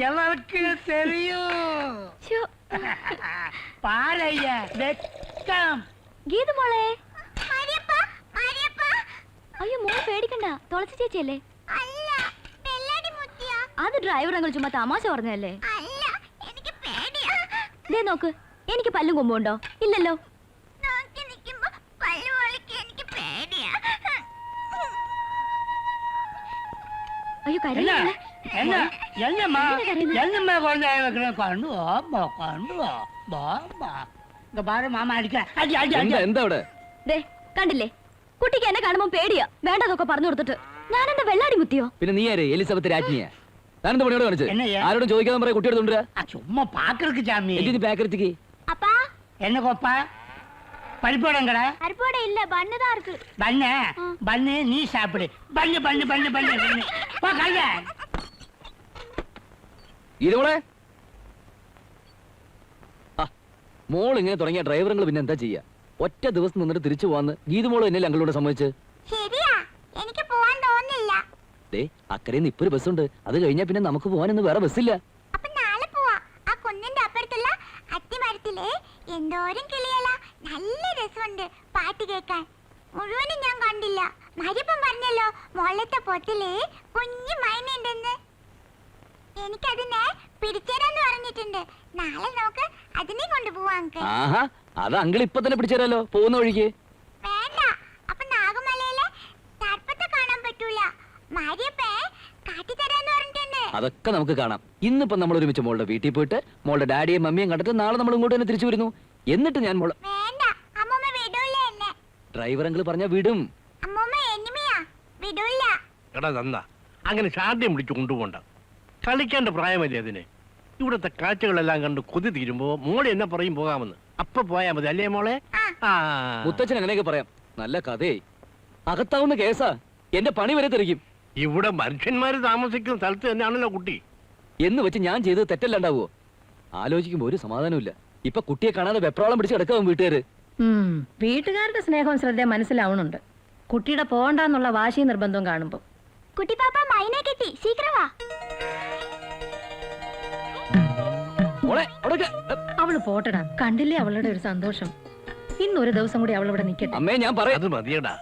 எல்லாருக்கும் தெரியும். பாரையா வெக்கம். ഗീതു മോളെ. മാരിയപ്പ, മാരിയപ്പ. അയ്യോ മോൾ പേടിക്കണ്ട, തുളസി ചേച്ചിയല്ലേ? അല്ല, പെല്ലാടി മുത്തിയാ. അത് ഡ്രൈവർ അങ്ങൾ ചുമ്മാ തമാശ പറഞ്ഞല്ലേ? അല്ല, എനിക്ക് പേടിയാ. ദേ നോക്ക്, എനിക്ക് പല്ലും കൊമ്പുണ്ടോ? ഇല്ലല്ലോ. നോക്കി നിൽക്കുമ്പോ പല്ല് പൊളിക്ക്, എനിക്ക് പേടിയാ. അയ്യോ കരയില്ല. என்னம்மா என்னம்மா குழந்தை வைக்கிறேன்? கண்டு வாப்பா, கண்டு வாப்பா. இங்க பாரு, மாமா அடிக்க. அடி அடி அடி. എന്താ അവിടെ? ദേ കണ്ടില്ലേ, കുട്ടിക്ക് എന്നെ കാണുമ്പോ പേടിയാ. വേണ്ടതൊക്കെ പറഞ്ഞു കൊടുത്തിട്ട് ഞാൻ എന്താ വെള്ളാടി മുത്തിയോ? പിന്നെ നീ ആര്? എലിസബത്ത് രാജ്ഞിയാ? ഞാനെന്താ പണിയോട് കാണിച്ചത്? ആരോടും ചോദിക്കാതെ പറയാം കുട്ടിയോട് കൊണ്ടുവരാ. சும்மா பாக்குறதுக்கு சாமி. എന്തിന് പാക്കരത്തിക്ക്? அப்பா, என்ன கோப்பா? பரிப்போடங்கடா? அரிப்போட இல்ல, பன்னு தான் இருக்கு. பண்ணு பண்ணு, நீ சாப்பிடு. பண்ணு பண்ணு பண்ணு பண்ணு பண்ணு. போ கல்ல. ഇതോളെ മോൾ ഇങ്ങനെ തുടങ്ങിയ ഡ്രൈവറുകൾ പിന്നെ എന്താ ചെയ്യാ? ഒറ്റ ദിവസം നിന്നിട്ട് തിരിച്ചു പോവാന്ന് ഗീതുമോള് എന്നല്ലേ അങ്കിളോട് സമ്മതിച്ച്? ശരിയാ, എനിക്ക് പോവാൻ തോന്നില്ല. ദേ അക്കരെ ഇപ്പൊ ഒരു ബസ്സുണ്ട്, അത് കഴിഞ്ഞാ പിന്നെ നമുക്ക് പോകാനൊന്നും വേറെ ബസ്സില്ല. അപ്പൊ നാളെ പോവാ. ആ കുന്നിന്റെ അപ്പുറത്തുള്ള അത്തിമരത്തില് എന്തോരം കിളിയല, നല്ല രസമുണ്ട് പാട്ട് കേൾക്കാൻ. മുഴുവനും ഞാൻ കണ്ടില്ല. മരിപ്പം പറഞ്ഞല്ലോ മുകളിലത്തെ പൊത്തില് കുഞ്ഞു മൈനുണ്ടെന്ന്. എനിക്കതിനെ പിടിച്ചേരാന്ന് പറഞ്ഞിട്ടുണ്ട്. നാളെ നോക്ക്, അതിനെ കൊണ്ടുപോവാ. ആഹാ, അത് അങ്കിൾ ഇപ്പൊ തന്നെ പിടിച്ചേരാലോ പോകുന്ന വഴിക്ക്. വേണ്ട, അപ്പൊ നാഗമലയിലെ സർപ്പത്തെ കാണാൻ പറ്റൂല. മാരിയപ്പേ കാട്ടിത്തരാന്ന് പറഞ്ഞിട്ടുണ്ട്. അതൊക്കെ നമുക്ക് കാണാം. ഇന്നിപ്പോ നമ്മൾ ഒരുമിച്ച് മോളുടെ വീട്ടിൽ പോയിട്ട് മോളുടെ ഡാഡിയും മമ്മിയും കണ്ടിട്ട് നാളെ നമ്മൾ ഇങ്ങോട്ട് തന്നെ തിരിച്ചു വരുന്നു. എന്നിട്ട് ഞാൻ മോളെ വേണ്ട, അമ്മൂമ്മ വിടൂല എന്നെ. ഡ്രൈവർ അങ്കിൾ പറഞ്ഞ വിടും. അമ്മൂമ്മ എനിമിയാ, വിടൂല. എടാ നന്ദ, അങ്ങനെ ശാഠ്യം പിടിച്ച് കൊണ്ടുപോകണ്ട. കളിക്കേണ്ട പ്രായമല്ലേ അതിന്. ഇവിടുത്തെ കാഴ്ചകളെല്ലാം കണ്ട് കൊതി തീരുമ്പോ മോളെ എന്നെ പറയും പോകാമെന്ന്. അപ്പൊ പോയാ മതി അല്ലേ മോളെ? ആ മുത്തച്ഛൻ അങ്ങനെയൊക്കെ പറയാം. നല്ല കഥയായി. അകത്താവുന്ന കേസാ. എന്റെ പണി വരെ തെറിക്കും. ഇവിടെ മനുഷ്യന്മാര് താമസിക്കുന്ന സ്ഥലത്ത് തന്നെയാണല്ലോ കുട്ടി. എന്ന് വെച്ച് ഞാൻ ചെയ്തത് തെറ്റല്ലാണ്ടാവോ? ആലോചിക്കുമ്പോ ഒരു സമാധാനമില്ല. ഇപ്പൊ കുട്ടിയെ കാണാതെ വെപ്രാളം പിടിച്ച് കിടക്കാവും വീട്ടുകാര്. വീട്ടുകാരുടെ സ്നേഹവും ശ്രദ്ധ മനസ്സിലാവണുണ്ട്. കുട്ടിയുടെ പോകണ്ടെന്നുള്ള വാശി നിർബന്ധവും കാണുമ്പോ. കുട്ടി പാപ്പ മൈനെ കിട്ടി, ശീഘ്രം വാ. അവള് പോട്ടടാ. കണ്ടില്ലേ അവളുടെ ഒരു സന്തോഷം. ഇന്നൊരു ദിവസം കൂടി അവളിവിടെ നിൽക്കട്ടെ. അമ്മേ ഞാൻ പറയാം. അത് മതിയടാ.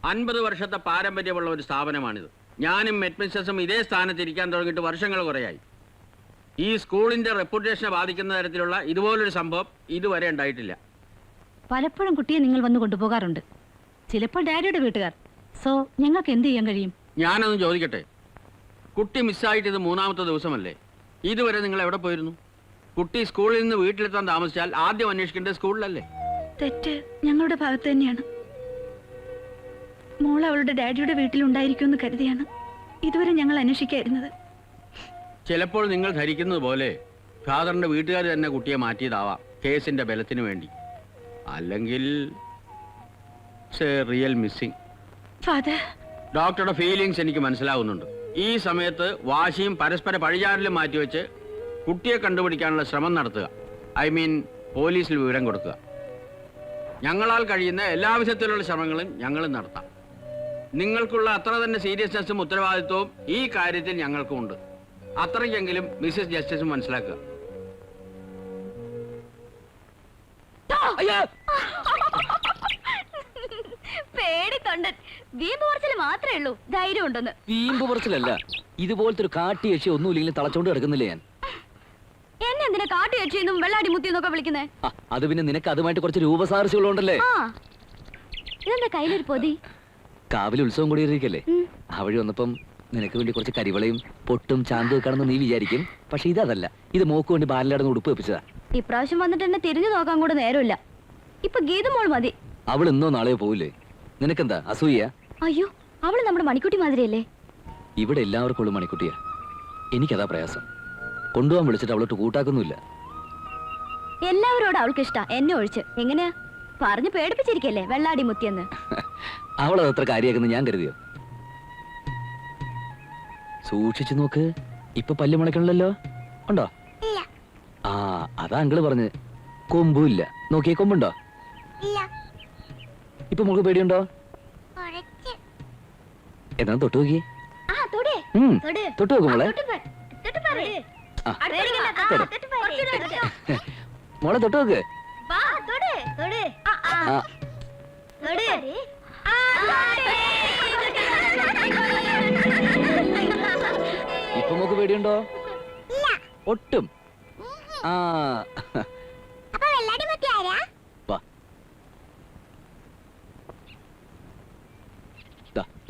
50 വർഷത്തെ പാരമ്പര്യമുള്ള ഒരു സ്ഥാപനമാണിത്. ഞാനും മെഡ്മിസ്റ്റേഴ്സും ഇതേ സ്ഥാനത്ത് ഇരിക്കാൻ തുടങ്ങിയിട്ട് വർഷങ്ങൾ കുറയായി. ഈ സ്കൂളിന്റെ റെപ്യൂട്ടേഷനെ ബാധിക്കുന്ന തരത്തിലുള്ള ഇതുപോലൊരു സംഭവം ഇതുവരെ ഉണ്ടായിട്ടില്ല. പലപ്പോഴും കുട്ടിയെ നിങ്ങൾ വന്ന് കൊണ്ടുപോകാറുണ്ട്. ചിലപ്പോൾ ഡാഡിയുടെ വീട്ടുകാർ. സോ ഞങ്ങൾക്ക് എന്ത് ചെയ്യാൻ കഴിയും? ഞാനൊന്ന് ചോദിക്കട്ടെ, കുട്ടി മിസ്സായിട്ട് ഇത് 3ാമത്തെ ദിവസമല്ലേ? ഇതുവരെ നിങ്ങൾ എവിടെ പോയിരുന്നു? കുട്ടി സ്കൂളിൽ നിന്ന് വീട്ടിലെത്താൻ താമസിച്ചാൽ ആദ്യം അന്വേഷിക്കേണ്ടത് സ്കൂളിലല്ലേ? തെറ്റ് ഞങ്ങളുടെ ഭാഗത്ത് തന്നെയാണ്. മോൾ അവളുടെ ഡാഡിയുടെ വീട്ടിലുണ്ടായിരിക്കുമെന്ന് കരുതിയാണ് ഇതുവരെ ഞങ്ങൾ അന്വേഷിക്കായിരുന്നത്. ചിലപ്പോൾ നിങ്ങൾ ധരിക്കുന്നത് പോലെ ഫാദറിന്റെ വീട്ടുകാർ തന്നെ കുട്ടിയെ മാറ്റിയതാവാം കേസിന്റെ ബലത്തിന് വേണ്ടി. അല്ലെങ്കിൽ റിയൽ മിസ്സിംഗ്. ഫാദർ, ഡോക്ടറുടെ ഫീലിങ്സ് എനിക്ക് മനസ്സിലാവുന്നുണ്ട്. ഈ സമയത്ത് വാശിയും പരസ്പര പഴിചാരലും മാറ്റിവെച്ച് കുട്ടിയെ കണ്ടുപിടിക്കാനുള്ള ശ്രമം നടത്തുക. ഐ മീൻ പോലീസിൽ വിവരം കൊടുക്കുക. ഞങ്ങളാൽ കഴിയുന്ന എല്ലാ വിധത്തിലുള്ള ശ്രമങ്ങളും ഞങ്ങളും നടത്താം. നിങ്ങൾക്കുള്ള അത്ര തന്നെ സീരിയസ്നെസ്സും ഉത്തരവാദിത്വവും ഈ കാര്യത്തിൽ ഞങ്ങൾക്കും ഉണ്ട്. അത്രയ്ക്കെങ്കിലും മിസ്സസ് ജസ്റ്റിസും മനസ്സിലാക്കുക. പേടിത്തൊണ്ടൻ. വീമ്പ് പറച്ചിൽ മാത്രമേ ഉള്ളൂ, ധൈര്യം ഉണ്ടെന്ന്. വീമ്പ് പറച്ചിലല്ല, ഇതുപോലത്തെ ഒരു കാട്ടിയക്ഷി ഒന്നുമില്ലെങ്കിൽ തളച്ചോണ്ട് കിടക്കുന്നില്ലേ ഞാൻ? എന്നെ എന്തിനാ കാട്ടിയച്ചിന്നും വെള്ളാടി മുത്തിന്നൊക്കെ വിളിക്കുന്നേ? അത് പിന്നെ നിനക്ക് അതുമായിട്ട് കുറച്ച് രൂപസാദൃശ്യങ്ങളുണ്ടല്ലേ? ഇതെന്താ കയ്യിലൊരു പൊതി? കാവിൽ ഉത്സവം കൂടി ഇരിക്കല്ലേ, ആ വഴി വന്നപ്പം നിനക്ക് വേണ്ടി കുറച്ച് കരിവളയും പൊട്ടും ചാന്തും വെക്കാണെന്ന് നീ വിചാരിക്കും. പക്ഷെ ഇതല്ല, ഇത് മോക്ക് വേണ്ടി ബാലയുടെ ഉടുപ്പ് വെപ്പിച്ചതാ. ഇപ്രാവശ്യം വന്നിട്ട് എന്നെ തിരിഞ്ഞു നോക്കാൻ കൂടെ നേരമില്ല. ഇപ്പൊ ഗീതമോൾ മതി. അവൾ ഇന്നോ നാളെയോ പോവില്ലേ? നിനക്കെന്താ അസൂയ? അയ്യോ, അവള് നമ്മുടെ മണിക്കുട്ടി മാതിരിയല്ലേ? ഇവിടെ എല്ലാവർക്കും ഉള്ള മണിക്കുട്ടിയാ. എനിക്കതാ പ്രയാസം. കൊണ്ടുപോകാൻ വിളിച്ചിട്ട് അവളോട്ട് കൂട്ടാക്കുന്നില്ല. എല്ലാവരോടും അവൾക്ക് ഇഷ്ടാ, എന്നെ ഒഴിച്ച്. എങ്ങനെയാ പറഞ്ഞു പേടിപ്പിച്ചിരിക്കല്ലേ വെള്ളാടി മുത്തിയെന്ന്? അവളത് അത്ര കാര്യമാക്കുന്നു ഞാൻ കരുതിയോ? സൂക്ഷിച്ചു നോക്ക്, ഇപ്പൊ പല്ല് മുളയ്ക്കണല്ലോ. ഉണ്ടോ? ആ അതാ അങ്കിള് പറഞ്ഞ്. കൊമ്പുമില്ല. നോക്കിയേ, കൊമ്പുണ്ടോ? ഇപ്പൊ മോൾക്ക് പേടിയുണ്ടോ? എന്നാ തൊട്ട് നോക്കിയേ. തൊട്ട് നോക്കും മോളെ. മോളെ തൊട്ട് നോക്ക്. ഇപ്പൊ മോക്ക് പേടിയുണ്ടോ? ഒട്ടും. ആ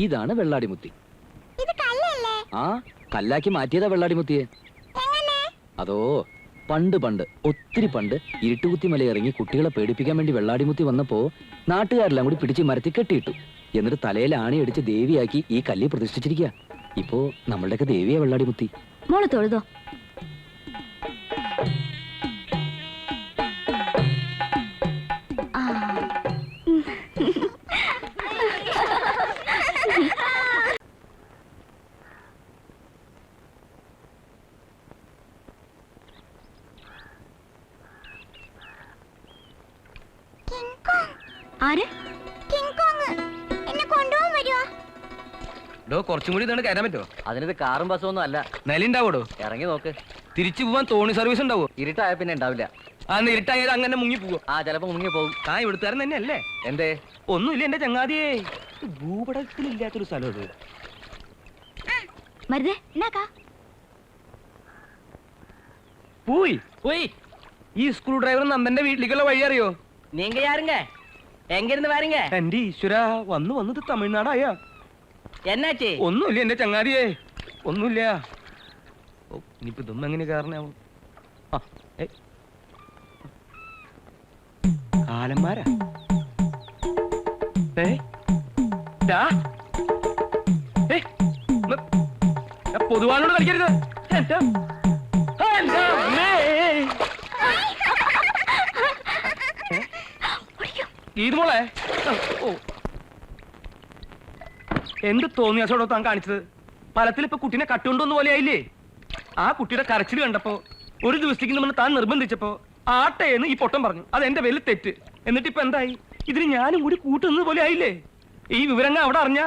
ഇതാണ് വെള്ളാടിമുത്തി. ആ കല്ലാക്കി മാറ്റിയതാ വെള്ളാടിമുത്തിയെ. അതോ പണ്ട് ഒത്തിരി പണ്ട് ഇരുട്ടുകുത്തി മല ഇറങ്ങി കുട്ടികളെ പേടിപ്പിക്കാൻ വേണ്ടി വെള്ളാടിമുത്തി വന്നപ്പോ നാട്ടുകാരെല്ലാം കൂടി പിടിച്ച് മരത്തിൽ കെട്ടിയിട്ടു. എന്നിട്ട് തലയിൽ ആണിയടിച്ച് ദേവിയാക്കി ഈ കല്ലി പ്രതിഷ്ഠിച്ചിരിക്കുക. ഇപ്പോ നമ്മളുടെയൊക്കെ ദേവിയാ വെള്ളാടിമുത്തി. മോള് തൊഴുതോ. ആര്? എന്നെ കൊണ്ടുപോകാൻ വരുവാ. കുറച്ചും കൂടി ഇതാണ് കയറാൻ പറ്റുമോ? അതിനത് കാറും ബസ്സും ഒന്നും അല്ല. നിലയുണ്ടാവോടോ? ഇറങ്ങി നോക്ക്. തിരിച്ചു പോവാൻ തോണി സർവീസ് ഉണ്ടാവോ? ഇരുട്ടായ പിന്നെ ഉണ്ടാവില്ല. ആ ഇരുട്ടായത് അങ്ങനെ മുങ്ങി പോവോ? ആ ചിലപ്പോ മുങ്ങി പോകും. താൻ ഇവിടുത്തുകാരൻ തന്നെ അല്ലേ? എന്തേ? ഒന്നുമില്ല എന്റെ ചങ്ങാതിയേ. ഭൂപടത്തിലില്ലാത്തൊരു സ്ഥലം ഇത്. മരുതേ എന്നാക്കാ? പോയി ഈ സ്ക്രൂ ഡ്രൈവർ നന്ദന്റെ വീട്ടിലേക്കുള്ള വഴി അറിയോ? നീങ്ക യാരുങ്ക എങ്കിരുന്ന് വാരുങ്ക. എന്റെ ഈശ്വര, വന്നത് തമിഴ്നാടായ. എന്നാച്ചേ? ഒന്നുമില്ല എന്റെ ചങ്ങാതിയേ, ഒന്നുമില്ല. ഓ, ഇനിയിപ്പോ ഇതൊന്നും എങ്ങനെ കാരണാവും? കാലന്മാരാ? പൊതുവാനോട് കളിക്കരുത്. ഇത് മോളെ, ഓ, എന്ത് തോന്നിയാസോടോ താൻ കാണിച്ചത്? ഫലത്തിൽ ഇപ്പൊ കുട്ടീനെ കട്ടുകൊണ്ടൊന്നു പോലെ ആയില്ലേ? ആ കുട്ടിയുടെ കരച്ചിൽ കണ്ടപ്പോ ഒരു ദിവസത്തേക്ക് നമ്മൾ താൻ നിർബന്ധിച്ചപ്പോ ആട്ടേന്ന് ഈ പൊട്ടം പറഞ്ഞു. അത് എന്റെ വലിയ തെറ്റ്. എന്നിട്ട് ഇപ്പൊ എന്തായി? ഇതിന് ഞാനും കൂടി കൂട്ടുന്നത് പോലെ ആയില്ലേ? ഈ വിവരങ്ങൾ അവിടെ അറിഞ്ഞ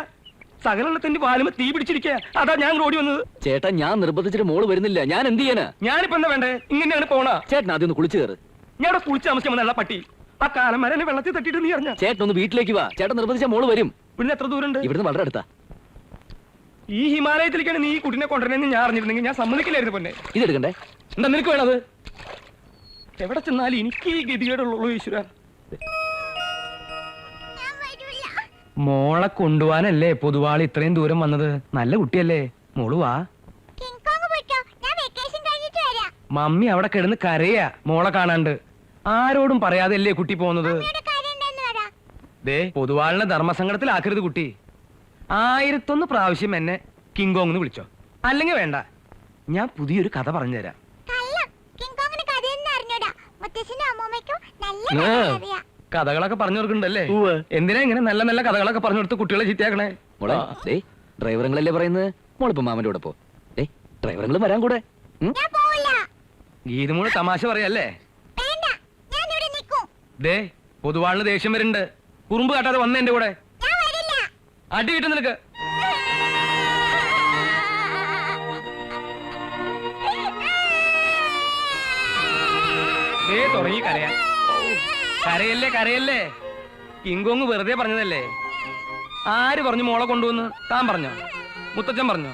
സകലത്തിന്റെ വാലുമ തീ പിടിച്ചിരിക്കുക. അതാ ഞാൻ ഓടി വന്നത്. ചേട്ടാ, ഞാൻ നിർബന്ധിച്ചിട്ട് മോള് വരുന്നില്ല. ഞാൻ എന്ത് ചെയ്യാനാ? ഞാനിപ്പോ എന്താ വേണ്ടേ? ഇങ്ങനെയാണ് പോണ. ചേട്ടൻ ആദ്യം ഒന്ന് കുളിച്ചു കയറ്. ഞാൻ അവിടെ കുളിച്ച് താമസിക്കാൻ വന്നല്ല പട്ടി. ആ കാലന്മാരെ വെള്ളത്തിൽ തട്ടിയിട്ട് നീ അറിഞ്ഞ? ചേട്ടൻ ഒന്ന് വീട്ടിലേക്ക് വാ. ചേട്ടൻ നിർബന്ധിച്ച മോള് വരും. ഇവിടുന്ന് എത്ര ദൂരം ഉണ്ട്? ഇവിടുന്ന് വളരെ അടുത്താ. ഈ ഹിമാലയത്തിലേക്കാണ് നീ ഈ കുട്ടിനെ കൊണ്ടുവരുന്നതെന്ന് ഞാൻ അറിഞ്ഞിരുന്നെങ്കിൽ ഞാൻ സമ്മതിക്കില്ലായിരുന്നു. പൊന്നെ, ഇതെടുക്കണ്ടേ? എന്താ നിനക്ക് വേണത്? എവിടെ ചെന്നാലും എനിക്ക് ഈ ഗതികേടുള്ളൂ. ഈശ്വര, മോളെ കൊണ്ടുപോവാനല്ലേ പൊതുവാളി ഇത്രയും ദൂരം വന്നത്? നല്ല കുട്ടിയല്ലേ? മോള് വാ. മമ്മി അവിടെ കിടന്ന് കരയാ മോളെ കാണാണ്ട്. ആരോടും പറയാതെ അല്ലേ കുട്ടി പോകുന്നത്? ദേ, പൊതുവാളിനെ ധർമ്മസങ്കടത്തിലാക്കരുത് കുട്ടി. 1001 പ്രാവശ്യം എന്നെ കിങ്കോങ് വിളിച്ചോ. അല്ലെങ്കിൽ വേണ്ട, ഞാൻ പുതിയൊരു കഥ പറഞ്ഞുതരാം. കഥകളൊക്കെ പറഞ്ഞു കൊടുക്കണ്ടല്ലേ? എന്തിനാ ഇങ്ങനെ നല്ല നല്ല കഥകളൊക്കെ പറഞ്ഞു കൊടുത്ത് കുട്ടികളെ ചീത്തയാക്കണേ? മോളെ, ദേ ഡ്രൈവറുകളല്ലേ പറയുന്നത്. മോളിപ്പോ മാമന്റെ കൂടെ പോ. ദേ, ഡ്രൈവറുകൾ വരാൻ കൂടെ. ഗീതുമോള് തമാശ പറയല്ലേ? ദേ, പൊതുവാളിന് ദേഷ്യം വരുന്നുണ്ട്. കുറുമ്പ് കാട്ടാതെ വന്ന എന്റെ കൂടെ. അടി കിട്ടും നിനക്ക്. ദേ തുടങ്ങി കരയാൻ. കരയല്ലേ കരയല്ലേ. കിങ്കോങ് വെറുതെ പറഞ്ഞതല്ലേ. ആര് പറഞ്ഞു മോളെ കൊണ്ടുവന്ന്? താൻ പറഞ്ഞോ? മുത്തച്ഛൻ പറഞ്ഞോ?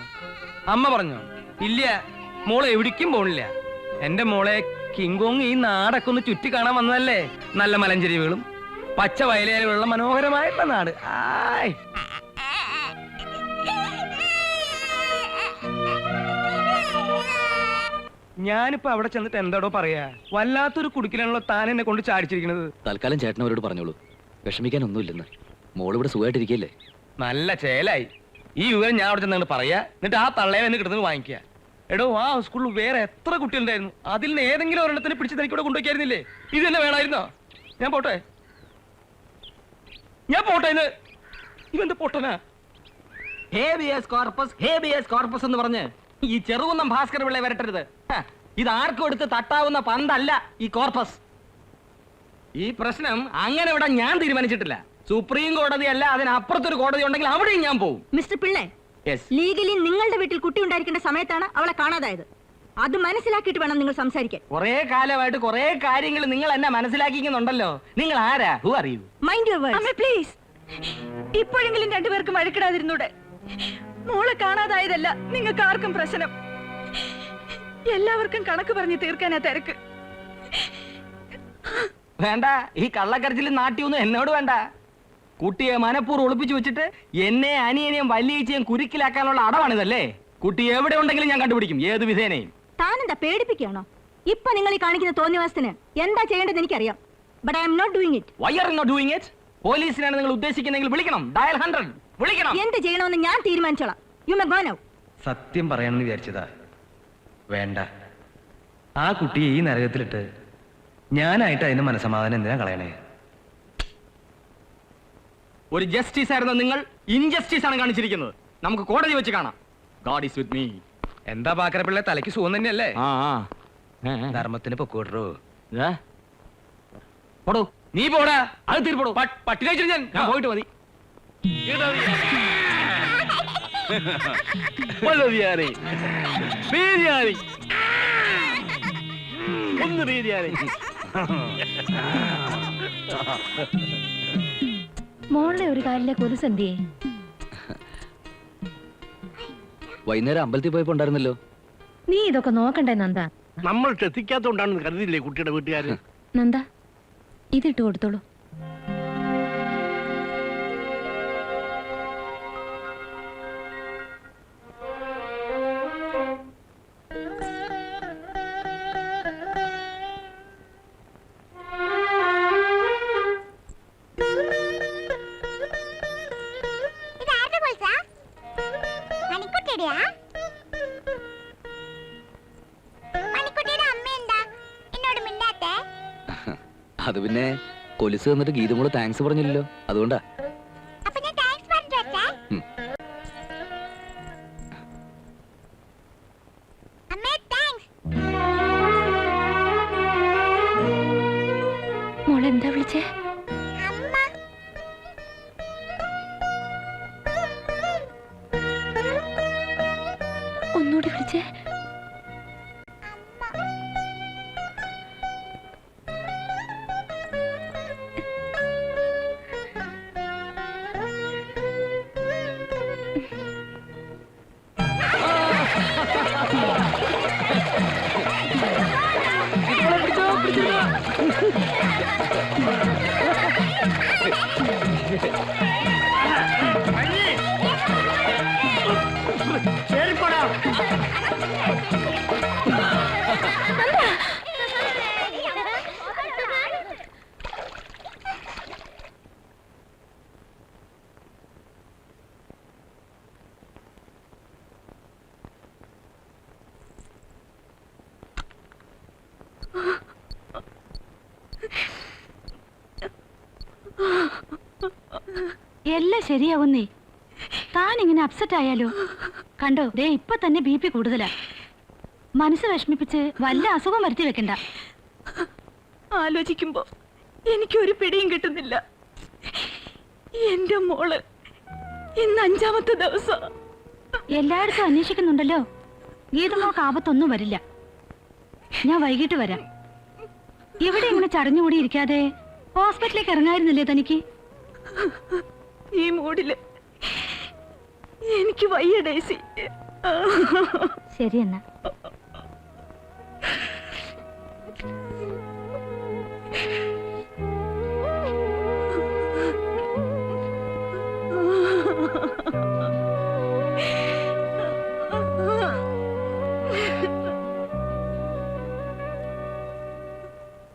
അമ്മ പറഞ്ഞോ? ഇല്ല, മോളെ എവിടേക്കും പോണില്ല. എന്റെ മോളെ കിങ്കോങ് ഈ നാടൊക്കെ ഒന്ന് ചുറ്റി കാണാൻ വന്നതല്ലേ. നല്ല മലഞ്ചെരിവുകളും പച്ച വയലേലുള്ള മനോഹരമായിട്ടുള്ള നാട്. ആയ്, ഞാനിപ്പോ അവിടെ ചെന്നിട്ട് എന്താടോ പറയാ? വല്ലാത്തൊരു കുടുക്കിലാണല്ലോ താൻ എന്നെ കൊണ്ട് ചാടിച്ചിരിക്കുന്നത്. തൽക്കാലം ചേട്ടനവരോട് പറഞ്ഞോളൂ, വിഷമിക്കാനൊന്നുമില്ലെന്ന്. മോളിവിടെ സുഖമായിട്ടിരിക്കല്ലേ? നല്ല ചേലായി. ഈ വിവരം ഞാൻ അവിടെ ചെന്നിട്ട് പറയാ. എന്നിട്ട് ആ തള്ളയെ എന്നെ കിട്ടുന്നത് വാങ്ങിക്കുക. എടോ, ആ സ്കൂളിൽ വേറെ എത്ര കുട്ടികളുണ്ടായിരുന്നു. അതിൽ നിന്ന് ഏതെങ്കിലും ഒരെണ്ണത്തിന് പിടിച്ച് തനിക്കൂടെ കൊണ്ടുവയ്ക്കായിരുന്നില്ലേ? ഇത് തന്നെ വേണമായിരുന്നോ? ഞാൻ പോട്ടെ, ഞാൻ പോട്ടെ. ഇത് ഇവന്റെ പൊട്ടനാ. ഹേബിയസ് കോർപ്പസ്, ഹേബിയസ് കോർപ്പസ് എന്ന് പറഞ്ഞ് ഈ ചെറുകുന്നം ഭാസ്കർ പിള്ളയെ വരട്ടരുത്. ഇത് ആർക്കും എടുത്ത് തട്ടാവുന്ന പന്തല്ല ഈ കോർപ്പസ്. ഈ പ്രശ്നം അങ്ങനെ ഇവിടെ ഞാൻ തീരുമാനിച്ചിട്ടില്ല. സുപ്രീം കോടതി അല്ല, അതിനപ്പുറത്തൊരു കോടതി ഉണ്ടെങ്കിൽ അവിടെയും ഞാൻ പോകും. മിസ്റ്റർ പിള്ളേ, ലീഗലി നിങ്ങളുടെ വീട്ടിൽ കുട്ടി ഉണ്ടായിരിക്കേണ്ട സമയത്താണ് അവളെ കാണാതായത്. അത് മനസ്സിലാക്കിയിട്ട് വേണം നിങ്ങൾ സംസാരിക്കാൻ. കുറെ കാലമായിട്ട് കുറെ കാര്യങ്ങൾ നിങ്ങൾ എന്നെ മനസ്സിലാക്കിക്കുന്നുണ്ടല്ലോ. നിങ്ങൾ ആരാ? Who are you? Mind your words. Please, ഇപ്പോഴെങ്കിലും രണ്ടുപേർക്കും വഴക്കിടാതിരുന്നൂടെ? മോളെ കാണാതായതല്ല നിങ്ങൾക്ക് ആർക്കും പ്രശ്നം. എല്ലാവർക്കും കണക്ക് പറഞ്ഞ് തീർക്കാനാ തിരക്ക്. വേണ്ട, ഈ കള്ളക്കരച്ചിലും നാട്യമൊന്നും എന്നോട് വേണ്ട. കുട്ടിയെ മനപ്പൂർവ്വം ഒളിപ്പിച്ചു വെച്ചിട്ട് എന്നെ അനിയനെയും വലിയച്ചയും കുരുക്കിലാക്കാനുള്ള അടവാണിതല്ലേ? കുട്ടി എവിടെ ഉണ്ടെങ്കിലും ഞാൻ കണ്ടുപിടിക്കും, ഏത് വിധേനയും. താനെന്താ പേടിപ്പിക്കുകയാണോ? ഇപ്പൊ നിങ്ങൾ ഈ കാണിക്കുന്ന തോന്നിവാസത്തിന് എന്താ ചെയ്യേണ്ടത് എനിക്കറിയാം. But I am not doing it. Why are you not doing it? പോലീസിനാണ് നിങ്ങൾ ഉദ്ദേശിക്കുന്നെങ്കിൽ വിളിക്കണം, ഡയൽ 100 വിളിക്കണം. എന്ത് ചെയ്യണമെന്ന് ഞാൻ തീരുമാനിച്ചോളാം. You may go now. സത്യം പറയാണെന്ന് വിചാരിച്ചതാ. വേണ്ട, ആ കുട്ടിയെ ഈ നരകത്തിലിട്ട് ഞാനായിട്ട് അതിന്റെ മനസമാധാനം എന്തിനാ കളയണേ? ഒരു ജസ്റ്റിസ് ആയിരുന്ന നിങ്ങൾ ഇൻജസ്റ്റിസ് ആണ് കാണിച്ചിരിക്കുന്നത്. നമുക്ക് കോടതി വെച്ച് കാണാം. God is with me. എന്താ പാക്കരപ്പിള്ള, തലയ്ക്ക് സുഖം തന്നെയല്ലേ? ധർമ്മത്തിന് പൊക്കോട്ടോ. പോടോ, നീ പോടാ. അത് തീർപ്പോടോ. പട്ടി കഴിച്ചിട്ട് ഞാൻ പോയിട്ട് മതി. ഒന്ന് ബിരിയാണി. മോളുടെ ഒരു കാലിലെ കൊലുസന്തിയെ വൈകുന്നേരം അമ്പലത്തിൽ പോയപ്പോ ഉണ്ടായിരുന്നല്ലോ. നീ ഇതൊക്കെ നോക്കണ്ടേ നന്ദ? നമ്മൾ ശ്രദ്ധിക്കാത്തോണ്ടാണെന്ന് കരുതില്ലേ കുട്ടിയുടെ വീട്ടുകാര്? നന്ദ, ഇതിട്ട് കൊടുത്തോളൂ. മണിക്കുട്ടിയുടെയാ? മണിക്കുട്ടിയുടെ അമ്മ എന്താ എന്നോട് മിണ്ടാത്തേ? അത് പിന്നെ കൊലുസ് തന്നിട്ട് ഗീതമോള് താങ്ക്സ് പറഞ്ഞില്ലല്ലോ, അതുകൊണ്ടാ. അപ്പൊ ഞാൻ താങ്ക്സ് പറഞ്ഞു അച്ഛാ. അമ്മേ താങ്ക്സ്. മോളെന്താ വിളിച്ചേ? അമ്മ. ഒന്നുകൂടി വിളിച്ചേ. എല്ലാം ശരിയാവുന്നേ. താൻ ഇങ്ങനെ അപ്സെറ്റ് ആയാലോ? കണ്ടോ, ദേ ഇപ്പൊ തന്നെ BP കൂടുതലാ. മനസ്സ് വിഷമിപ്പിച്ച് വല്ല അസുഖം വരുത്തി വെക്കണ്ട. ആലോചിക്കുമ്പോ എനിക്കൊരു പിടിയും കിട്ടുന്നില്ല. എന്റെ മോള് ഇന്ന് 5ാമത്തെ ദിവസം. എല്ലായിടത്തും അന്വേഷിക്കുന്നുണ്ടല്ലോ. ഗീതമോൾക്ക് ആപത്തൊന്നും വരില്ല. ഞാൻ വൈകിട്ട് വരാം. ഇവിടെ ഇങ്ങനെ ചടഞ്ഞുകൂടി ഇരിക്കാതെ ഹോസ്പിറ്റലിലേക്ക് ഇറങ്ങായിരുന്നില്ലേ തനിക്ക്? ഈ മൂഡില് എനിക്ക് വയ്യ ഡേസി. ശരി എന്നാ.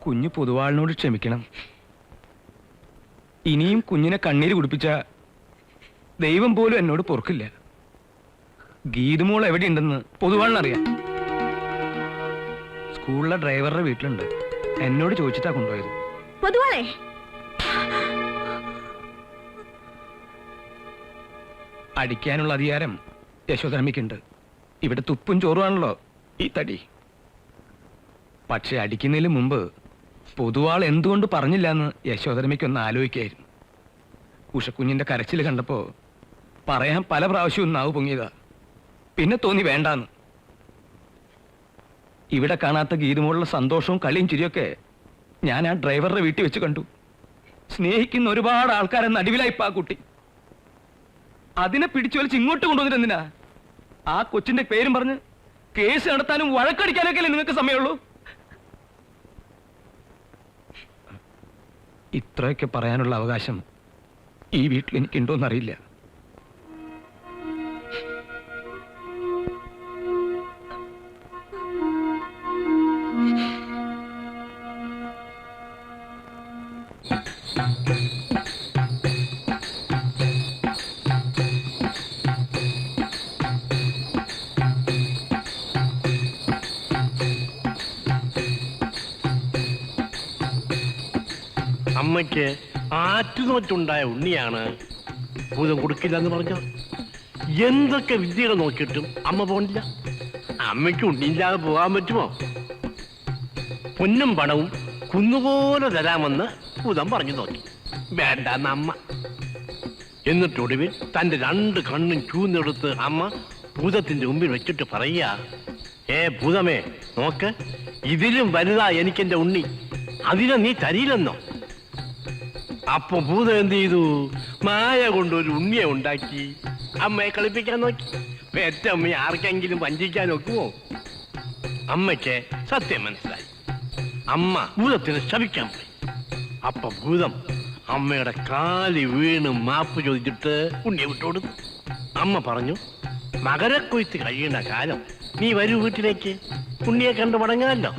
കുഞ്ഞ് പൊതുവാളിനോട് ക്ഷമിക്കണം. ഇനിയും കുഞ്ഞിനെ കണ്ണീര് കുടിപ്പിച്ച ദൈവം പോലും എന്നോട് പൊറുക്കില്ല. ഗീതുമോൾ എവിടെയുണ്ടെന്ന് പൊതുവാളിനറിയാം. സ്കൂളിലെ ഡ്രൈവറുടെ വീട്ടിലുണ്ട്. എന്നോട് ചോദിച്ചിട്ടാ കൊണ്ടുപോയത്. പൊതുവാളെ, അടിക്കാനുള്ള അധികാരം യശോധരമ്മയ്ക്കുണ്ട്. ഇവിടെ തുപ്പും ചോറുമാണല്ലോ ഈ തടി. പക്ഷെ അടിക്കുന്നതിന് മുമ്പ് പൊതുവാൾ എന്തുകൊണ്ട് പറഞ്ഞില്ല എന്ന് യശോധരമ്മയ്ക്കൊന്ന് ആലോചിക്കായിരുന്നു. ഉഷക്കുഞ്ഞിന്റെ കരച്ചിൽ കണ്ടപ്പോ പറയാൻ പല പ്രാവശ്യവും നാവ് പൊങ്ങിയതാ. പിന്നെ തോന്നി വേണ്ടാന്ന്. ഇവിടെ കാണാത്ത ഗീതുമോളുടെ സന്തോഷവും കളിയും ചിരിയൊക്കെ ഞാൻ ആ ഡ്രൈവറുടെ വീട്ടിൽ വെച്ച് കണ്ടു. സ്നേഹിക്കുന്ന ഒരുപാട് ആൾക്കാരെ നടുവിലായിപ്പാ കുട്ടി. അതിനെ പിടിച്ചു വലിച്ച് ഇങ്ങോട്ട് കൊണ്ടുവന്നിട്ട് എന്തിനാ? ആ കൊച്ചിന്റെ പേരും പറഞ്ഞ് കേസ് നടത്താനും വഴക്കടിക്കാനൊക്കെ അല്ലേ നിങ്ങൾക്ക് സമയമുള്ളൂ? ഇത്രയൊക്കെ പറയാനുള്ള അവകാശം ഈ വീട്ടിൽ എനിക്കുണ്ടോന്നറിയില്ല. അമ്മയ്ക്ക് ആറ്റുനോറ്റുണ്ടായ ഉണ്ണിയാണ് ഭൂതം കൊടുക്കില്ല എന്ന് പറഞ്ഞത്. എന്തൊക്കെ വിദ്യകൾ നോക്കിയിട്ടും അമ്മ പോണില്ല. അമ്മയ്ക്ക് ഉണ്ണിയില്ലാതെ പോകാൻ പറ്റുമോ? പൊന്നും പണവും കുന്നുപോലെ തരാമെന്ന് ഭൂതം പറഞ്ഞു നോക്കി. വേണ്ടെന്ന് അമ്മ. എന്നിട്ടൊടുവിൽ തന്റെ 2 കണ്ണും ചൂന്നെടുത്ത് അമ്മ ഭൂതത്തിന്റെ മുമ്പിൽ വെച്ചിട്ട് പറയാ, ഭൂതമേ നോക്ക്, ഇതിലും വലുതാ എനിക്കെന്റെ ഉണ്ണി, അതിനെ നീ തരില്ലെന്നോ? അപ്പൊ ഭൂതം എന്ത് ചെയ്തു? മായ കൊണ്ടൊരു ഉണ്ണിയെ ഉണ്ടാക്കി അമ്മയെ കളിപ്പിക്കാൻ നോക്കി. പെറ്റമ്മയെ ആർക്കെങ്കിലും വഞ്ചിക്കാൻ നോക്കുമോ? അമ്മയ്ക്ക് സത്യം മനസ്സിലായി. അമ്മ ഭൂതത്തിന് ശപിക്കാൻ പോയി. അപ്പൊ ഭൂതം അമ്മയുടെ കാലി വീണ് മാപ്പ് ചോദിച്ചിട്ട് ഉണ്ണിയെ വിട്ടുകൊടുത്തു. അമ്മ പറഞ്ഞു, മകരക്കൊയ്ത്ത് കഴിയുന്ന കാലം നീ വരൂ വീട്ടിലേക്ക്, ഉണ്ണിയെ കണ്ടു മടങ്ങാമല്ലോ.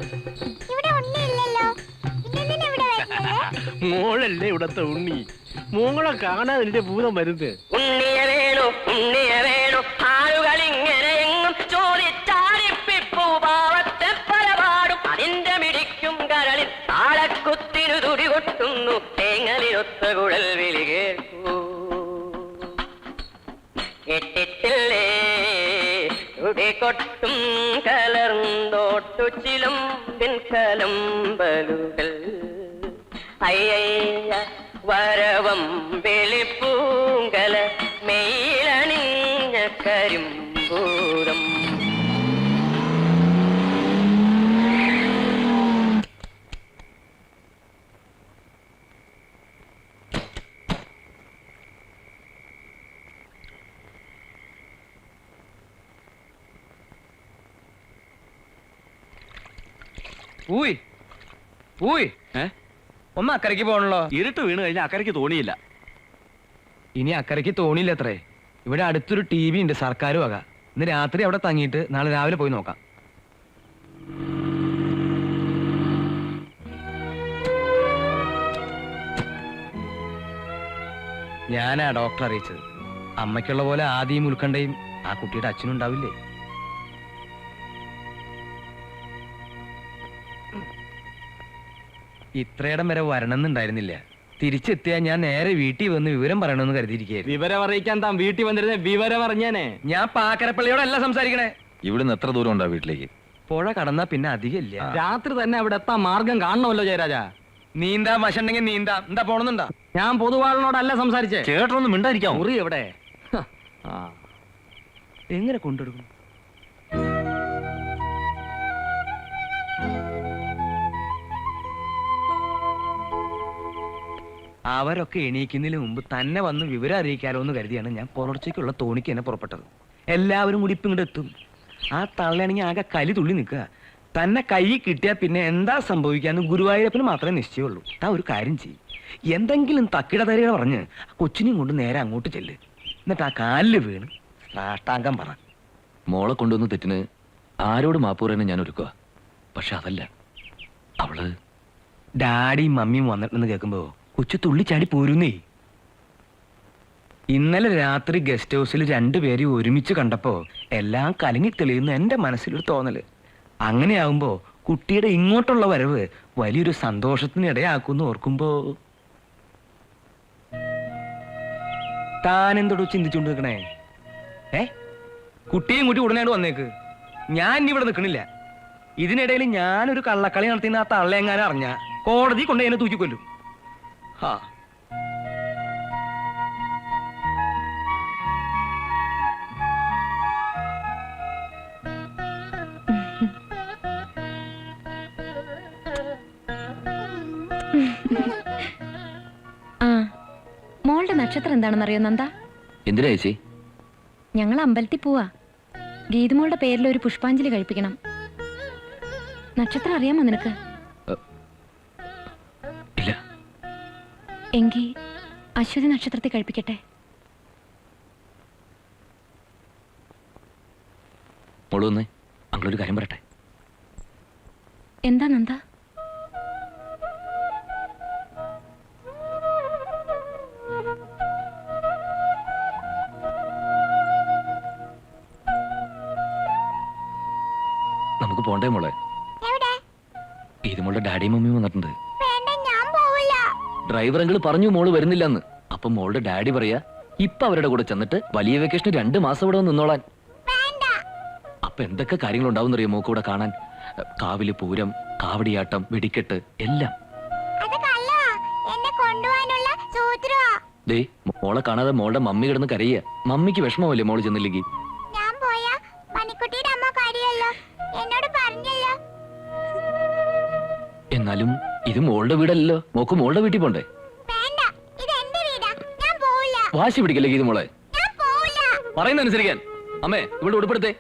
മോളല്ലേ ഇവിടത്തെ ഉണ്ണി, മോളെ കാണാൻ എന്റെ ഭൂതം വരുന്നത്. ഉണ്ണിയ വേണു ആളുകളിങ്ങ കനത്തൊത്ത കുഴൽ വിളി കേൾക്കൂ കേട്ടിട്ടില്ലേ കൊട്ടും കലർന്നോട്ടു ചിലമ്പിൻ കലമ്പലുകൾ അയ്യയ്യ വരവം വെളിപ്പൂങ്കല മെയിലണിഞ്ഞ കരിമ്പൂരം ഒന്ന് അക്കരയ്ക്ക് പോകണല്ലോ. ഇരുട്ട് വീണ് കഴിഞ്ഞാൽ അക്കരയ്ക്ക് തോണിയില്ല. ഇനി അക്കരയ്ക്ക് തോണിയില്ല അത്രേ. ഇവിടെ അടുത്തൊരു TV ഉണ്ട്, സർക്കാർ വക. ഇന്ന് രാത്രി അവിടെ തങ്ങിയിട്ട് നാളെ രാവിലെ പോയി നോക്കാം. ഞാനാ ഡോക്ടർ അറിയിച്ചത്. അമ്മയ്ക്കുള്ള പോലെ ആദ്യം ഉത്കണ്ഠയും ആ കുട്ടിയുടെ അച്ഛനും ഉണ്ടാവില്ലേ. ഇത്രയിടം വരെ വരണമെന്നുണ്ടായിരുന്നില്ല. തിരിച്ചെത്തിയാൽ ഞാൻ നേരെ വീട്ടിൽ വന്ന് വിവരം പറയണമെന്ന് കരുതിയിരിക്കുകയായിരുന്നു. വിവരം അറിയിക്കാൻ താൻ വീട്ടിൽ വന്നിരുന്ന വിവരം അറിഞ്ഞാനേ. ഞാൻ പാക്കരപ്പള്ളിയോടല്ല സംസാരിക്കണേ. ഇവിടുന്ന് എത്ര ദൂരം ഉണ്ടാ വീട്ടിലേക്ക്? പുഴ കടന്നാ പിന്നെ അധികം ഇല്ല. രാത്രി തന്നെ അവിടെ എത്താൻ മാർഗം കാണണമല്ലോ ജയരാജ. നീന്താ വശണ്ടെങ്കിൽ നീന്താ. എന്താ പോണെന്നുണ്ടാ? ഞാൻ പൊതുവാളിനോടല്ല സംസാരിച്ചേ. ചേട്ടനൊന്നും മിണ്ടായിരിക്കാം. മുറി എവിടെ? എങ്ങനെ കൊണ്ടെടുക്കും? അവരൊക്കെ എണീക്കുന്നതിന് മുമ്പ് തന്നെ വന്ന് വിവരം അറിയിക്കാലോ എന്ന് കരുതിയാണ് ഞാൻ പുലർച്ചയ്ക്കുള്ള തോണിക്ക് തന്നെ പുറപ്പെട്ടത്. എല്ലാവരും കൂടി ഇപ്പം ഇങ്ങോട്ട് എത്തും. ആ തള്ളയാണെങ്കിൽ ആകെ കലി തുള്ളി നിൽക്കുക. തന്നെ കൈ കിട്ടിയാൽ പിന്നെ എന്താ സംഭവിക്കാന്ന് ഗുരുവായൂരപ്പന് മാത്രമേ നിശ്ചയമുള്ളൂ. താ ഒരു കാര്യം ചെയ്യും, എന്തെങ്കിലും തക്കിട തരിക പറഞ്ഞ് കൊച്ചിനെയും കൊണ്ട് നേരെ അങ്ങോട്ട് ചെല്ല്. എന്നിട്ട് ആ കാലിൽ വീണ് സാഷ്ടാംഗം പറ. മോളെ കൊണ്ടുവന്ന് തെറ്റിന് ആരോട് മാപ്പ് പറയാനും ഞാൻ ഒരുക്കുക. പക്ഷെ അതല്ല, അവള് ഡാഡിയും മമ്മിയും വന്നിട്ടുണ്ടെന്ന് കേൾക്കുമ്പോ കൊച്ചു തുള്ളിച്ചാടി പോരുന്നേ. ഇന്നലെ രാത്രി ഗസ്റ്റ് ഹൗസിൽ രണ്ടുപേരും ഒരുമിച്ച് കണ്ടപ്പോ എല്ലാം കലങ്ങി തെളിയുന്ന എന്റെ മനസ്സിലൊരു തോന്നല്. അങ്ങനെയാവുമ്പോ കുട്ടിയുടെ ഇങ്ങോട്ടുള്ള വരവ് വലിയൊരു സന്തോഷത്തിന് ഇടയാക്കുമെന്ന് ഓർക്കുമ്പോ താനെന്തോടോ ചിന്തിച്ചുകൊണ്ട് നിൽക്കണേ? കുട്ടിയും കൂട്ടി ഉടനെ വന്നേക്ക്. ഞാൻ ഇനി ഇവിടെ നിൽക്കണില്ല. ഇതിനിടയിൽ ഞാനൊരു കള്ളക്കളി നടത്തിയ ആ തള്ളയെങ്ങാനും അറിഞ്ഞ കോടതി കൊണ്ട് എന്നെ തൂക്കിക്കൊല്ലും. ഹാ, മോളുടെ നക്ഷത്രം എന്താണെന്നറിയോ നന്ദ? എന്തിനാ ചേച്ചി? ഞങ്ങൾ അമ്പലത്തിൽ പോവാ. ഗീതുമോളുടെ പേരിൽ ഒരു പുഷ്പാഞ്ജലി കഴിപ്പിക്കണം. നക്ഷത്രം അറിയാമോ നിനക്ക്? ഇല്ല. എങ്കിൽ അശ്വതി നക്ഷത്രത്തിൽ കഴിപ്പിക്കട്ടെ. മോളൊന്ന് അങ്ങളൊരു കാര്യം പറയട്ടെ. എന്താ നന്ദ? നമുക്ക് പോണ്ടേ മോളെ? ഇത് മോളുടെ ഡാഡിയും മമ്മിയും വന്നിട്ടുണ്ട്. ഡ്രൈവർ അങ്കിൾ പറഞ്ഞു മോള് വരുന്നില്ലെന്ന്. അപ്പൊ മോളുടെ ഡാഡി പറയാ ഇപ്പൊ അവരുടെ കൂടെ ചെന്നിട്ട് വലിയ വെക്കേഷന് 2 മാസം ഇവിടെ നിന്നോളാൻ. അപ്പൊ എന്തൊക്കെ കാര്യങ്ങളുണ്ടാവും അറിയോ മോക്ക് ഇവിടെ കാണാൻ? കാവില് പൂരം, കാവടിയാട്ടം, വെടിക്കെട്ട് എല്ലാം. ദേ മോളെ കാണാതെ മോളുടെ മമ്മി കിടന്ന് കരയ്യ. മമ്മിക്ക് വിഷമമല്ലേ മോള് ചെന്നില്ലെങ്കിൽ? എന്നാലും ഇത് മോളുടെ വീടല്ലോ. മോക്ക് മോളുടെ വീട്ടിൽ പോണ്ടേ? വാശി പിടിക്കല്ലേ ഗീതു മോളെ? പറയുന്ന അനുസരിക്കാൻ. അമ്മേ ഇവിടെ ഉടുപ്പെടുത്തേ.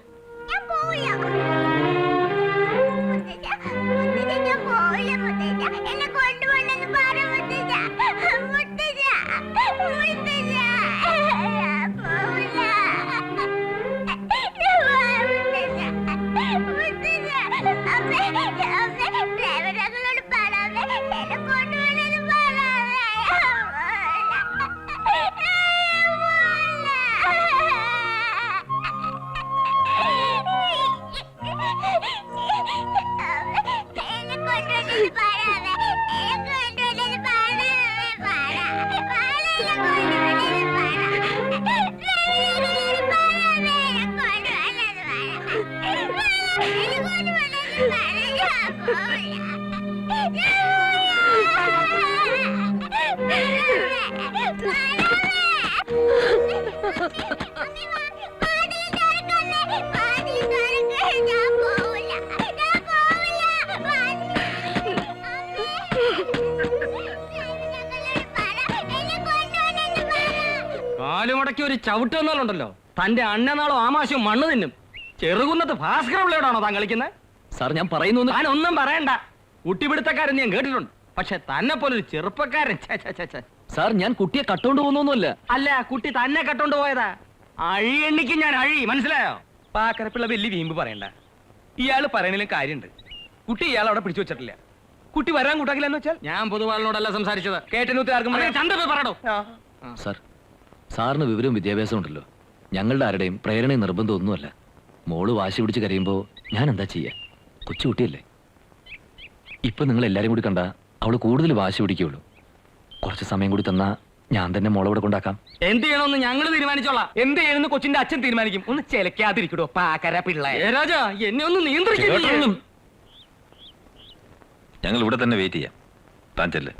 കാലുമടക്കി ഒരു ചവിട്ട് വന്നാലുണ്ടല്ലോ തന്റെ അന്നനാളും ആമാശവും മണ്ണ് തിന്നും. ചെറുകുന്നത്ത് ഭാസ്കര പിള്ളയോടാണോ താൻ കളിക്കുന്നത്? സാർ ഞാൻ പറയുന്നു. താൻ ഒന്നും പറയണ്ട. കുട്ടിപിടുത്തക്കാരൻ ഞാൻ കേട്ടിട്ടുണ്ട്. പക്ഷെ തന്നെ പോലെ ഒരു ചെറുപ്പക്കാരൻ. സാർ ഞാൻ കുട്ടിയെ കട്ടോണ്ട് പോകുന്നൊന്നുമല്ല. അല്ല, കുട്ടി തന്നെ കട്ടോണ്ട് പോയതാ. അഴിയെണ്ണിക്ക് ഞാൻ അഴി, മനസ്സിലായോ? പാക്കരപ്പിള്ള വലിയ വീമ്പ് പറയണ്ട. ഇയാള് പറയണതിലും കാര്യമുണ്ട്. കുട്ടി ഇയാൾ അവിടെ പിടിച്ചു വെച്ചിട്ടില്ല. കുട്ടി വരാൻ കൂട്ടാക്കില്ലെന്ന് വെച്ചാൽ ഞാൻ പൊതുവാളിനോടല്ല സംസാരിച്ചത്. കേട്ടനൂത്തുകാർക്കും പറയടോ. സാർ, സാറിന് വിവരവും വിദ്യാഭ്യാസവും ഉണ്ടല്ലോ. ഞങ്ങളുടെ ആരുടെയും പ്രേരണയും നിർബന്ധം ഒന്നുമല്ല. മോള് വാശി പിടിച്ച് കരയുമ്പോ ഞാൻ എന്താ ചെയ്യാ? കൊച്ചുകുട്ടിയല്ലേ. ഇപ്പൊ നിങ്ങൾ എല്ലാരും കൂടി കണ്ട അവള് കൂടുതൽ വാശി പിടിക്കുള്ളൂ. കുറച്ച് സമയം കൂടി തന്നാ ഞാൻ തന്നെ മോളെ ഇവിടെ കൊണ്ടാക്കാം. എന്ത് ചെയ്യണമെന്ന് ഞങ്ങൾ തീരുമാനിച്ചോളാം. എന്ത് ചെയ്യണമെന്ന് കൊച്ചിന്റെ അച്ഛൻ തീരുമാനിക്കും. ഒന്ന് ചെലക്കാതിരിക്കടോ പാക്കര പിള്ള. രാജാ, എന്നെ ഒന്ന് നിയന്ത്രിക്കും. ഞങ്ങൾ ഇവിടെ തന്നെ വെയിറ്റ് ചെയ്യാം. താൻ ചെല്ല്.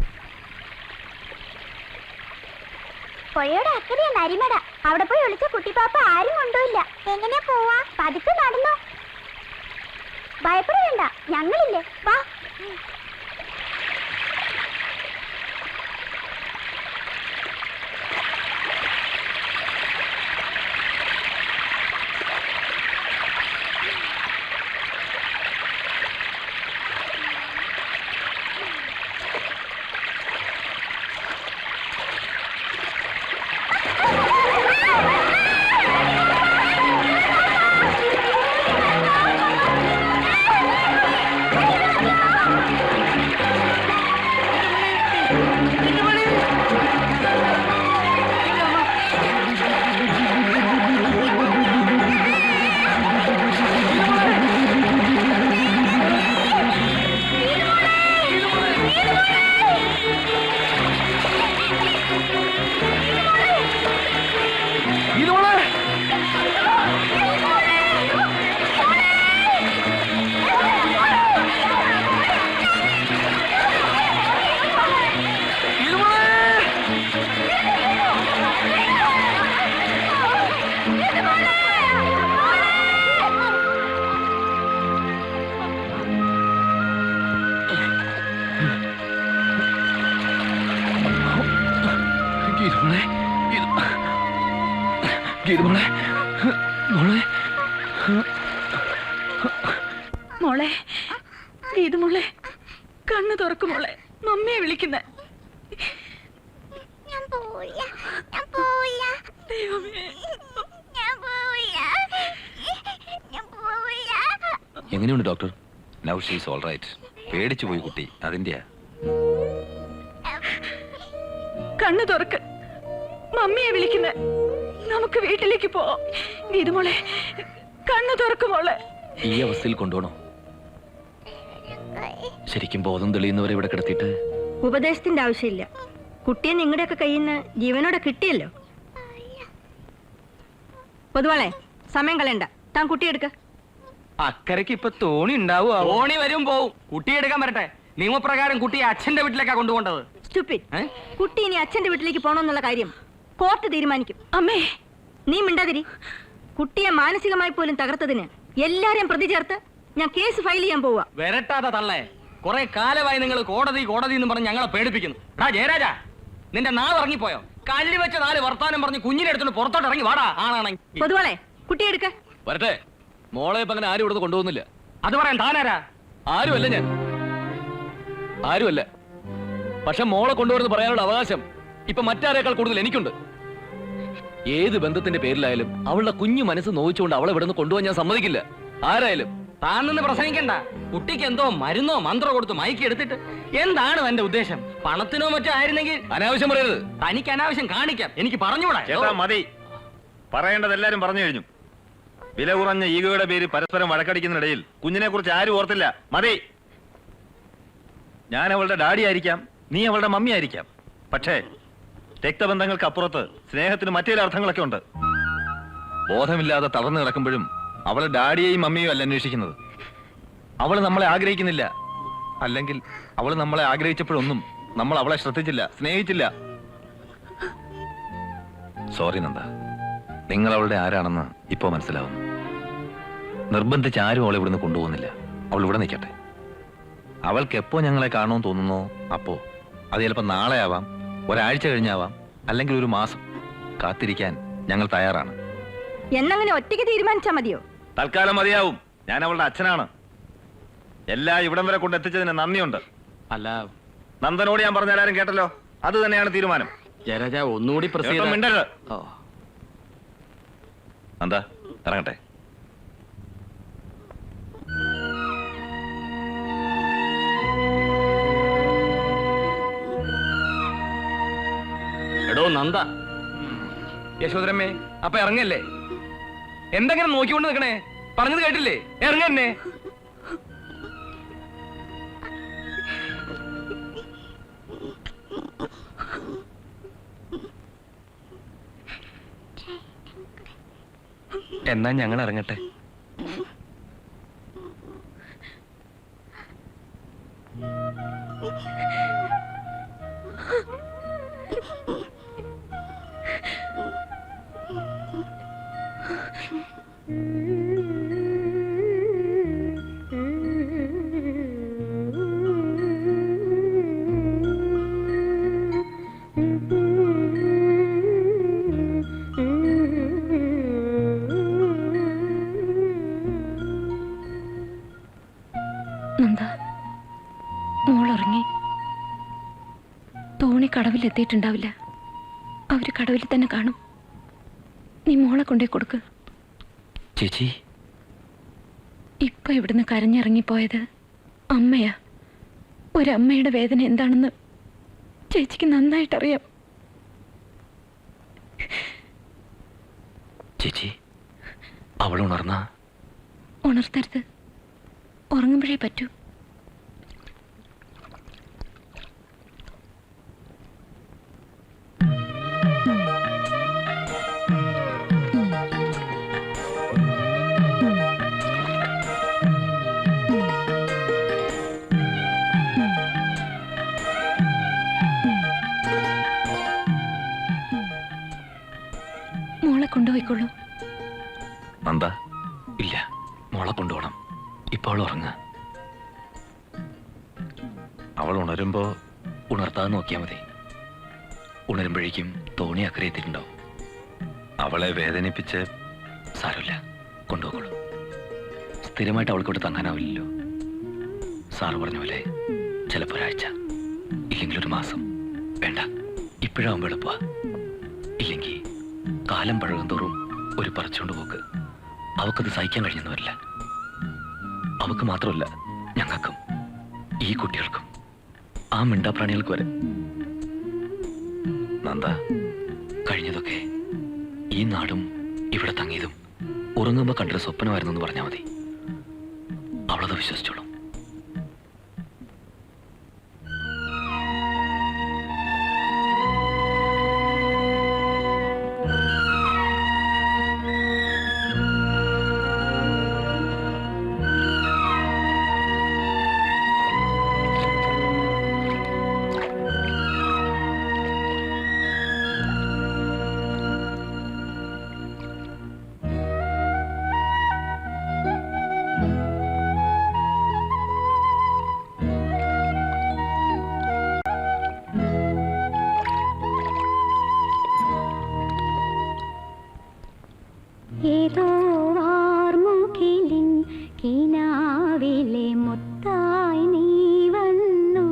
പൊയ്യോടെ അക്കരെയാണ് അരിമട. അവിടെ പോയി വിളിച്ച കുട്ടിപ്പാപ്പ ആരും കൊണ്ടുപോയില്ല. എങ്ങനെയാ പോവാ? പതുക്കെ നടന്നോ. ഭയപ്പെടേണ്ട, ഞങ്ങളില്ലേ. വാ. മോളെ, ഇത് മോളെ, കണ്ണ് തുറക്കും മോളെ. മമ്മിയെ വിളിക്കുന്ന. എങ്ങനെയുണ്ട് doctor? Now she is all right. പേടിച്ചു പോയി കുട്ടി, അതിന്റെയാ. കണ്ണ് തുറക്ക്. മമ്മിയെ വിളിക്കുന്ന. നമുക്ക് വീട്ടിലേക്ക് പോവാം. ഇത് മോളെ, കണ്ണ് തുറക്കും മോളെ. ഈ അവസ്ഥയിൽ കൊണ്ടുപോകണോ? ശരിക്കും ബോധം തെളിയുന്നവരെ ഇവിടെ കിടത്തിയിട്ട് ഉപദേശത്തിന്റെ ആവശ്യമില്ല. കുട്ടിയെ നിങ്ങളുടെയൊക്കെ കയ്യിൽ നിന്ന് ജീവനോടെ കിട്ടിയല്ലോ. പൊതുവാളെ, സമയം കളയണ്ട. താൻ കുട്ടിയെടുക്ക. അക്കരക്ക് ഇപ്പൊ തോണി ഉണ്ടാവുക. തോണി വരും പോവും. കുട്ടിയെടുക്കാൻ വരട്ടെ. നിയമപ്രകാരം കുട്ടിയെ അച്ഛന്റെ വീട്ടിലേക്കാ കൊണ്ടുപോകേണ്ടത്. സ്റ്റുപ്പിഡ്. കുട്ടി ഇനി അച്ഛന്റെ വീട്ടിലേക്ക് പോകണമെന്നുള്ള കാര്യം കോർട്ട് തീരുമാനിക്കും. അമ്മേ, നീ മിണ്ടാതിരി. കുട്ടിയെ മാനസികമായി പോലും തകർത്തതിന് എല്ലാരെയും പ്രതി ചേർത്ത് ഞാൻ കേസ് ഫയൽ ചെയ്യാൻ പോവുക. വരട്ടാതെ തള്ളേ. കുറെ കാലമായി നിങ്ങൾ കോടതി കോടതി എന്ന് പറഞ്ഞ് ഞങ്ങളെ പേടിപ്പിക്കുന്നു. ജയരാജ, നിന്റെ നാവ് ഇറങ്ങിപ്പോയോ? കല്ല് വെച്ച 4 വർത്താനം പറഞ്ഞ് കുഞ്ഞിനെ എടുത്തോണ്ട് പുറത്തോട്ട് ഇറങ്ങി വാടാ. ആണാണെങ്കിൽ പൊതുവാളെ, കുട്ടിയെടുക്ക. വരട്ടെ. മോളെ ഇപ്പൊ അങ്ങനെ ആരും ഇവിടുന്ന് കൊണ്ടുപോകുന്നില്ല. അത് പറയാൻ താനാരാ? ആരുമല്ല ഞാൻ, ആരുമല്ല. പക്ഷെ മോളെ കൊണ്ടുവരുന്ന പറയാനുള്ള അവകാശം ഇപ്പൊ മറ്റാരേക്കാൾ കൂടുതൽ എനിക്കുണ്ട്. ഏത് ബന്ധത്തിന്റെ പേരിലായാലും അവളുടെ കുഞ്ഞു മനസ്സ് നോവിച്ചുകൊണ്ട് അവളെ ഇവിടുന്ന് കൊണ്ടുപോകാൻ ഞാൻ സമ്മതിക്കില്ല. ആരായാലും. താൻ നിന്ന് പ്രസംഗിക്കണ്ട. കുട്ടിക്ക് എന്തോ മരുന്നോ മന്ത്രോ കൊടുത്ത് മയക്കി എടുത്തിട്ട് എന്താണ് തന്റെ ഉദ്ദേശം? പണത്തിനോ മറ്റോ ആയിരുന്നെങ്കിൽ അനാവശ്യം പറയരുത്. തനിക്ക് അനാവശ്യം കാണിക്കാം. എനിക്ക് പറഞ്ഞുകൂടാ. ചേട്ടാ മതി, പറയേണ്ടത് എല്ലാരും പറഞ്ഞു കഴിഞ്ഞു. വില കുറഞ്ഞ ഈഗോയുടെ പേര് പരസ്പരം വഴക്കടിക്കുന്നിടയിൽ കുഞ്ഞിനെ കുറിച്ച് ആരും ഓർത്തില്ല. മതി. ഞാൻ അവളുടെ ഡാഡി ആയിരിക്കാം, നീ അവളുടെ മമ്മി ആയിരിക്കാം. പക്ഷേ രക്തബന്ധങ്ങൾക്ക് അപ്പുറത്ത് സ്നേഹത്തിന് മറ്റൊരു അർത്ഥങ്ങളൊക്കെ ഉണ്ട്. ബോധമില്ലാതെ തളർന്നു കിടക്കുമ്പോഴും അവളെ ഡാഡിയെയും മമ്മിയും അല്ല അന്വേഷിക്കുന്നത്. അവൾ നമ്മളെ ആഗ്രഹിക്കുന്നില്ല, അല്ലെങ്കിൽ അവൾ നമ്മളെ ആഗ്രഹിച്ചപ്പോഴൊന്നും നമ്മൾ അവളെ ശ്രദ്ധിച്ചില്ല, സ്നേഹിച്ചില്ല. സോറി നന്ദ, നിങ്ങൾ അവളുടെ ആരാണെന്ന് ഇപ്പോ മനസ്സിലാവുന്നു. നിർബന്ധിച്ച് ആരും അവളെ ഇവിടുന്ന് കൊണ്ടുപോകുന്നില്ല. അവൾ ഇവിടെ നിൽക്കട്ടെ. അവൾക്ക് എപ്പോ ഞങ്ങളെ കാണുമെന്ന് തോന്നുന്നോ അപ്പോ. അത് ചിലപ്പോൾ നാളെ ആവാം, ഒരാഴ്ച കഴിഞ്ഞാവാം, അല്ലെങ്കിൽ ഒരു മാസം. കാത്തിരിക്കാൻ ഞങ്ങൾ തയ്യാറാണ്. എന്നങ്ങനെ ഒറ്റയ്ക്ക് തീരുമാനിച്ചാ മതിയോ? തൽക്കാലം മതിയാവും. ഞാൻ അവളുടെ അച്ഛനാണ്. എല്ലാം ഇവിടം വരെ കൊണ്ടെത്തിച്ചതിന് നന്ദിയുണ്ട്. അല്ല, നന്ദനോട് ഞാൻ പറഞ്ഞ എല്ലാരും കേട്ടല്ലോ. അത് തന്നെയാണ് തീരുമാനം. ജയരാജ ഒന്നുകൂടി മിണ്ടരുത്. നന്ദ, ഇറങ്ങട്ടെ. എടോ നന്ദ. യശോധരമ്മേ, അപ്പൊ ഇറങ്ങല്ലേ? എന്തെങ്കിലും നോക്കിക്കൊണ്ട് നിൽക്കണേ? പറഞ്ഞത് കേട്ടില്ലേ? ഇറങ്ങന്നെ. എന്നാ ഞങ്ങൾ ഇറങ്ങട്ടെ. മോളിറങ്ങി. തോണി കടവിലെത്തിയിട്ടുണ്ടാവില്ല. അവര് കടവിൽ തന്നെ കാണും. നീ മോളെ കൊണ്ടേ കൊടുക്ക്. ചേച്ചി, ഇപ്പൊ ഇവിടുന്ന് കരഞ്ഞിറങ്ങിപ്പോയത് അമ്മയാ. ഒരമ്മയുടെ വേദന എന്താണെന്ന് ചേച്ചിക്ക് നന്നായിട്ടറിയാം. ചേച്ചി, അവൾ ഉണർന്ന? ഉണർത്തരുത്. ഉറങ്ങുമ്പോഴേ പറ്റൂ. മോളെ കൊണ്ടുപോയിക്കൊള്ളൂ. നന്ദ, ഇല്ല, മോളെ കൊണ്ടുപോകണം. ഇപ്പോൾ അവൾ ഉറങ്ങ. അവൾ ഉണരുമ്പോ ഉണർത്താതെ നോക്കിയാൽ മതി. ഉണരുമ്പോഴേക്കും തോണി അക്കരെ എത്തിയിട്ടുണ്ടാവും. അവളെ വേദനിപ്പിച്ച് സാരമില്ല, കൊണ്ടുപോകുള്ളൂ. സ്ഥിരമായിട്ട് അവൾക്കോട്ട് തങ്ങാനാവില്ലല്ലോ. സാറ് പറഞ്ഞ പോലെ ചിലപ്പോൾ ഒരാഴ്ച, ഇല്ലെങ്കിൽ ഒരു മാസം. വേണ്ട, ഇപ്പോഴാവുമ്പോൾ എളുപ്പ. ഇല്ലെങ്കിൽ കാലം പഴകും തോറും ഒരു പറിച്ചുകൊണ്ട് പോക്ക്. അവക്കത് സഹിക്കാൻ കഴിഞ്ഞെന്ന് വരില്ല. അവക്ക് മാത്രമല്ല, ഞങ്ങൾക്കും, ഈ കുട്ടികൾക്കും, ആ മിണ്ടാപ്രാണികൾക്ക് വരെ. നന്ദ, കഴിഞ്ഞതൊക്കെ ഈ നാടും ഇവിടെ തങ്ങിയതും ഉറങ്ങുമ്പോ കണ്ടൊരു സ്വപ്നമായിരുന്നു എന്ന് പറഞ്ഞാൽ മതി. അവളത് വിശ്വസിച്ചോളും. ഏതോ വാർമുകിലിൻ കിനാവിലെ മുത്തായി നീ വന്നു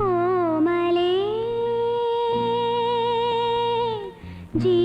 ഓമലേ ജീ